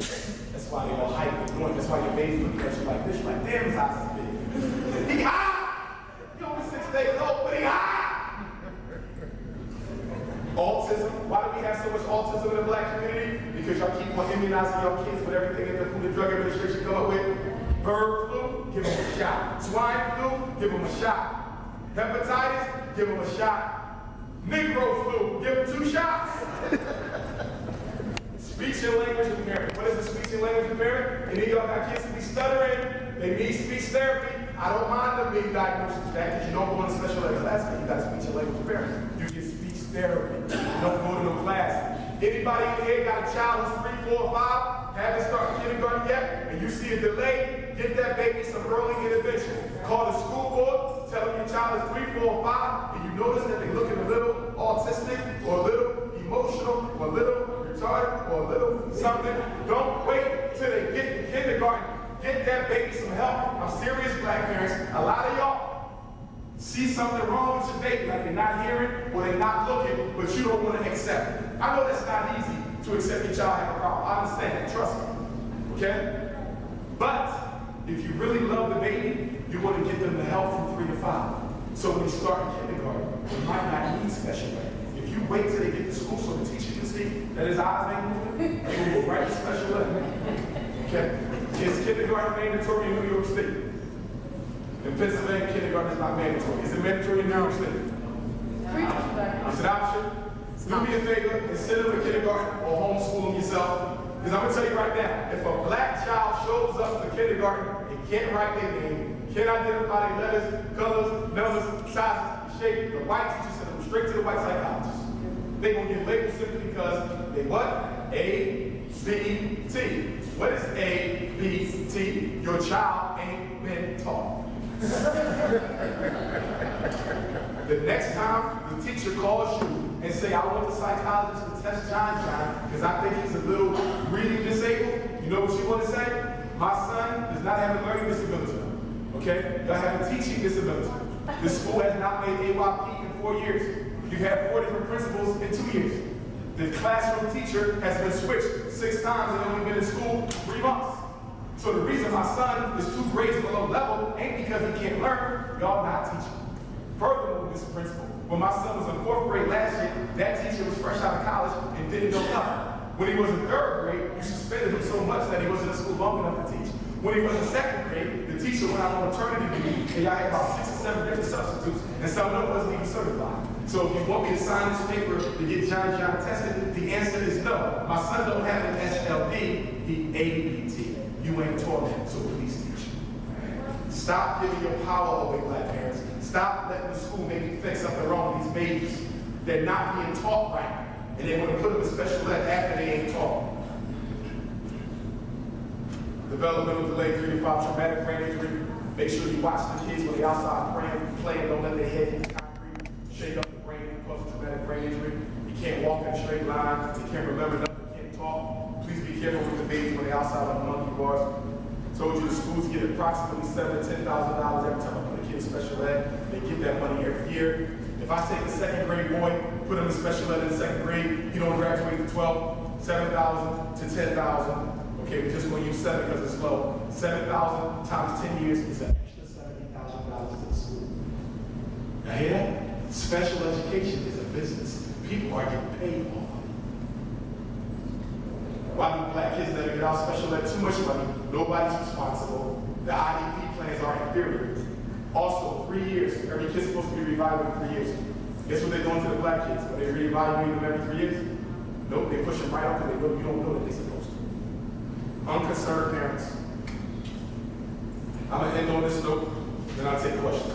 That's why they all hype it. That's why your baby's looking at you like this. You're like, damn, his eyes is big. He high! He only 6 days old, but he high! Autism. Why do we have so much autism in the black community? Because y'all keep on immunizing your kids with everything that the Food and Drug Administration come up with. Bird flu, give them a shot. Swine flu, give them a shot. Hepatitis, give them a shot. Negro flu, give them 2 shots. Speech and language impairment. What is a speech and language impairment? Any of y'all got kids to be stuttering? They need speech therapy. I don't mind them being diagnosed with that because you don't go into special ed class because you got speech and language impairment. You get speech therapy. You don't go to no class. Anybody in here got a child who's 3, 4, 5, haven't started kindergarten yet, and you see a delay, get that baby some early intervention. Call the school board, tell them your child is 3, 4, 5, and you notice that they're looking a little autistic or a little emotional or a little retarded or a little something. Don't wait till they get to kindergarten. Get that baby some help. I'm serious, black parents. A lot of y'all see something wrong with your baby, like they're not hearing or they're not looking, but you don't want to accept it. I know that's not easy to accept your child have a problem. I understand that, trust me. Okay? But if you really love the baby, you want to get them the help from 3 to 5. So when they start in kindergarten, they might not need special ed. If you wait till they get to school so the teacher can see that his eyes ain't moving, they will go right to special ed. Okay? Is kindergarten mandatory in New York State? In Pennsylvania, kindergarten is not mandatory. Is it mandatory in New York State? It's an option. Do me a favor, instead of a kindergarten or homeschool them yourself, Because I'm going to tell you right now, if a black child shows up to kindergarten and can't write their name, can't identify their letters, colors, numbers, sizes, shape, the white teacher sent them straight to the white psychologist. They're going to get labeled simply because they what? A, B, T. What is A, B, T? Your child ain't been taught. The next time the teacher calls you and say, I want the psychologist to test John because I think he's a little reading disabled, you know what you want to say? My son does not have a learning disability. Okay? Y'all have a teaching disability. The school has not made AYP in 4 years. You've had 4 different principals in 2 years. The classroom teacher has been switched 6 times and only been in school 3 months. So the reason my son is 2 grades below level ain't because he can't learn, y'all not teaching. Furthermore, Mr. Principal, when my son was in 4th grade last year, that teacher was fresh out of college and didn't know nothing. When he was in 3rd grade, you suspended him so much that he wasn't in school long enough to teach. When he was in 2nd grade, the teacher went out on maternity leave, and y'all had about 6 or 7 different substitutes, and some of them wasn't even certified. So if you want me to sign this paper to get John tested, the answer is no. My son don't have an SLD, he ABT. You ain't taught him, so please teach him. Stop giving your power away, black parents. Stop letting the school make you think something wrong with these babies. They're not being taught right, and they want to put them in special ed after they ain't taught. Developmental delay 3 to 5 traumatic brain injury. Make sure you watch the kids when they're outside playing, don't let their head hit the concrete, shake up the brain, and cause traumatic brain injury. You can't walk in a straight line, they can't remember nothing, can't talk. Please be careful with the babies when they're outside on the monkey bars. Told you the schools get approximately $7,000 to $10,000 every time I put a kid in special ed. They get that money every year. If I take a 2nd grade boy, put him in special ed in 2nd grade, he don't graduate to 12, $7,000 to $10,000. Okay, we're just going to use 7 because it's low. 7,000 times 10 years is an extra $70,000 to the school. Now hear that? Special education is a business. People are getting paid off of it. Why do black kids never get out special ed? Too much money. Nobody's responsible. The IEP plans are inferior. Also, 3 years. Every kid's supposed to be reevaluated in 3 years. Guess what they're doing to the black kids? Are they reevaluating them every 3 years? Nope, they push them right up because they know you don't know that they're supposed to. Unconcerned parents. I'm going to end on this note, then I'll take questions.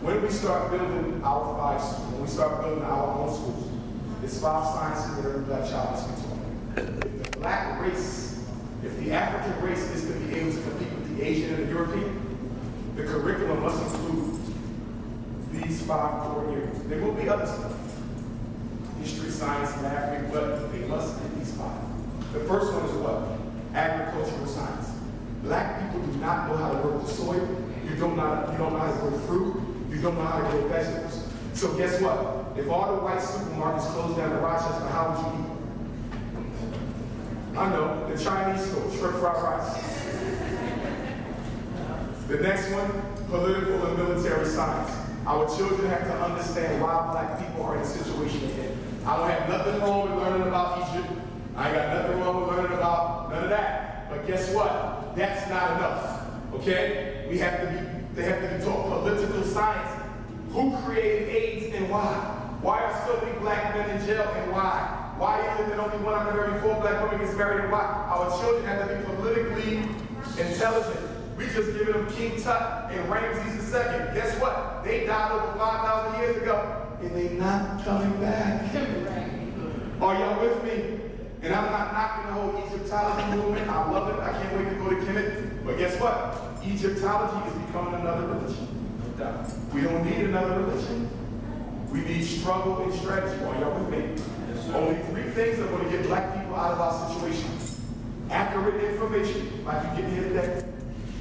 When we start building our 5 schools, when we start building our own schools, it's 5 sciences that every black child must be taught. If the black race, if the African race is to be able to compete with the Asian and the European, the curriculum must include these 5 core areas. There will be other stuff. History, science, math, but they must be these 5. The first one is what? Agricultural science. Black people do not know how to work the soil. You don't know how to grow fruit. You don't know how to grow vegetables. So guess what? If all the white supermarkets closed down in Rochester, how would you eat? I know, the Chinese store, shrimp fried rice. The next one, political and military science. Our children have to understand why black people are in the situation they're in. I don't have nothing wrong with learning about Egypt. I ain't got nothing wrong with learning about none of that. But guess what? That's not enough. Okay? They have to be taught political science. Who created AIDS and why? Why are so many black men in jail and why? Why is it that only 1 out of every 4 black women gets married and why? Our children have to be politically intelligent. We just giving them King Tut and Ramses II. Guess what? They died over 5,000 years ago and they're not coming back. Are y'all with me? And I'm not knocking the whole Egyptology movement. I love it. I can't wait to go to Kemet. But guess what? Egyptology is becoming another religion. We don't need another religion. We need struggle and strategy. Are y'all with me? Only 3 things are going to get black people out of our situation. Accurate information, like you get here today.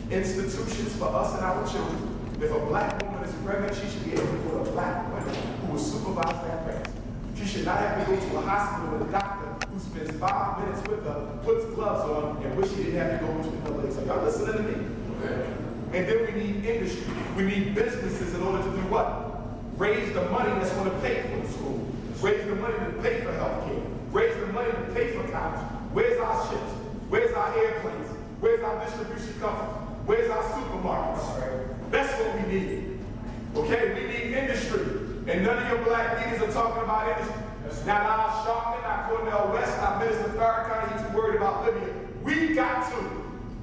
Institutions for us and our children. If a black woman is pregnant, she should be able to go to a black woman who will supervise that pregnancy. She should not have to go to a hospital with a doctor who spends 5 minutes with her, puts gloves on, and wish he didn't have to go between her legs. Are y'all listening to me? Okay. And then we need industry. We need businesses in order to do what? Raise the money that's going to pay for the school. Raise the money to pay for health care. Raise the money to pay for college. Where's our ships? Where's our airplanes? Where's our distribution companies? Where's our supermarkets? That's what we need. Okay? We need industry. And none of your black leaders are talking about industry. Not Al Sharpton, not Cornel West, not Minister Farrakhan, he's too worried about Libya. We got to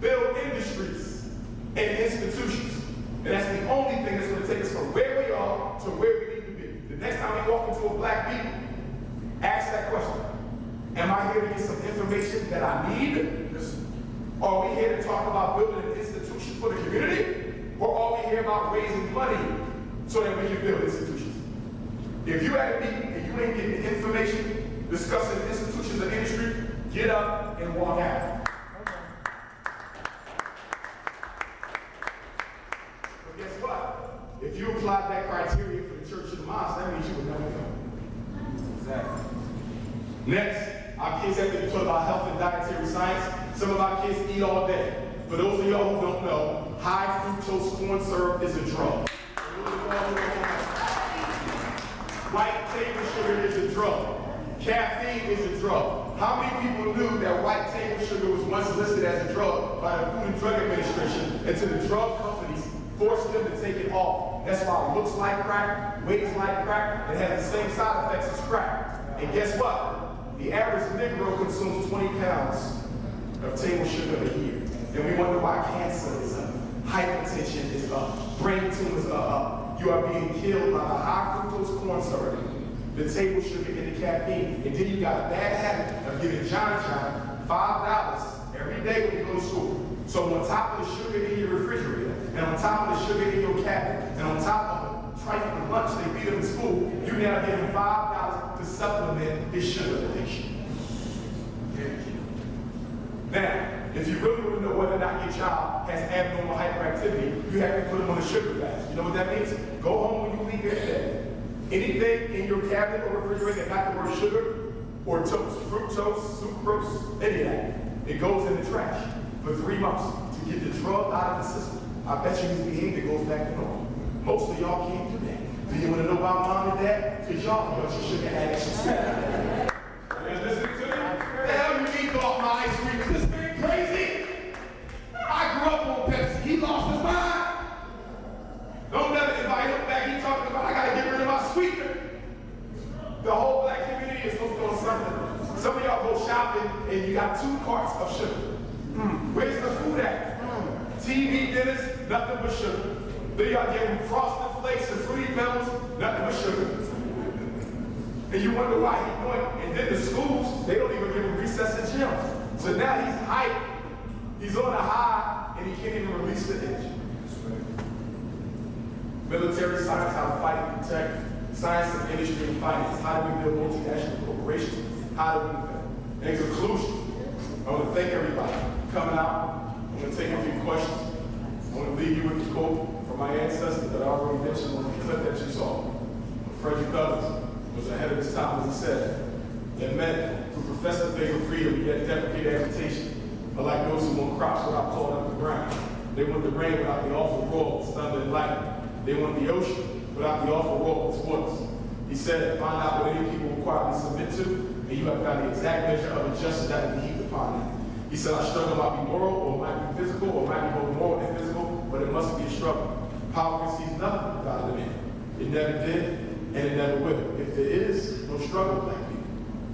build industries and institutions. And that's the only thing that's going to take us from where we are to where we need to be. The next time we walk into a black people, ask that question. Am I here to get some information that I need? Or are we here to talk about building an institution for the community? Or are we here about raising money so that we can build institutions? If you at a meeting and you ain't getting information discussing institutions or industry, get up and walk out. But guess what? If you applied that criteria for the church and the mosque, that means you would never come. Exactly. Next, our kids have to be taught about health and dietary science. Some of our kids eat all day. For those of y'all who don't know, high fructose corn syrup is a drug. White table sugar is a drug. Caffeine is a drug. How many people knew that white table sugar was once listed as a drug by the Food and Drug Administration until the drug companies forced them to take it off? That's why it looks like crack, weighs like crack, and has the same side effects as crack. And guess what? The average Negro consumes 20 pounds of table sugar a year. And we wonder why cancer is up, hypertension is up, brain tumors are up. You are being killed by the high fructose corn syrup, the table sugar, and the caffeine. And then you got a bad habit of giving John $5 every day when you go to school. So on top of the sugar in your refrigerator, and on top of the sugar in your cabinet, and on top of the trifling lunch they feed them in school, you now give him $5 to supplement his sugar addiction. Now, if you really want to know whether or not your child has abnormal hyperactivity, you have to put them on a sugar fast. You know what that means? Go home when you leave your bed. Anything in your cabinet or refrigerator that got the word sugar or toast, fructose, sucrose, any of that, it goes in the trash for 3 months to get the drug out of the system. I bet you his behavior goes back to normal. Most of y'all can't do that. Do you want to know about mom and dad? Because y'all are a bunch of sugar addicts. You guys listening to me? What the hell you eat off my ice cream? Is this thing crazy? I grew up on Pepsi. He lost his mind. Don't let anybody look back. He talking about, I got to get rid of my sweetener. The whole black community is hooked on something. Some of y'all go shopping and you got 2 carts of sugar. Where's the food at? TV dinners, nothing but sugar. Then y'all getting Frosted Flakes and Fruity Pebbles, nothing but sugar. And you wonder why he's doing it. And then the schools, they don't even give him recess and gym. So now he's hyped, he's on a high, and he can't even release the edge. Military science, how to fight and protect, science and industry and finance, how do we build multinational corporations, how do we invent? In conclusion, I want to thank everybody for coming out. I'm going to take a few questions. I want to leave you with the quote from my ancestor that I already mentioned on the clip that you saw. Fredrick Douglass was ahead of his time when he said that men who profess the faith of freedom yet deprecate agitation are like those who want crops without pulling up the ground. They want the rain without the awful roar, thunder and lightning. They want the ocean without the awful roar of its waters. He said, find out what any people will quietly submit to, and you have found the exact measure of injustice that will be heaped upon them. He said, our struggle might be moral, or it might be physical, or it might be both moral and physical, but it must be a struggle. Power receives nothing without a man. It never did, and it never will. If there is no struggle, black people,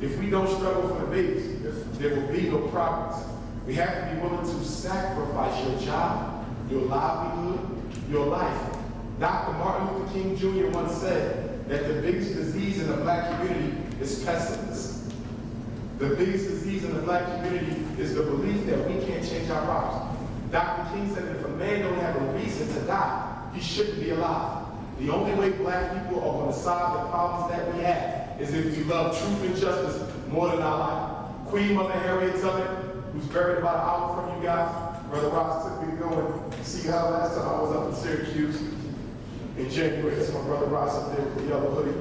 if we don't struggle for the babies, there will be no progress. We have to be willing to sacrifice your job, your livelihood, your life. Dr. Martin Luther King Jr. once said that the biggest disease in the black community is pessimism. The biggest disease in the black community is the belief that we can't change our lives. Dr. King said that if a man don't have a reason to die, he shouldn't be alive. The only way black people are going to solve the problems that we have is if we love truth and justice more than our life. Queen Mother Harriet Tubman, who's buried about an hour from you guys, Brother Ross took me to go and see her last time I was up in Syracuse in January. That's my brother Ross up there with the yellow hoodie.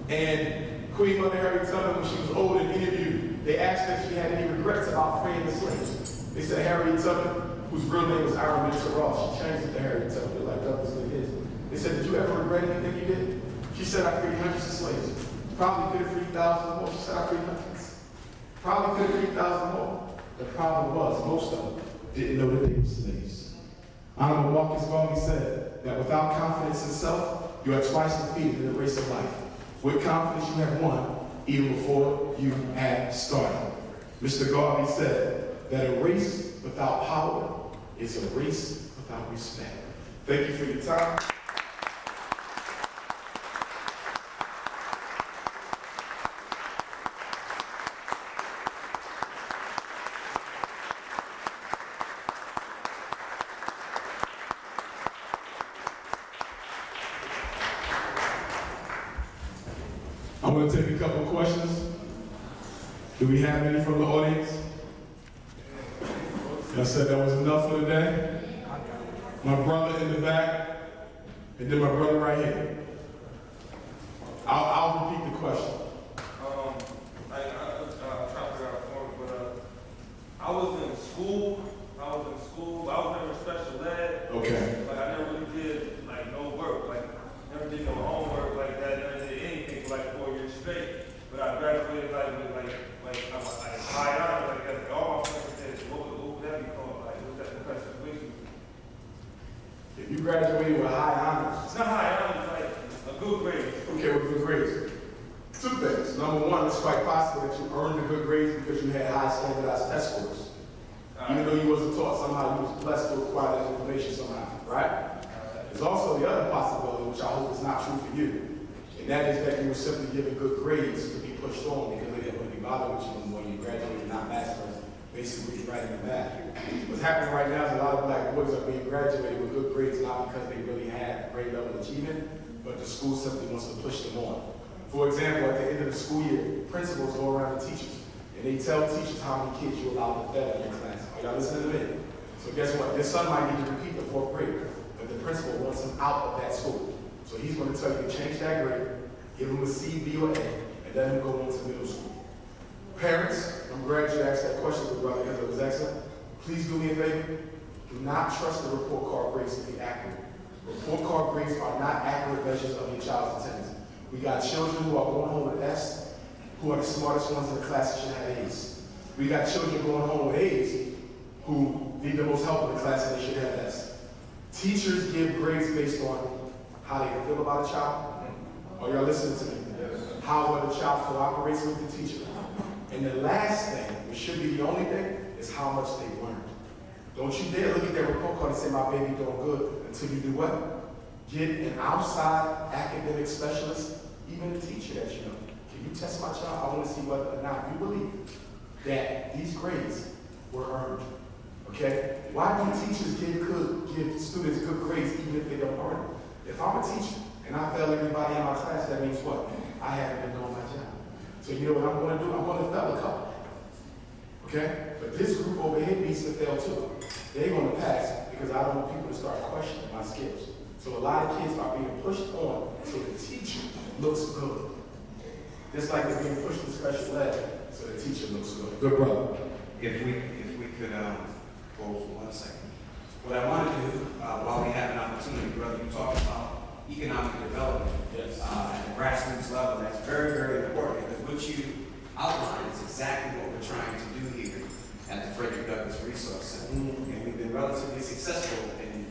And Queen Mother Harriet Tubman, when she was old and interviewed, they asked her if she had any regrets about freeing the slaves. They said Harriet Tubman, whose real name was Ira Ross, she changed it to Harriet Tubman, like Douglas did his. They said, did you ever regret anything you did? She said, I freed hundreds of slaves. Probably could have freed thousands more. She said, I freed hundreds. Probably could have freed thousands more. The problem was, most of them didn't know that they were slaves. Honorable Marcus Garvey said that without confidence in self, you are twice defeated in the race of life. With confidence, you have won, even before you had started. Mr. Garvey said that a race without power is a race without respect. Thank you for your time. I'm going to take a couple of questions. Do we have any from the audience? I said that was enough for today. My brother in the back, and then my brother right here. I'll repeat the question. I trying to figure out a form, but I was in school. I was never special ed. Okay. Like I never really did like no work. Like never did no homework like that. Never did anything for like 4 years straight. But I graduated I was high honors like that. Like, all my friends said, what would that be called? Like what's that professor? If you graduated with high honors, It's not high honors, like a good grade. okay, with good grades. Two things. Number one, it's quite possible that you earned the good grades because you had high standardized test scores. Even though you wasn't taught, somehow you was blessed to acquire that information somehow, right? There's also the other possibility, which I hope is not true for you, and that is that you were simply given good grades to be pushed on because they didn't really be bothered with you when you graduated, not masters, basically writing the math. What's happening right now is a lot of black boys are being graduated with good grades, not because they really had grade level achievement, but the school simply wants to push them on. For example, at the end of the school year, principals go around to teachers, and they tell teachers how many kids you allow to fail in your class. Are y'all listening to me? So guess what? Your son might need to repeat the 4th grade, but the principal wants him out of that school. So he's going to tell you to change that grade, give him a C, B, or A, and let him go on to middle school. Parents, I'm glad you asked that question, good brother, because it was excellent. Please do me a favor. Do not trust the report card grades to be accurate. Report card grades are not accurate measures of your child's attendance. We got children who are going home with F's, who are the smartest ones in the class and should have A's. We got children going home with A's who need the most help in the class and they should have F's. Teachers give grades based on how they feel about a child. Are y'all listening to me? How well the child cooperates with the teacher. And the last thing, which should be the only thing, is how much they learned. Don't you dare look at that report card and say, my baby doing good, until you do what? Get an outside academic specialist, even a teacher that you know. Can you test my child? I want to see whether or not you believe that these grades were earned. Okay? Why do teachers give students good grades even if they don't earn it? If I'm a teacher and I fail everybody in my class, that means what? I haven't been doing my job. So you know what I'm going to do? I'm going to fail a couple. Okay? But this group over here needs to fail too. They're going to pass because I don't want people to start questioning my skills. So a lot of kids are being pushed on so the teacher looks good. Just like they're being pushed to special ed so the teacher looks good. Good brother. If we could hold for 1 second. What I want to do, while we have an opportunity, brother, you talked about economic development at the grassroots level. That's very, very important because what you outlined is exactly what we're trying to do here at the Fredrick Douglass Resource Center. And we've been relatively successful in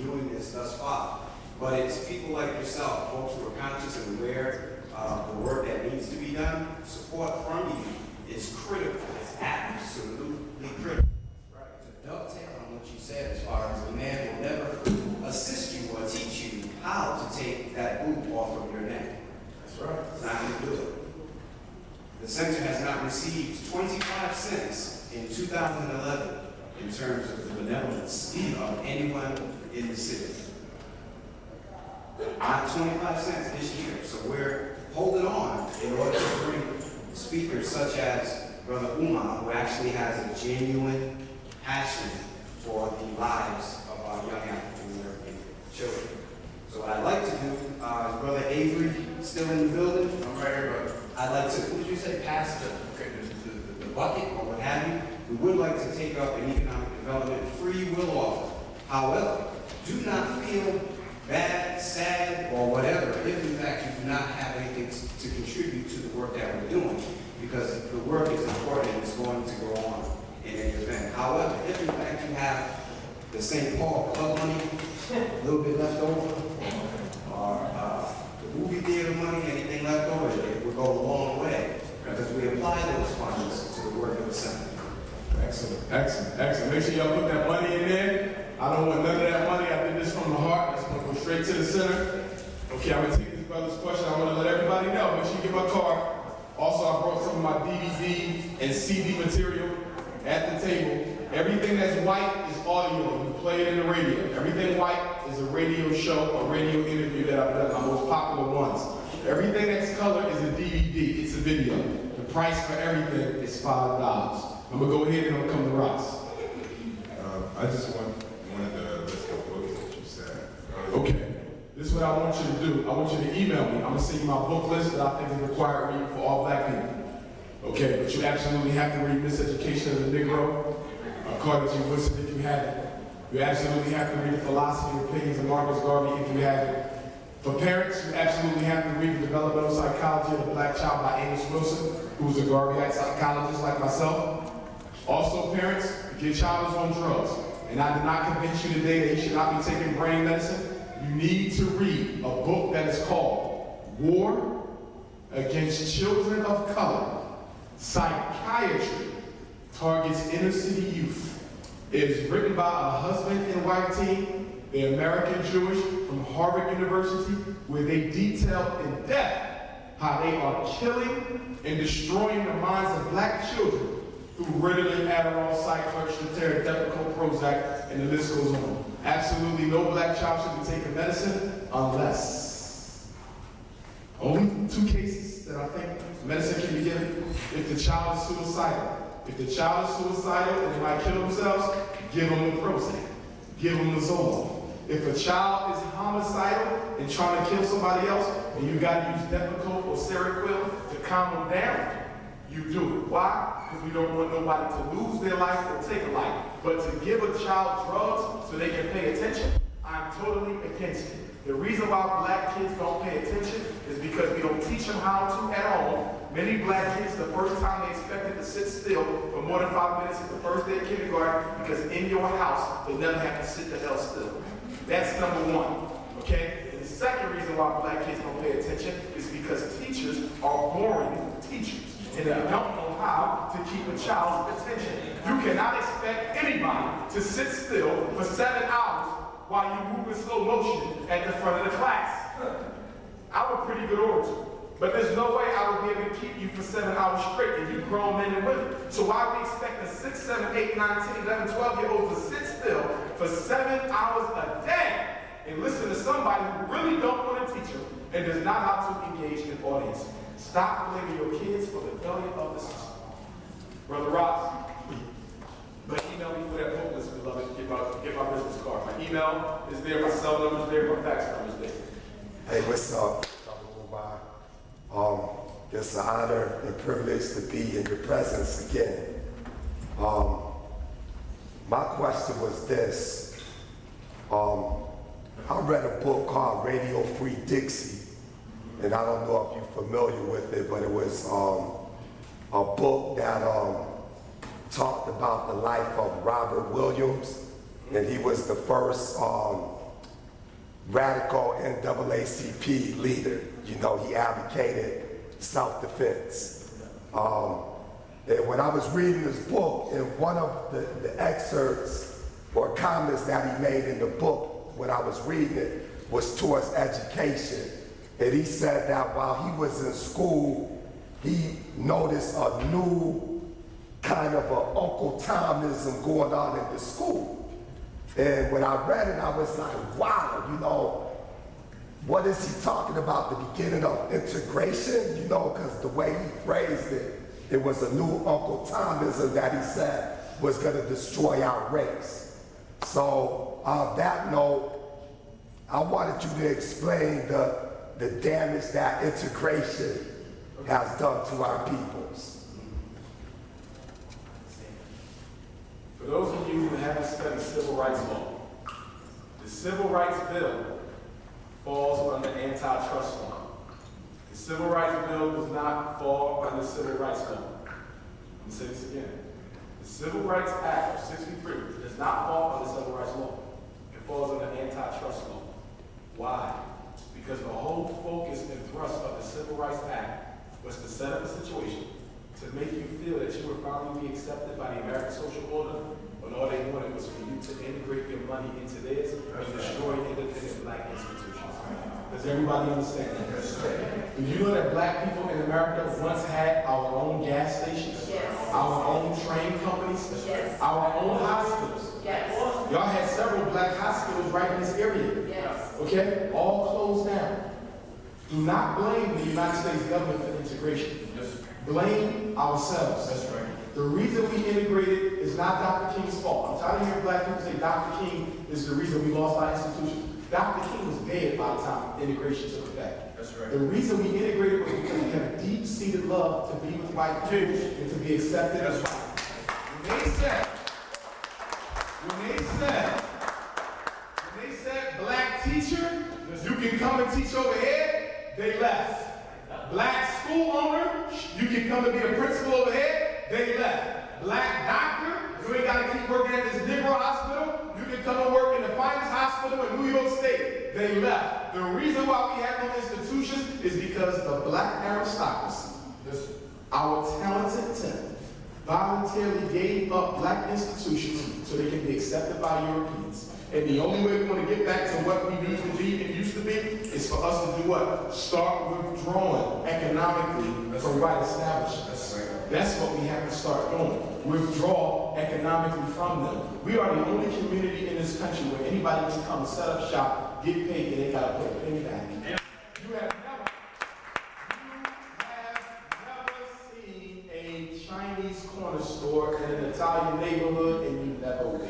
doing this thus far. But it's people like yourself, folks who are conscious and aware of the work that needs to be done. Support from you is critical. It's absolutely critical. To dovetail on what you said as far as the man will never assist you or teach you how to take that boot off of your neck. That's right. It's not going to do it. The center has not received 25 cents in 2011 in terms of the benevolence of anyone in the city. Not 25 cents this year. So we're holding on in order to bring speakers such as Brother Umar, who actually has a genuine passion for the lives of our young African American children. So what I'd like to do, is Brother Avery still in the building? I'm right here, brother. I'd like to, what did you say, pass the bucket or what have you? We would like to take up an economic development free will offer. However, do not feel bad, sad, or whatever if in fact you do not have anything to contribute to the work that we're doing, because the work is important and it's going to go on in any event. However, if in fact you have the St. Paul club money, a little bit left over, or the movie theater money, anything left over, it would go a long way Excellent. Make sure y'all put that money in there. I don't want none of that money. I did this from the heart. That's going to go straight to the center. Okay, I'm going to take this brother's question. I want to let everybody know. Make sure you get my card. Also, I brought some of my DVD and CD material at the table. Everything that's white is audio. You play it in the radio. Everything white is a radio show, a radio interview that I've done, my most popular ones. Everything that's color is a DVD. It's a video. The price for everything is $5. I'm going to go ahead and I'm going to come to Ross. I just wanted to list the books that you said. Okay. This is what I want you to do. I want you to email me. I'm going to send you my book list that I think is required reading for all black people. Okay, but you absolutely have to read Miseducation of the Negro, according to Wilson if you have it. You absolutely have to read The Philosophy and Opinions of Marcus Garvey if you have it. For parents, you absolutely have to read The Developmental Psychology of the Black Child by Amos Wilson, who's a Garveyite psychologist like myself. Also, parents, if your child is on drugs, and I did not convince you today that you should not be taking brain medicine, you need to read a book that is called War Against Children of Color. Psychiatry targets inner city youth. It is written by a husband and wife team, the American Jewish from Harvard University, where they detail in depth how they are killing and destroying the minds of black children through Ritalin, Adderall, Cyclopes, Strattera, Depakote, Prozac, and the list goes on. Absolutely no black child should be taking medicine unless. Only 2 cases that I think medicine can be given if the child is suicidal. If the child is suicidal and they might kill themselves, give them the Prozac. Give them the Zoloft. If a child is homicidal and trying to kill somebody else, and you got to use Depakote or Seroquel to calm them down, you do it. Why? Because we don't want nobody to lose their life or take a life. But to give a child drugs so they can pay attention, I'm totally against it. The reason why black kids don't pay attention is because we don't teach them how to at all. Many black kids, the first time they expected to sit still for more than 5 minutes is the first day of kindergarten, because in your house, they never have to sit the hell still. That's number 1, okay? And the second reason why black kids don't pay attention is because teachers are boring teachers. And they don't know how to keep a child's attention. You cannot expect anybody to sit still for 7 hours while you move in slow motion at the front of the class. I'm a pretty good orator, but there's no way I would be able to keep you for 7 hours straight, and you grown men and women. So why we expect a 6, 7, 8, 9, 10, 11, 12-year-olds to sit still for 7 hours a day and listen to somebody who really don't want to teach them and does not know how to engage an audience? Stop blaming your kids for the failure of the system. Brother Ross, but email me for that book list, beloved. Get my business card. My email is there, my cell number is there, my fax number is there. Hey, what's up, Umar? It's an honor and privilege to be in your presence again. My question was this. I read a book called Radio Free Dixie, and I don't know if you're familiar with it, but it was a book that talked about the life of Robert Williams, and he was the first radical NAACP leader. You know, he advocated self-defense. And when I was reading this book, in one of the excerpts or comments that he made in the book when I was reading it was towards education. And he said that while he was in school, he noticed a new kind of a Uncle Tomism going on in the school. And when I read it, I was like, wow, you know, what is he talking about? The beginning of integration? You know, because the way he phrased it, it was a new Uncle Tomism that he said was going to destroy our race. So on that note, I wanted you to explain the damage that integration has done to our peoples. For those of you who haven't studied civil rights law, the Civil Rights Bill falls under antitrust law. The Civil Rights Bill does not fall under civil rights law. Let me say this again. The Civil Rights Act of '63 does not fall under civil rights law. It falls under antitrust law. Why? Because the whole focus and thrust of the Civil Rights Act was to set up a situation to make you feel that you were finally be accepted by the American social order When all they wanted was for you to integrate your money into theirs and destroy independent black institutions. Does everybody understand that? Do you know that black people in America once had our own gas stations? Yes. Our own train companies? Yes. Our own hospitals? Yes. Y'all had several black hospitals right in this area. Yes. Okay? All closed down. Do not blame the United States government for integration. Blame ourselves. That's right. The reason we integrated is not Dr. King's fault. I'm tired of hearing black people say Dr. King is the reason we lost our institution. Dr. King was dead by the time integration took effect. That's right. The reason we integrated was because we had a deep-seated love to be with white people and to be accepted as white. When they said, black teacher, you can come and teach over here, they left. Black school owner, you can come and be the principal over here, they left. Black doctor, you ain't gotta keep working at this Negro hospital, you can come and work in the finest hospital in New York State, they left. The reason why we have no institutions is because the black aristocracy, our talented tenant, voluntarily gave up black institutions so they can be accepted by Europeans. And the only way we want to get back to what we used to be and used to be is for us to do what? Start withdrawing economically from white establishments. That's what we have to start doing. Withdraw economically from them. We are the only community in this country where anybody can come and set up shop, get paid, and they got to put a penny back. You have never seen a Chinese corner store in an Italian neighborhood, and you never will.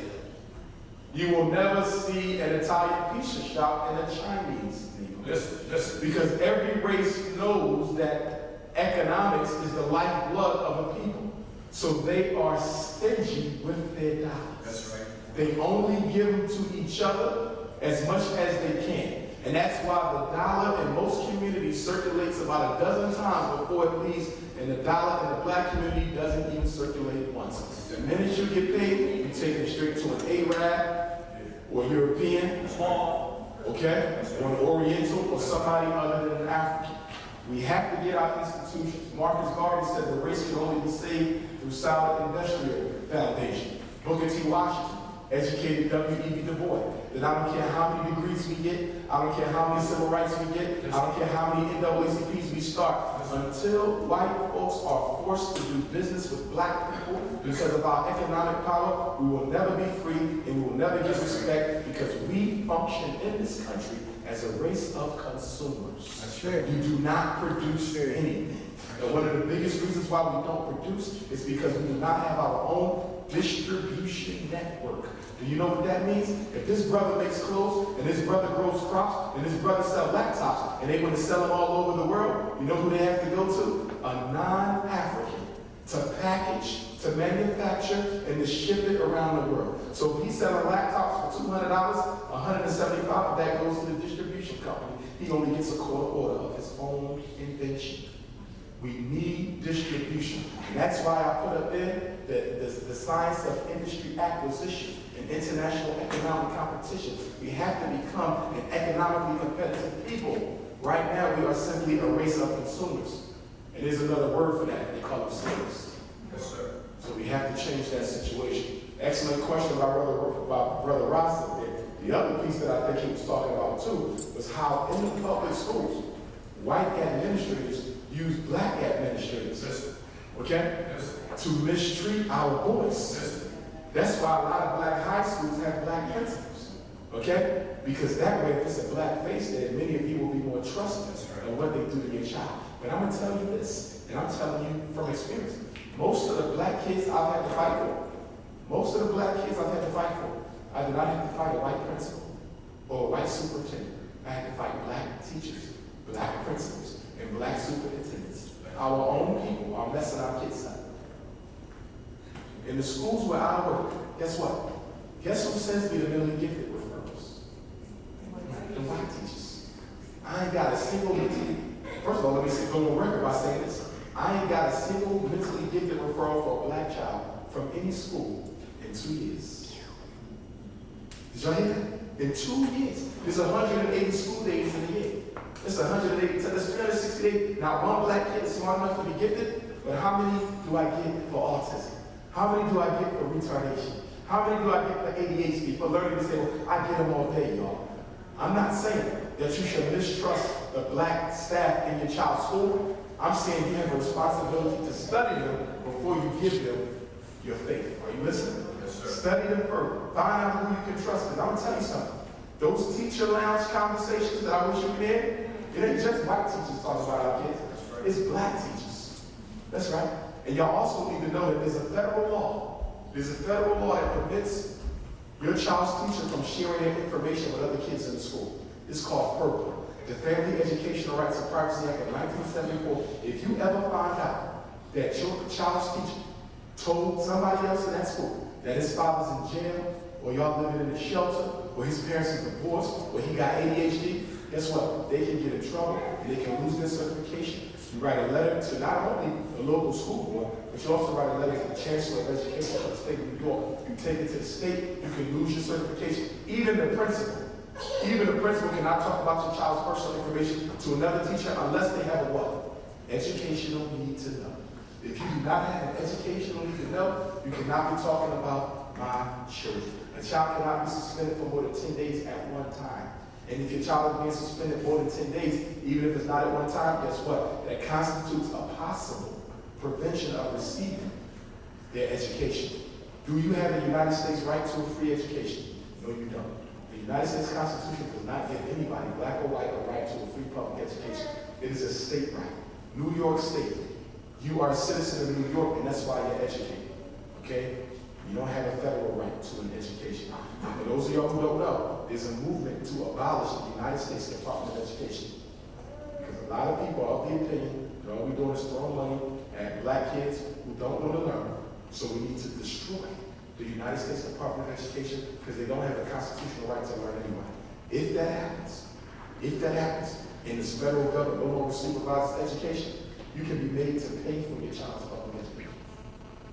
You will never see an Italian pizza shop in a Chinese neighborhood. Because every race knows that economics is the lifeblood of a people. So they are stingy with their dollars. That's right. They only give them to each other as much as they can. And that's why the dollar in most communities circulates about a dozen times before it leaves, and the dollar in the black community doesn't even circulate once. The minute you get paid, you take it straight to an Arab or European, okay, or an Oriental or somebody other than an African. We have to get our institutions. Marcus Garvey said the race can only be saved through solid industrial foundation. Booker T. Washington educated W.E.B. Du Bois. That I don't care how many degrees we get, I don't care how many civil rights we get, I don't care how many NAACPs we start. Until white folks are forced to do business with black people because of our economic power, we will never be free and we will never get respect because we function in this country as a race of consumers. That's fair. You do not produce anything. And one of the biggest reasons why we don't produce is because we do not have our own distribution network. Do you know what that means? If this brother makes clothes, and this brother grows crops, and this brother sells laptops, and they want to sell them all over the world, you know who they have to go to? A non-African to package, to manufacture, and to ship it around the world. So if he's selling laptops for $200, $175 of that goes to the distribution company. He only gets a quarter of his own invention. We need distribution. And that's why I put up there the science of industry acquisition and international economic competition. We have to become an economically competitive people. Right now, we are simply a race of consumers. And there's another word for that. They call them slaves. Yes, sir. So we have to change that situation. Excellent question by Brother Rossi. The other piece that I think he was talking about too was how in the public schools, white administrators use black administrators, okay, to mistreat our boys. That's why a lot of black high schools have black principals, okay? Because that way, if it's a black face there, many of you will be more trusting in what they do to your child. But I'm gonna tell you this, and I'm telling you from experience, most of the black kids I've had to fight for, I did not have to fight a white principal or a white superintendent. I had to fight black teachers, black principals, and black superintendents. Our own people are messing our kids up. In the schools where I work, guess what? Guess who sends me the mentally gifted referrals? The white teachers. I ain't got a single mentally, first of all, let me go on record by saying this. I ain't got a single mentally gifted referral for a black child from any school in 2 years. Did y'all hear that? In 2 years. There's 180 school days in a year. It's 180, that's 360 days. Not one black kid is smart enough to be gifted, but how many do I get for autism? How many do I get for retardation? How many do I get for ADHD, for learning to say, well, I get them all day, y'all? I'm not saying that you should mistrust the black staff in your child's school. I'm saying you have a responsibility to study them before you give them your faith. Are you listening? Yes, sir. Study them first. Find out who you can trust. And I'm going to tell you something. Those teacher lounge conversations that I wish you could hear, it ain't just white teachers talking about our kids. It's black teachers. That's right. And y'all also need to know that there's a federal law. There's a federal law that prevents your child's teacher from sharing their information with other kids in the school. It's called FERPA, the Family Educational Rights and Privacy Act of 1974. If you ever find out that your child's teacher told somebody else in that school that his father's in jail, or y'all living in a shelter, or his parents are divorced, or he got ADHD, guess what? They can get in trouble, and they can lose their certification. You write a letter to not only the local school board, but you also write a letter to the Chancellor of Education of the state of New York. You take it to the state, you can lose your certification. Even the principal cannot talk about your child's personal information to another teacher unless they have a what? Educational need to know. If you do not have an educational need to know, you cannot be talking about my children. A child cannot be suspended for more than 10 days at one time. And if your child is being suspended more than 10 days, even if it's not at one time, guess what? That constitutes a possible prevention of receiving their education. Do you have a United States right to a free education? No, you don't. The United States Constitution does not give anybody, black or white, a right to a free public education. It is a state right. New York State. You are a citizen of New York, and that's why you're educated. Okay? You don't have a federal right to an education. And for those of y'all who don't know, there's a movement to abolish the United States Department of Education. Because a lot of people are of the opinion that all we're doing is throwing money at black kids who don't want to learn. So we need to destroy the United States Department of Education because they don't have a constitutional right to learn anyway. If that happens, and this federal government no longer supervises education, you can be made to pay for your child's public education.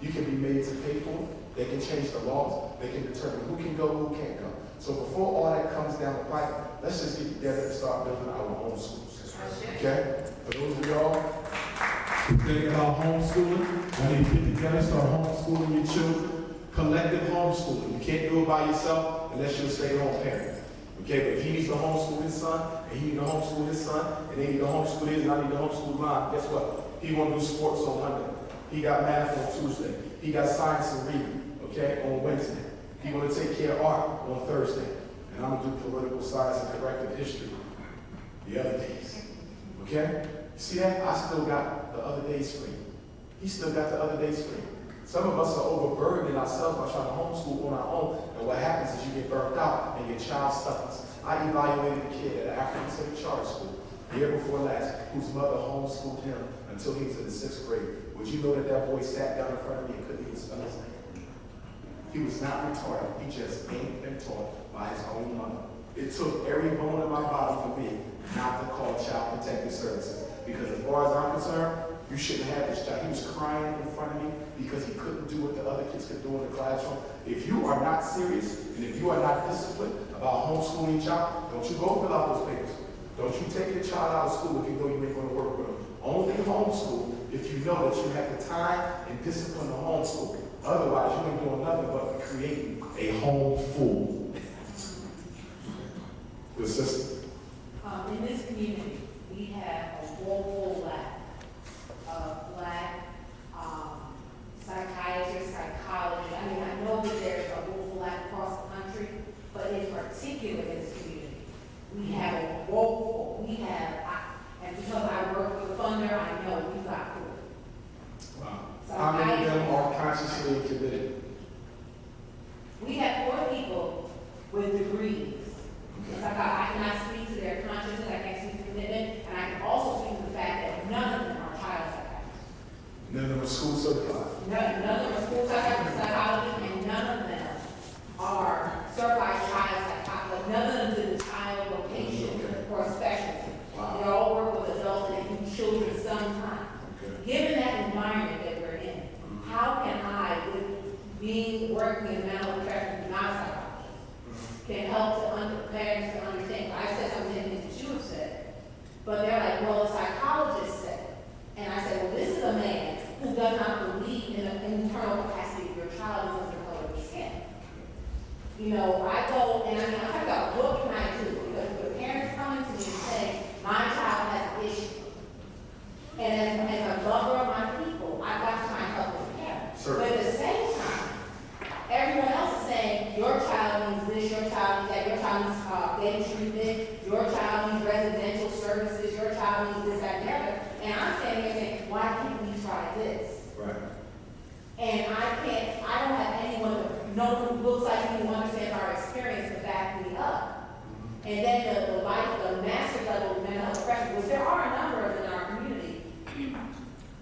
You can be made to pay for it. They can change the laws. They can determine who can go, who can't go. So before all that comes down the pipe, let's just get together and start building our own schools. Okay? For those of y'all who think about homeschooling, I need to get together and start homeschooling your children. Collective homeschooling. You can't do it by yourself unless you're a stay-at-home parent. Okay, but if he needs to homeschool his son, and he needs to homeschool his son, and they need to homeschool his, and I need to homeschool mine, guess what? He want to do sports on Monday. He got math on Tuesday. He got science and reading, okay, on Wednesday. He want to take care of art on Thursday. And I'm going to do political science and corrective history the other days. Okay? You see that? I still got the other days free. He still got the other days free. Some of us are overburdening ourselves by trying to homeschool on our own, and what happens is you get burnt out and your child suffers. I evaluated a kid at an African Civic Charter School the year before last, whose mother homeschooled him until he was in the 6th grade. Would you know that that boy sat down in front of me and couldn't even spell his name? He was not retarded. He just ain't been taught by his own mother. It took every bone in my body for me not to call Child Protective Services. Because as far as I'm concerned, you shouldn't have this child. He was crying in front of me because he couldn't do what the other kids could do in the classroom. If you are not serious and if you are not disciplined about homeschooling your child, don't you go fill out those papers. Don't you take your child out of school if you know you ain't going to work with them. Only homeschool if you know that you have the time and discipline to homeschool. Otherwise, you ain't doing nothing but creating a home fool. Good sister. In this community, we have a woeful lack of black psychiatrists, psychologists. I mean, I know that there's a woeful lack across the country, but in particular in this community, we have a woeful, and because I work with the funder, I know we've got poor. Wow. How many of them are consciously committed? We have 4 people with degrees. Okay. Like I cannot speak to their consciousness, I can't speak to commitment, and I can also speak to the fact that none of them are child psychiatrists. None of them are school certified. None of them are school psychologists, and none of them are certified child psychologists. None of them do the child location or specialty. Wow. They all work with adults and do children sometimes. Okay. Given that environment that we're in, how can I, with being working in mental profession, not a psychologist, can help parents to understand? I said some of the things that you have said, but they're like, well, a psychologist said. And I said, well, this is a man who does not believe in an internal capacity of your child because of the color of his skin. treatment, your child needs residential services, your child needs this, that, and the other. And I'm standing here saying, why can't we try this? Right. And I don't have anyone who looks like me who understands our experience to back me up. And then the master's level mental health professionals, which there are a number of them in our community,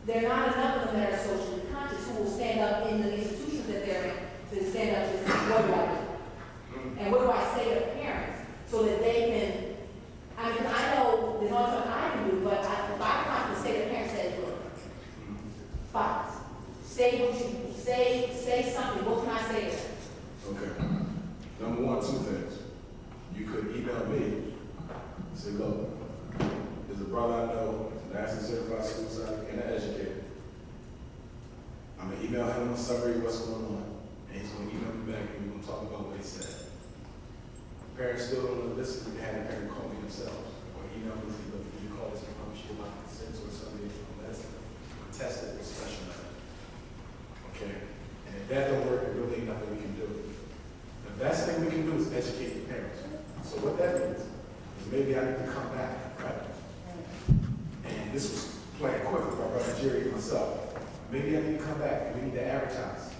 there are not enough of them that are socially conscious who will stand up in the institutions that they're in to stand up and say, what do I do? And what do I say to parents so that they can, I mean, I know there's only something I can do, but if I come to say to parents, say, look, Fox, say what you, say something, what can I say to them? Okay. Number one, two things. You could email me, say, look, there's a brother I know, nationally certified school psych and an educator. I'm gonna email him a summary of what's going on, and he's gonna email me back and we're gonna talk about what he said. Parents still don't want to listen. You can have the parent call me themselves or email me, say, look, can you call this promise you about consent or something that's contested with special ed. Okay? And if that don't work, there really ain't nothing we can do. The best thing we can do is educate the parents. So what that means is maybe I need to come back, right? And this was planned quickly by Brother Jerry and myself. Maybe I need to come back and we need to advertise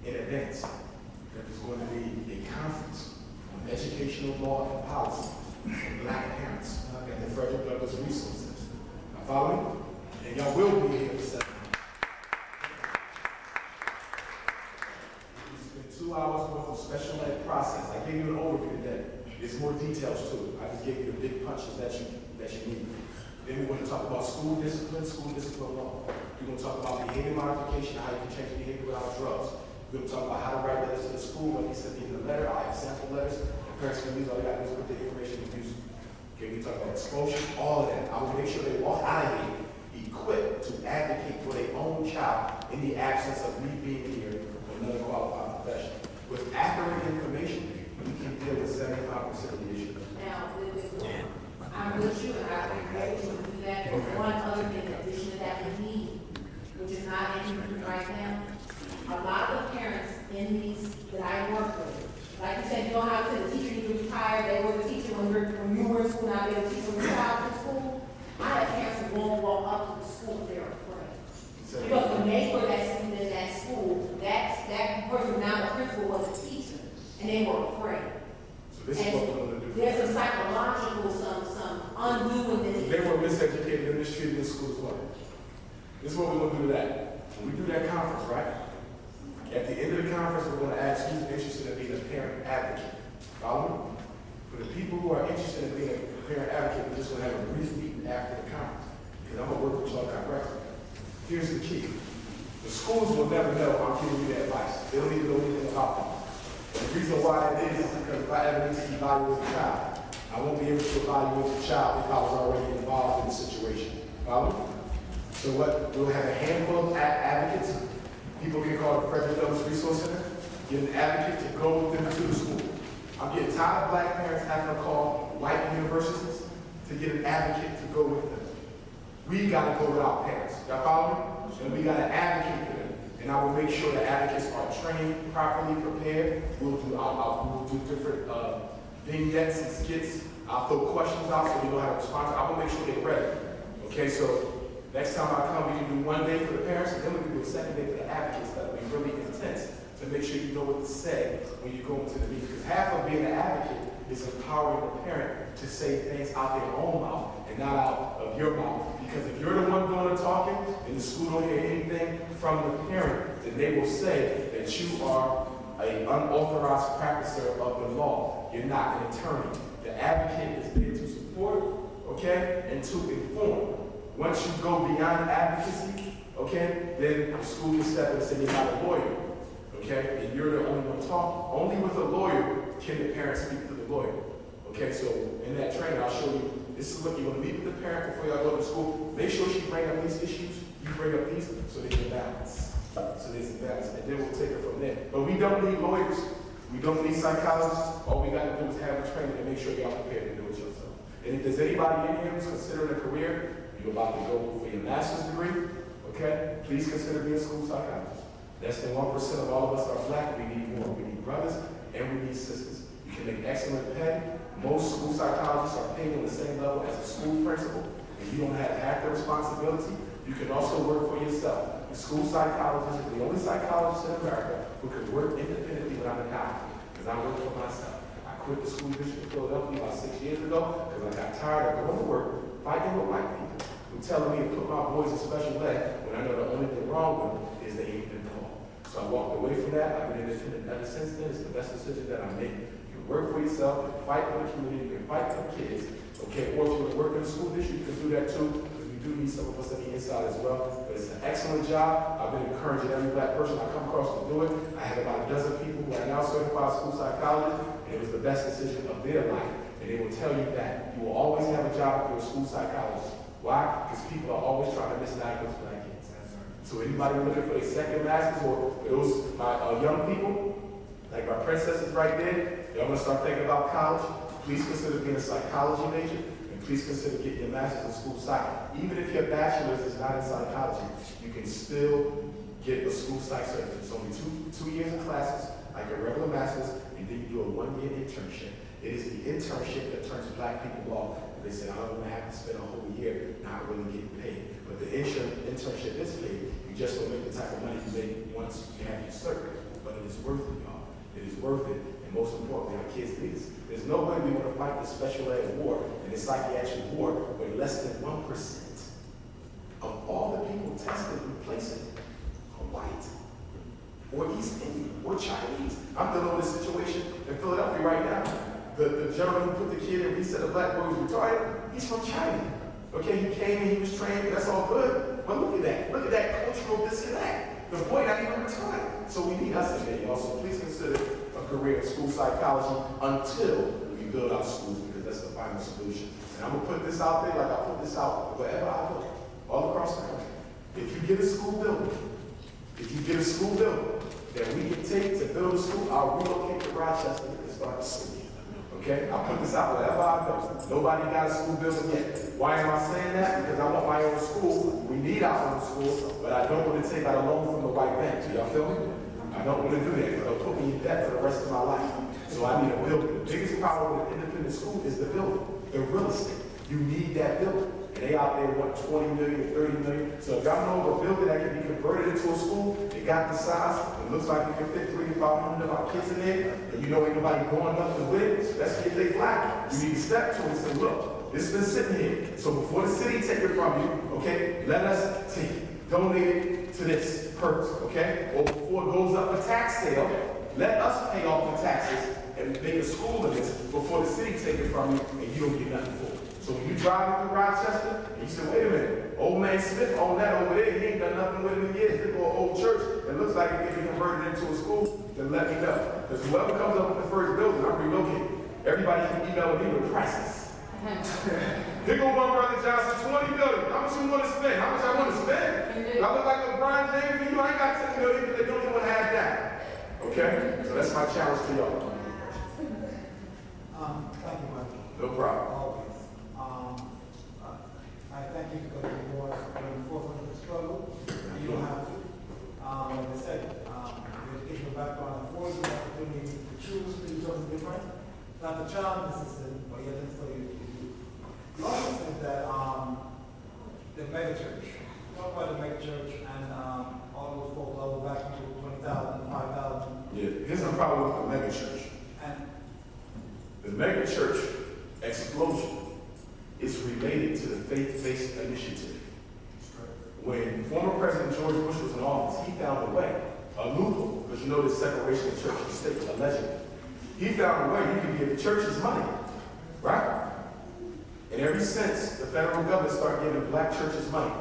in advance that there's going to be a conference on educational law and policy for Black parents at the Fredrick Douglass Resource Center. Now follow me? And y'all will be here for 7 months. It's been 2 hours worth of special ed process. I gave you an overview today. There's more details to it. I just gave you the big punches that you need. Then we want to talk about school discipline law. We're going to talk about behavior modification, how you can change behavior without drugs. We're going to talk about how to write letters to the school. Like he said, in the letter, I have sample letters. The parents can use all they got to do is put the information in use. Okay, we talk about exposure, all of that. I will make sure they walk out of here equipped to advocate for their own child in the absence of me being here or another qualified professional. With accurate information, we can deal with 75% of the issues. Now, I'm with you, and I agree with you to do that. There's one other thing in addition to that we need, which is not in here right now. A lot of parents in these that I work with, like you said, you know how to the teacher needs to retire, they were the teacher when you were in school, now they're the teacher when your child was in school. I have parents who won't walk up to the school if they're afraid. Because when they were that student in that school, that person now the principal was a teacher, and they were afraid. This is what we're going to do. There's some psychological, some undoing that. They were miseducated and mistreated in school as well. This is what we're going to do to that. When we do that conference, right? At the end of the conference, we're going to ask who's interested in being a parent advocate. Follow me? For the people who are interested in being a parent advocate, we're just going to have a brief meeting after the conference. Because I'm going to work with y'all directly. Here's the key. The schools will never know I'm giving you that advice. They don't even know anything about them. The reason why it is because if I ever need to evaluate a child, I won't be able to evaluate the child if I was already involved in the situation. Follow? So what? We'll have a handful of advocates. People can call the Fredrick Douglass Resource Center, get an advocate to go with them to the school. I'm getting tired of Black parents having to call white universities to get an advocate to go with them. We got to go with our parents. Y'all follow me? And we got to advocate for them. And I will make sure the advocates are trained, properly prepared. We'll do different vignettes and skits. I'll throw questions out so we know how to respond. I will make sure they're ready. Okay, so next time I come, we can do one day for the parents, and then we can do a second day for the advocates. That'll be really intense to make sure you know what to say when you go into the meeting. Because half of being an advocate is empowering the parent to say things out their own mouth and not out of your mouth. Because if you're the one doing the talking and the school don't hear anything from the parent, then they will say that you are an unauthorized practicer of the law. You're not an attorney. The advocate is there to support, okay, and to inform. Once you go beyond advocacy, okay, then the school can step in and say you're not a lawyer, okay, and you're the only one talking. Only with a lawyer can the parent speak to the lawyer. Okay, so in that training, I'll show you, this is what you want to meet with the parent before y'all go to school. Make sure she bring up these issues, you bring up these, so there's a balance. So there's a balance, and then we'll take it from there. But we don't need lawyers. We don't need psychologists. All we got to do is have a training and make sure y'all prepared to do it yourself. And if there's anybody in here who's considering a career, you're about to go for your master's degree, okay, please consider being a school psychologist. Less than 1% of all of us are Black. We need more. We need brothers and we need sisters. You can make excellent pay, Most school psychologists are paid on the same level as a school principal, and you don't have half the responsibility. You can also work for yourself. The school psychologist is the only psychologist in America who can work independently without a doctor, because I work for myself. I quit the school district of Philadelphia about 6 years ago because I got tired of going to work, fighting with white people, who telling me to put my boys in special ed when I know the only thing wrong with them is they ain't been taught. So I walked away from that. I've been independent ever since then. It's the best decision that I made. You can work for yourself, you can fight for the community, you can fight for the kids, okay? Or if you want to work in the school district, you can do that too, because we do need some of us on the inside as well. But it's an excellent job. I've been encouraging every black person I come across to do it. I have about a dozen people who are now certified school psychologists, and it was the best decision of their life. And they will tell you that you will always have a job if you're a school psychologist. Why? Because people are always trying to misdiagnose black kids. So anybody looking for a second master's, or for those my young people, like my princesses right there, y'all want to start thinking about college, please consider being a psychology major, and please consider getting your master's in school psych. Even if your bachelor's is not in psychology, you can still get a school psych certificate. It's only two years of classes, like a regular master's, and then you do a 1-year internship. It is the internship that turns black people off. They say, I don't want to have to spend a whole year not really getting paid. But the internship is paid. You just don't make the type of money you make once you have your cert. But it is worth it, y'all. It is worth it. And most importantly, our kids need this. There's no way we want to fight the special ed war and the psychiatric war where less than 1% of all the people tested and placing are white, or East Indian, or Chinese. I'm dealing with a situation in Philadelphia right now. The gentleman who put the kid in, he said the black boy was retarded, he's from China. Okay, he came and he was trained, that's all good. But look at that cultural disconnect. The boy not even retarded. So we need us in there, y'all. So please consider a career in school psychology until we build our schools, because that's the final solution. And I'm gonna put this out there like I put this out wherever I go, all across the country. If you get a school building, that we can take to build a school, I'll relocate to Rochester and start the school. Okay, I'll put this out wherever I go. Nobody got a school building yet. Why am I saying that? Because I want my own school. We need our own school, but I don't want to take out a loan from the white bank. Do y'all feel me? I don't want to do that, because it'll put me in debt for the rest of my life. So I need a building. The biggest problem with an independent school is the building, the real estate. You need that building. And they out there want 20 million, 30 million. So if y'all know of a building that can be converted into a school, it got the size, it looks like it can fit 300 to 500 of our kids in there, and you know ain't nobody going nothing with it, especially if they black. You need to step to it and say, look, this has been sitting here. So before the city take it from you, okay, let us take it, donate it to this purpose, okay? Or before it goes up for tax sale, let us pay off the taxes and make a school of this before the city take it from you and you don't get nothing for it. So when you drive through Rochester, and you say, wait a minute, old man Smith owned that over there, he ain't done nothing with it in years. They go an old church, it looks like it can be converted into a school, then let me know. Because whoever comes up with the first building, I'm relocating. Everybody can email me with prices. Here go one brother Johnson, 20 million. How much you want to spend? How much I want to spend? I look like LeBron James, you know, I ain't got 10 million, but they don't even want to have that. Okay? So that's my challenge to y'all. Thank you, Mike. No problem. Always. I thank you because you were in the forefront of the struggle. You don't have to. Like I said, your educational background affords you the opportunity to choose to do something different. Not the child in the system, but yet it's for you to do. You also said that the megachurch. Talk about the megachurch and all those folks level back to 20,000, 5,000. Yeah, here's the problem with the megachurch. And The megachurch explosion is related to the faith-based initiative. When former President George Bush was in office, he found a way, a loophole, because you know this separation of church and state, allegedly. He found a way you can give the churches money, right? And ever since the federal government started giving black churches money,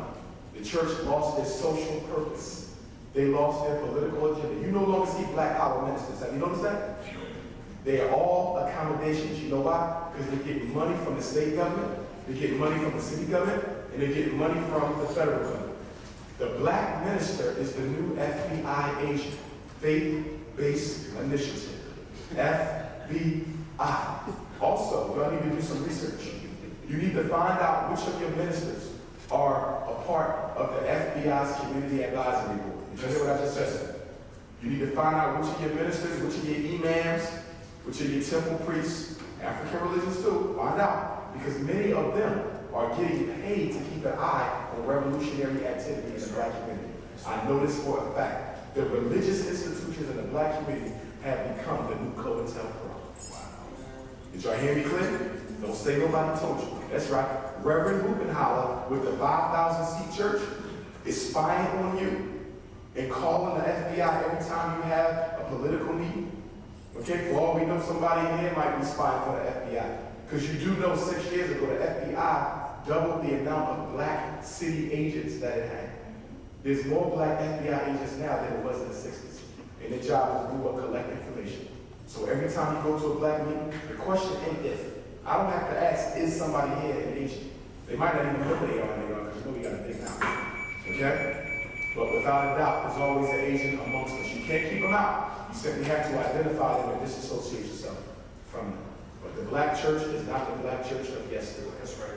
the church lost their social purpose. They lost their political agenda. You no longer see black collar ministers. Have you noticed that? They are all accommodations. You know why? Because they're getting money from the state government, they're getting money from the city government, and they're getting money from the federal government. The black minister is the new FBI agent, faith-based initiative, FBI. Also, y'all need to do some research. You need to find out which of your ministers are a part of the FBI's Community Advisory Board. Did you hear what I just said? You need to find out which of your ministers, which of your imams, which of your temple priests, African religions too, find out, because many of them are getting paid to keep an eye on revolutionary activity in the black community. I know this for a fact. The religious institutions in the black community have become the new COINTELPRO. Did y'all hear me clear? Don't say nobody told you. That's right. Reverend Hoopenholler with the 5,000-seat church is spying on you and calling the FBI every time you have a political need. Okay, for all we know, somebody in here might be spying for the FBI. Because you do know 6 years ago, the FBI doubled the amount of black city agents that it had. There's more black FBI agents now than it was in the 60s. And their job is to do what? Collect information. So every time you go to a black meeting, the question ain't if. I don't have to ask, is somebody here an agent? They might not even know they are, because you know we got a big house. Okay? But without a doubt, there's always an agent amongst us. You can't keep them out. You simply have to identify them and disassociate yourself from them. But the black church is not the black church of yesterday. That's right.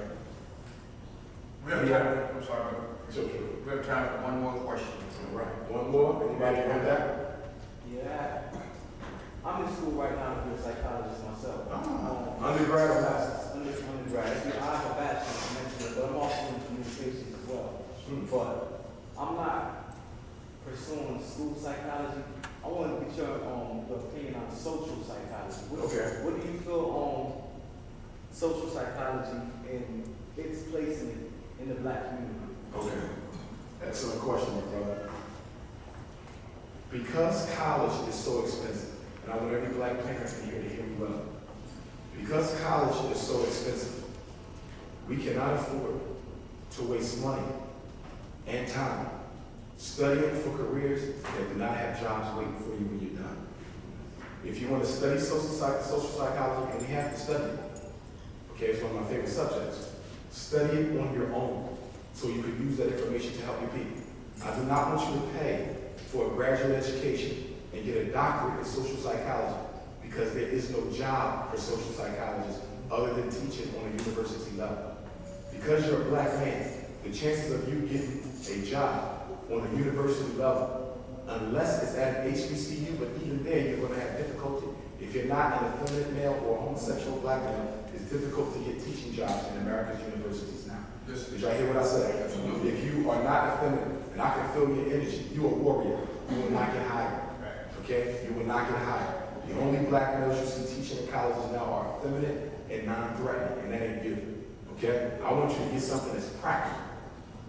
We have time. I'm sorry. Sure. We have time for one more question. All right. One more? Anybody heard that? Yeah. I'm in school right now to be a psychologist myself. Undergrad or master's? Undergrad. I have a bachelor's in mental, but I'm also in communications as well. But I'm not pursuing school psychology. I want to get your opinion on social psychology. What do you feel on social psychology and its place in the black community? Okay. Excellent question, my brother. Because college is so expensive, and I want every black parent in here to hear me well. Because college is so expensive, we cannot afford to waste money and time studying for careers that do not have jobs waiting for you when you're done. If you want to study social psychology, and we have to study it, okay, it's one of my favorite subjects, study it on your own so you can use that information to help your people. I do not want you to pay for a graduate education and get a doctorate in social psychology because there is no job for social psychologists other than teaching on a university level. Because you're a black man, the chances of you getting a job on a university level, unless it's at an HBCU, but even there you're going to have difficulty. If you're not an effeminate male or a homosexual black male, it's difficult to get teaching jobs in America's universities now. Did y'all hear what I said? If you are not effeminate, and I can feel your energy, you're a warrior, you will not get hired. Okay? You will not get hired. The only black males you see teaching in colleges now are effeminate and non-threatening, and that ain't you. Okay? I want you to get something that's practical.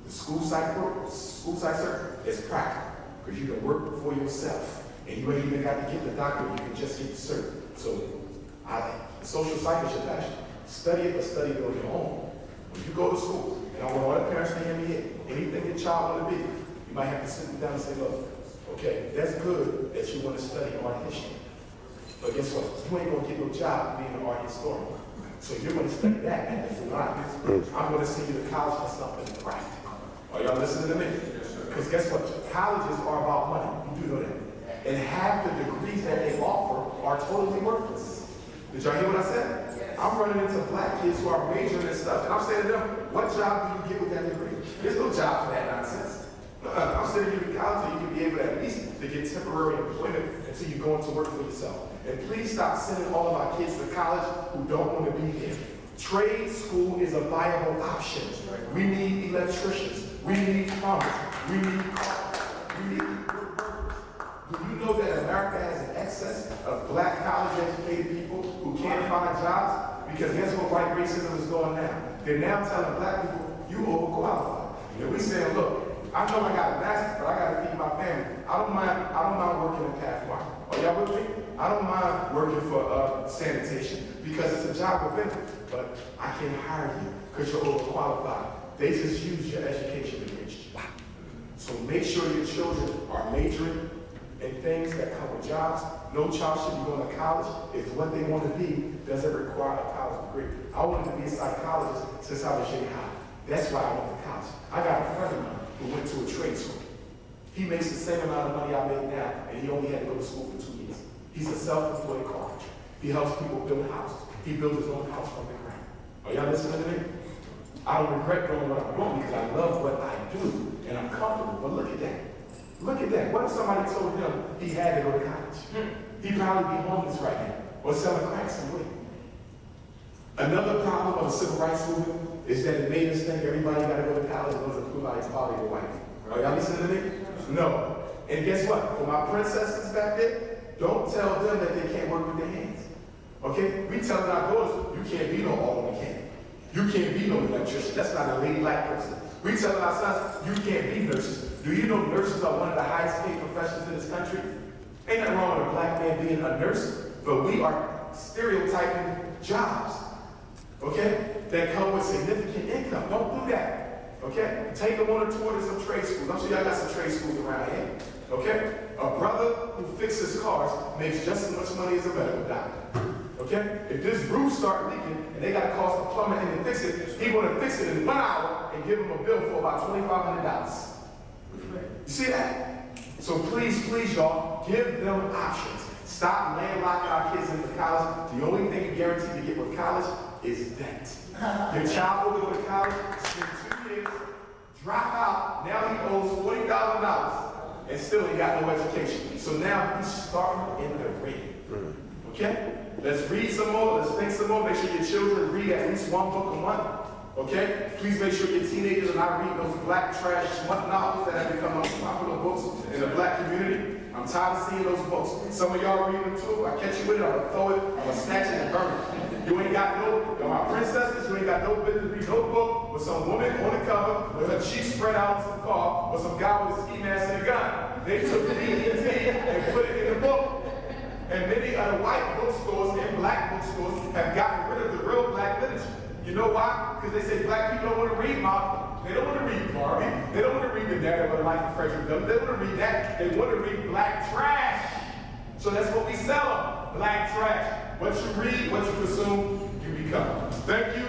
The school psych cert is practical, because you can work for yourself, and you ain't even got to get the doctorate, you can just get the cert. So, the social psych is your passion. Study it, but study it on your own. When you go to school, and I want all the parents to hear me here, anything your child want to be, you might have to sit them down and say, look, okay, that's good that you want to study art history. But guess what? You ain't going to get no job being an art historian. So you're going to study that at the full line. I'm going to send you to college for something practical. Are y'all listening to me? Because guess what? Colleges are about money. You do know that. And half the degrees that they offer are totally worthless. Did y'all hear what I said? I'm running into black kids who are majoring in stuff, and I'm saying to them, what job do you get with that degree? There's no job for that nonsense. I'm sending you to college so you can be able to at least to get temporary employment until you go into work for yourself. And please stop sending all of our kids to college who don't want to be here. Trade school is a viable option. We need electricians. We need plumbers. We need carpenters. We need workers. Do you know that America has an excess of black college-educated people who can't find jobs? Because guess what white racism is going now? They're now telling black people, you overqualified. And we saying, look, I know I got a master's, but I got to feed my family. I don't mind working in Pathmark. Are y'all with me? I don't mind working for sanitation because it's a job of benefit, but I can't hire you because you're overqualified. They just use your education against you. So make sure your children are majoring in things that come with jobs. No child should be going to college if what they want to be doesn't require a college degree. I wanted to be a psychologist since I was young high. That's why I went to college. I got a friend of mine who went to a trade school. He makes the same amount of money I make now, and he only had to go to school for 2 years. He's a self-employed carpenter. He helps people build houses. He built his own house from the ground. Are y'all listening to me? I don't regret doing what I'm doing because I love what I do, and I'm comfortable. But look at that. Look at that. What if somebody told him he had to go to college? He'd probably be homeless right now, or selling crack somewhere. Another problem of the civil rights movement is that it made us think everybody got to go to college in order to prove our equality with white. Are y'all listening to me? No. And guess what? For my princesses back there, don't tell them that they can't work with their hands. Okay? We telling our daughters, you can't be no auto mechanic. You can't be no electrician. That's not a ladylike person. We telling our sons, you can't be nurses. Do you know nurses are one of the highest paid professions in this country? Ain't nothing wrong with a black man being a nurse, but we are stereotyping jobs, okay, that come with significant income. Don't do that, okay? Take them on a tour to some trade schools. I'm sure y'all got some trade schools around here, okay? A brother who fixes cars makes just as much money as a medical doctor, okay? If this roof start leaking and they got to call some plumber in to fix it, he want to fix it in 1 hour and give him a bill for about $2,500. You see that? So please, please, y'all, give them options. Stop landlocking our kids into college. The only thing you guarantee to get with college is debt. Your child will go to college, spend 2 years, drop out. Now he owes $40,000 and still he got no education. So now he's starting in the ring. Okay? Let's read some more. Let's think some more. Make sure your children read at least 1 book a month. Okay? Please make sure your teenagers are not reading those black trash smut novels that have become most popular books in the black community. I'm tired of seeing those books. Some of y'all read them too. If I catch you with it, I'm gonna throw it, I'm gonna snatch it and burn it. You ain't got no, my princesses, you ain't got no business to read no book with some woman on the cover with her cheeks spread out in some car or some guy with a ski mask and a gun. They took BET and put it in the book. And many of the white bookstores and black bookstores have gotten rid of the real black literature. You know why? Because they say black people don't want to read Malcolm. They don't want to read Barbie. They don't want to read the narrative of the life of Fredrick Douglass. They don't want to read that. They want to read black trash. So that's what we sell them, black trash. What you read, what you consume, you become. Thank you.